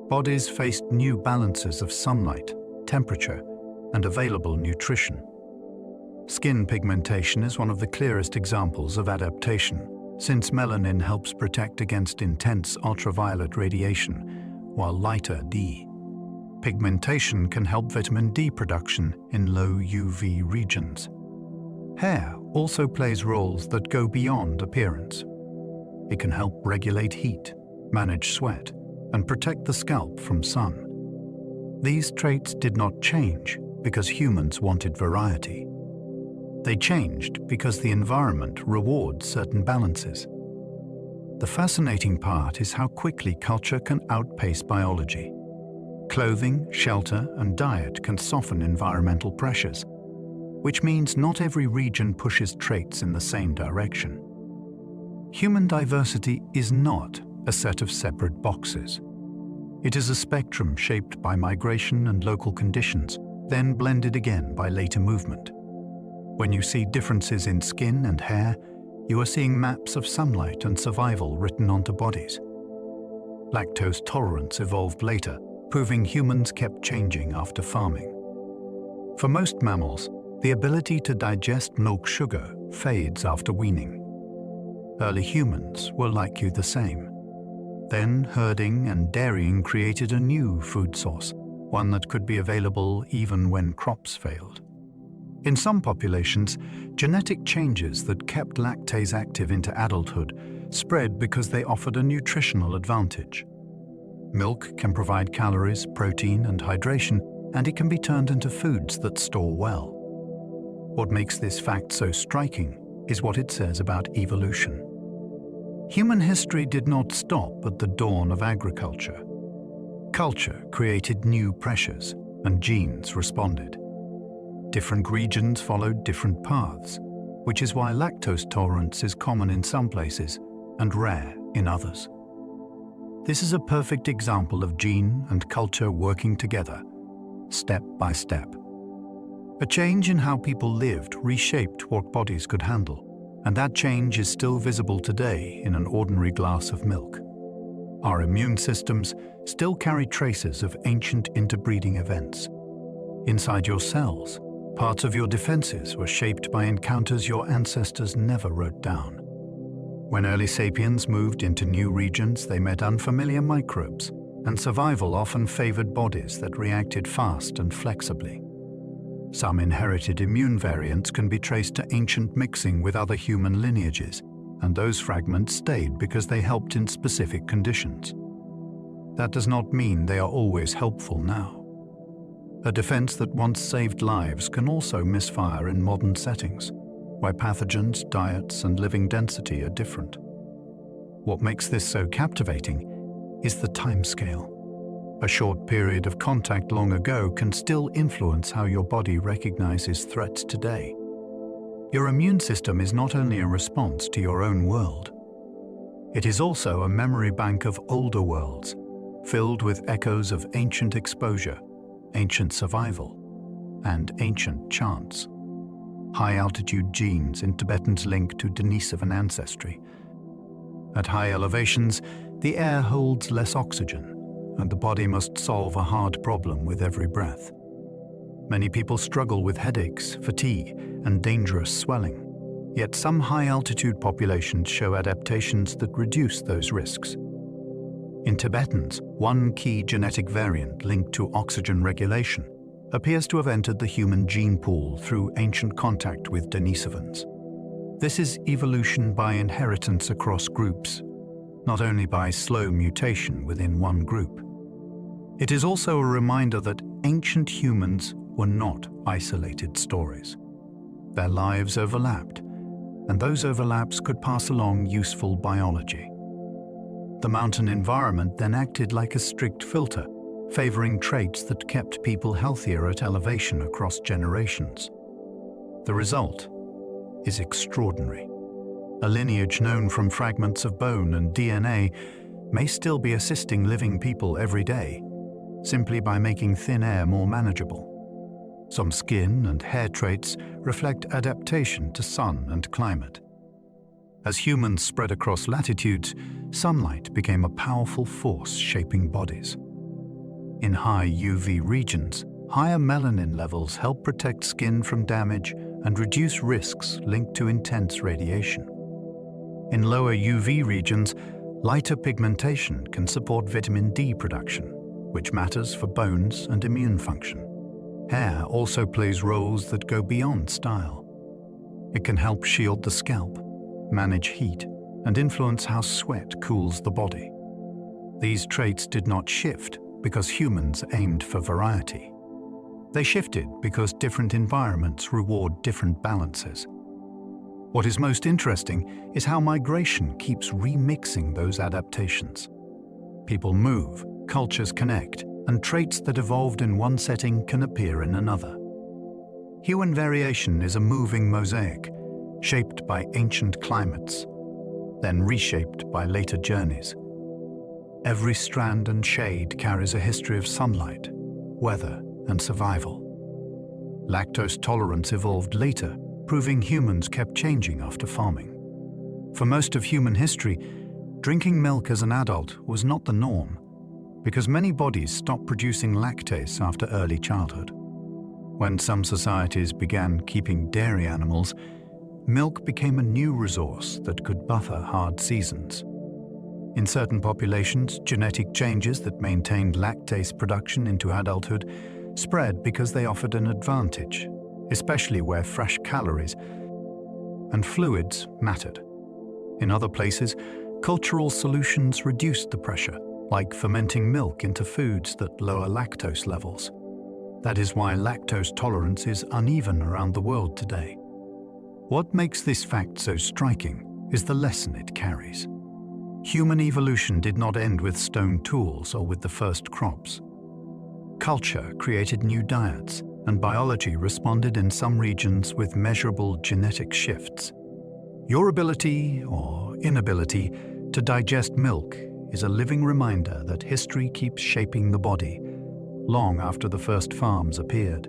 bodies faced new balances of sunlight, temperature, and available nutrition. Skin pigmentation is one of the clearest examples of adaptation, since melanin helps protect against intense ultraviolet radiation, while lighter D. Pigmentation can help vitamin D production in low UV regions. Hair also plays roles that go beyond appearance. It can help regulate heat, manage sweat, and protect the scalp from sun. These traits did not change because humans wanted variety. They changed because the environment rewards certain balances. The fascinating part is how quickly culture can outpace biology. Clothing, shelter, and diet can soften environmental pressures, which means not every region pushes traits in the same direction. Human diversity is not a set of separate boxes. It is a spectrum shaped by migration and local conditions, then blended again by later movement. When you see differences in skin and hair, you are seeing maps of sunlight and survival written onto bodies. Lactose tolerance evolved later, proving humans kept changing after farming. For most mammals, the ability to digest milk sugar fades after weaning. Early humans were likely the same. Then herding and dairying created a new food source, one that could be available even when crops failed. In some populations, genetic changes that kept lactase active into adulthood spread because they offered a nutritional advantage. Milk can provide calories, protein, and hydration, and it can be turned into foods that store well. What makes this fact so striking is what it says about evolution. Human history did not stop at the dawn of agriculture. Culture created new pressures, and genes responded. Different regions followed different paths, which is why lactose tolerance is common in some places and rare in others. This is a perfect example of gene and culture working together, step by step. A change in how people lived reshaped what bodies could handle, and that change is still visible today in an ordinary glass of milk. Our immune systems still carry traces of ancient interbreeding events. Inside your cells, parts of your defenses were shaped by encounters your ancestors never wrote down. When early sapiens moved into new regions, they met unfamiliar microbes, and survival often favored bodies that reacted fast and flexibly. Some inherited immune variants can be traced to ancient mixing with other human lineages, and those fragments stayed because they helped in specific conditions. that does not mean they are always helpful now. A defense that once saved lives can also misfire in modern settings, where pathogens, diets, and living density are different. What makes this so captivating is the timescale. A short period of contact long ago can still influence how your body recognizes threats today. Your immune system is not only a response to your own world, it is also a memory bank of older worlds, filled with echoes of ancient exposure, ancient survival, and ancient chance. High-altitude genes in Tibetans link to Denisovan ancestry. At high elevations, the air holds less oxygen, and the body must solve a hard problem with every breath. Many people struggle with headaches, fatigue, and dangerous swelling. Yet some high-altitude populations show adaptations that reduce those risks. In Tibetans, one key genetic variant linked to oxygen regulation appears to have entered the human gene pool through ancient contact with Denisovans. This is evolution by inheritance across groups, not only by slow mutation within one group. It is also a reminder that ancient humans were not isolated stories. Their lives overlapped, and those overlaps could pass along useful biology. The mountain environment then acted like a strict filter, favoring traits that kept people healthier at elevation across generations. The result is extraordinary. A lineage known from fragments of bone and DNA may still be assisting living people every day, simply by making thin air more manageable. Some skin and hair traits reflect adaptation to sun and climate. As humans spread across latitudes, sunlight became a powerful force shaping bodies. In high UV regions, higher melanin levels help protect skin from damage and reduce risks linked to intense radiation. In lower UV regions, lighter pigmentation can support vitamin D production, which matters for bones and immune function. Hair also plays roles that go beyond style. It can help shield the scalp, manage heat, and influence how sweat cools the body. These traits did not shift because humans aimed for variety. They shifted because different environments reward different balances. What is most interesting is how migration keeps remixing those adaptations. People move, cultures connect, and traits that evolved in one setting can appear in another. Human variation is a moving mosaic, shaped by ancient climates, then reshaped by later journeys. Every strand and shade carries a history of sunlight, weather, and survival. Lactose tolerance evolved later, proving humans kept changing after farming. For most of human history, drinking milk as an adult was not the norm, because many bodies stopped producing lactase after early childhood. When some societies began keeping dairy animals, milk became a new resource that could buffer hard seasons. In certain populations, genetic changes that maintained lactase production into adulthood spread because they offered an advantage, especially where fresh calories and fluids mattered. In other places, cultural solutions reduced the pressure, like fermenting milk into foods that lower lactose levels. That is why lactose tolerance is uneven around the world today. What makes this fact so striking is the lesson it carries. Human evolution did not end with stone tools or with the first crops. Culture created new diets, and biology responded in some regions with measurable genetic shifts. Your ability or inability to digest milk is a living reminder that history keeps shaping the body, long after the first farms appeared.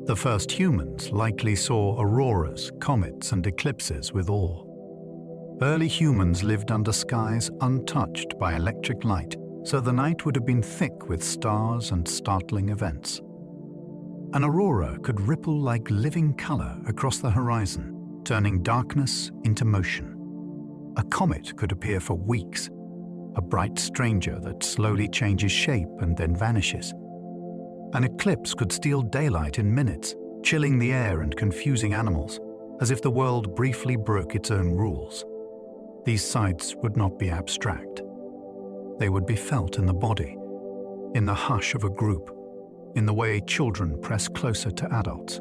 The first humans likely saw auroras, comets, and eclipses with awe. Early humans lived under skies untouched by electric light, so the night would have been thick with stars and startling events. An aurora could ripple like living color across the horizon, turning darkness into motion. A comet could appear for weeks, a bright stranger that slowly changes shape and then vanishes. An eclipse could steal daylight in minutes, chilling the air and confusing animals, as if the world briefly broke its own rules. These sights would not be abstract. They would be felt in the body, in the hush of a group, in the way children press closer to adults.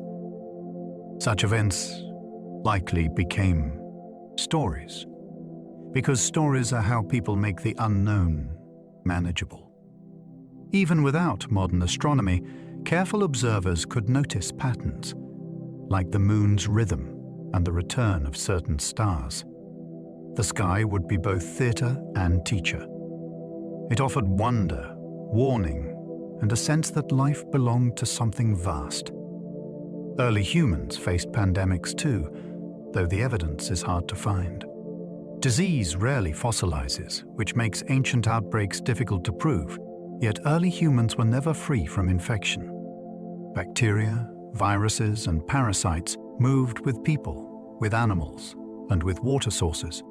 Such events likely became stories, because stories are how people make the unknown manageable. Even without modern astronomy, careful observers could notice patterns, like the moon's rhythm and the return of certain stars. The sky would be both theatre and teacher. It offered wonder, warning, and a sense that life belonged to something vast. Early humans faced pandemics too, though the evidence is hard to find. Disease rarely fossilizes, which makes ancient outbreaks difficult to prove, yet early humans were never free from infection. Bacteria, viruses, and parasites moved with people, with animals, and with water sources.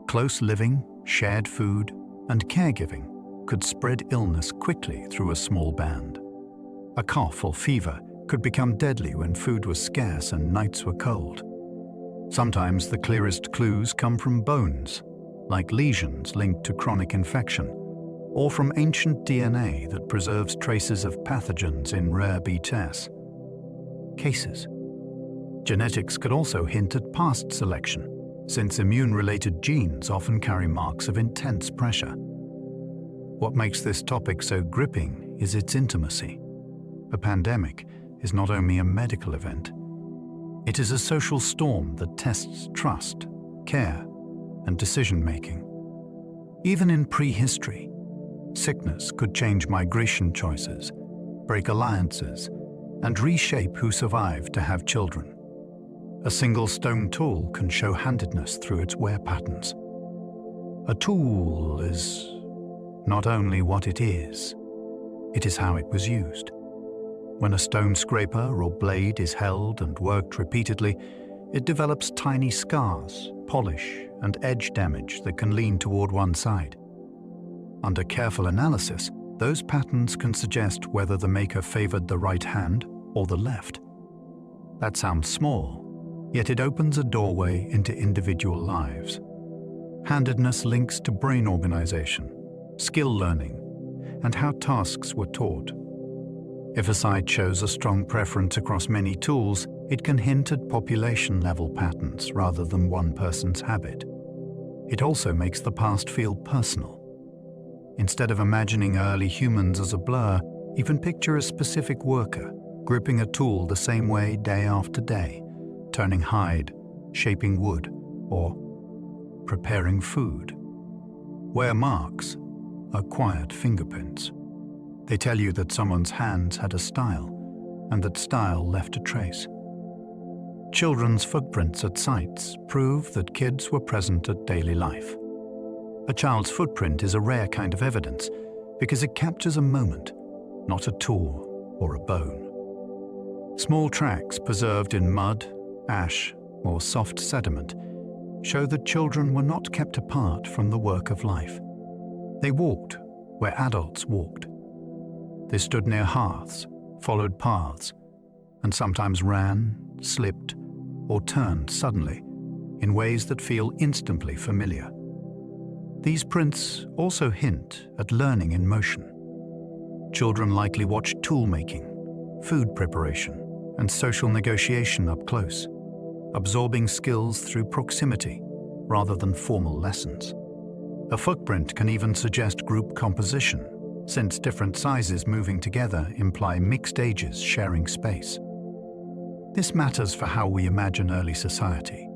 Close living, shared food, and caregiving could spread illness quickly through a small band. A cough or fever could become deadly when food was scarce and nights were cold. Sometimes the clearest clues come from bones, like lesions linked to chronic infection, or from ancient DNA that preserves traces of pathogens in rare BTS cases. Genetics could also hint at past selection, since immune-related genes often carry marks of intense pressure. What makes this topic so gripping is its intimacy. A pandemic is not only a medical event, it is a social storm that tests trust, care, and decision-making. Even in prehistory, sickness could change migration choices, break alliances, and reshape who survived to have children. A single stone tool can show handedness through its wear patterns. A tool is not only what it is how it was used. When a stone scraper or blade is held and worked repeatedly, it develops tiny scars, polish, and edge damage that can lean toward one side. Under careful analysis, those patterns can suggest whether the maker favored the right hand or the left. That sounds small, yet it opens a doorway into individual lives. Handedness links to brain organization, skill learning, and how tasks were taught. If a site shows a strong preference across many tools, it can hint at population-level patterns rather than one person's habit. It also makes the past feel personal. Instead of imagining early humans as a blur, even picture a specific worker gripping a tool the same way day after day, turning hide, shaping wood, or preparing food. Wear marks are quiet fingerprints. They tell you that someone's hands had a style, and that style left a trace. Children's footprints at sites prove that kids were present at daily life. A child's footprint is a rare kind of evidence because it captures a moment, not a tool or a bone. Small tracks preserved in mud, ash, or soft sediment show that children were not kept apart from the work of life. They walked where adults walked. They stood near hearths, followed paths, and sometimes ran, slipped, or turned suddenly in ways that feel instantly familiar. These prints also hint at learning in motion. Children likely watched tool-making, food preparation, and social negotiation up close, absorbing skills through proximity rather than formal lessons. A footprint can even suggest group composition, since different sizes moving together imply mixed ages sharing space. This matters for how we imagine early society.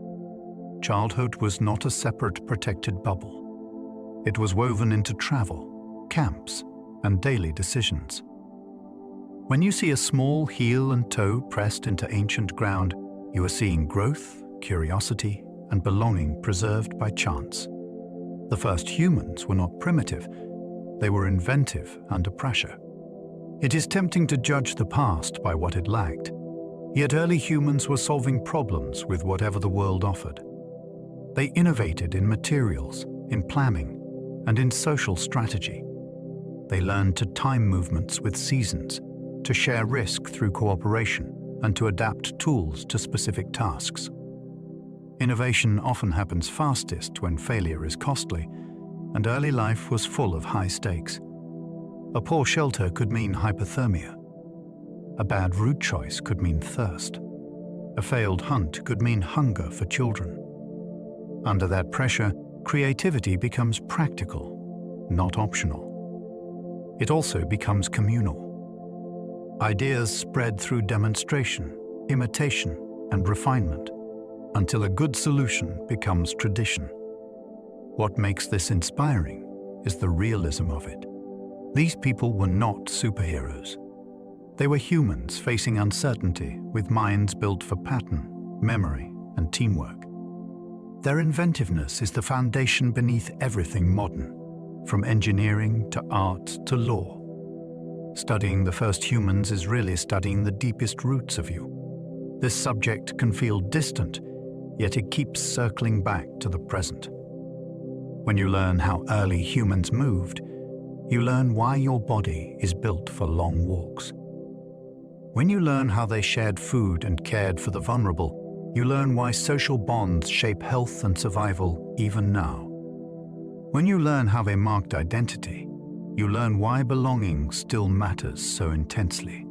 Childhood was not a separate protected bubble. It was woven into travel, camps, and daily decisions. When you see a small heel and toe pressed into ancient ground, you are seeing growth, curiosity, and belonging preserved by chance. The first humans were not primitive. They were inventive under pressure. It is tempting to judge the past by what it lacked, yet early humans were solving problems with whatever the world offered. They innovated in materials, in planning, and in social strategy. They learned to time movements with seasons, to share risk through cooperation, and to adapt tools to specific tasks. Innovation often happens fastest when failure is costly, and early life was full of high stakes. A poor shelter could mean hypothermia. A bad route choice could mean thirst. A failed hunt could mean hunger for children. Under that pressure, creativity becomes practical, not optional. It also becomes communal. Ideas spread through demonstration, imitation, and refinement, until a good solution becomes tradition. What makes this inspiring is the realism of it. These people were not superheroes. They were humans facing uncertainty with minds built for pattern, memory, and teamwork. Their inventiveness is the foundation beneath everything modern, from engineering to art to law. Studying the first humans is really studying the deepest roots of you. This subject can feel distant, yet it keeps circling back to the present. When you learn how early humans moved, you learn why your body is built for long walks. When you learn how they shared food and cared for the vulnerable, you learn why social bonds shape health and survival even now. When you learn how they marked identity, you learn why belonging still matters so intensely.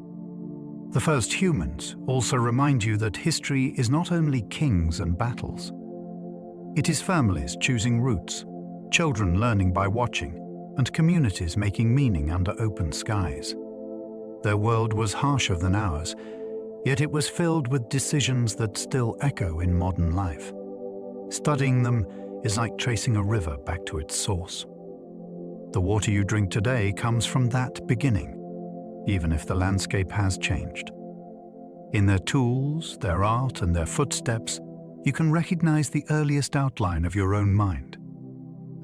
The first humans also remind you that history is not only kings and battles. It is families choosing routes, children learning by watching, and communities making meaning under open skies. Their world was harsher than ours, yet it was filled with decisions that still echo in modern life. Studying them is like tracing a river back to its source. The water you drink today comes from that beginning, even if the landscape has changed. In their tools, their art, and their footsteps, you can recognize the earliest outline of your own mind.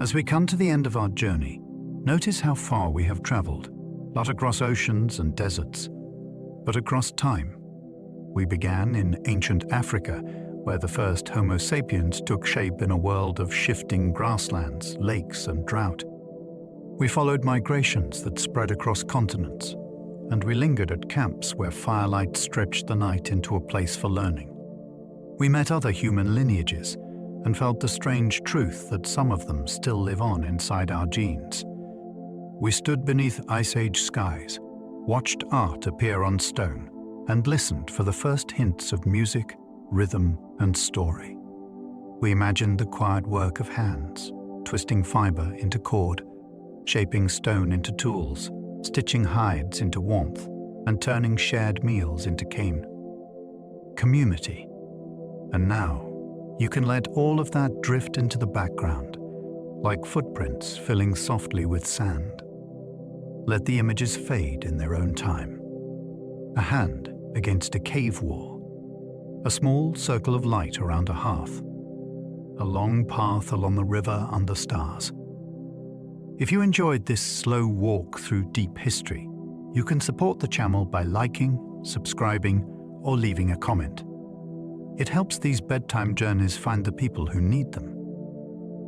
As we come to the end of our journey, notice how far we have traveled, not across oceans and deserts, but across time. We began in ancient Africa, where the first Homo sapiens took shape in a world of shifting grasslands, lakes, and drought. We followed migrations that spread across continents, and we lingered at camps where firelight stretched the night into a place for learning. We met other human lineages and felt the strange truth that some of them still live on inside our genes. We stood beneath Ice Age skies, watched art appear on stone, and listened for the first hints of music, rhythm, and story. We imagined the quiet work of hands, twisting fiber into cord, shaping stone into tools, stitching hides into warmth, and turning shared meals into cane. Community. And now, you can let all of that drift into the background, like footprints filling softly with sand. Let the images fade in their own time. A hand against a cave wall, a small circle of light around a hearth, a long path along the river under stars. If you enjoyed this slow walk through deep history, you can support the channel by liking, subscribing, or leaving a comment. It helps these bedtime journeys find the people who need them.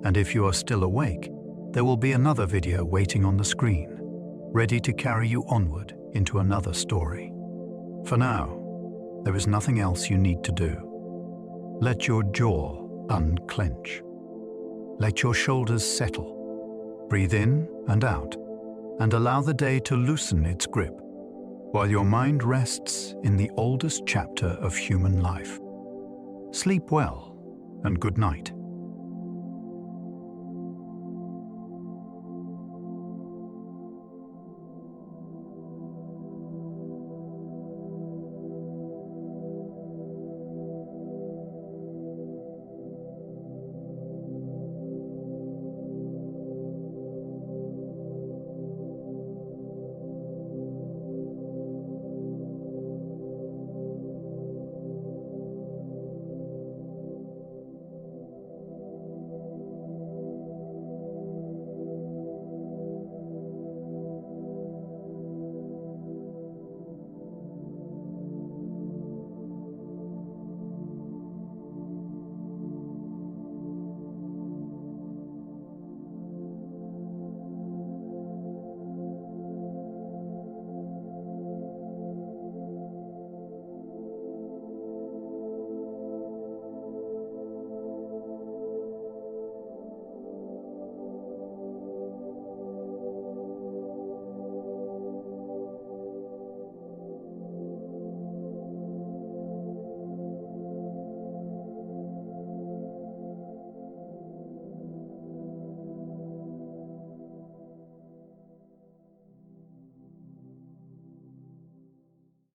And if you are still awake, there will be another video waiting on the screen, ready to carry you onward into another story. For now, there is nothing else you need to do. Let your jaw unclench. Let your shoulders settle. Breathe in and out, and allow the day to loosen its grip, while your mind rests in the oldest chapter of human life. Sleep well, and good night.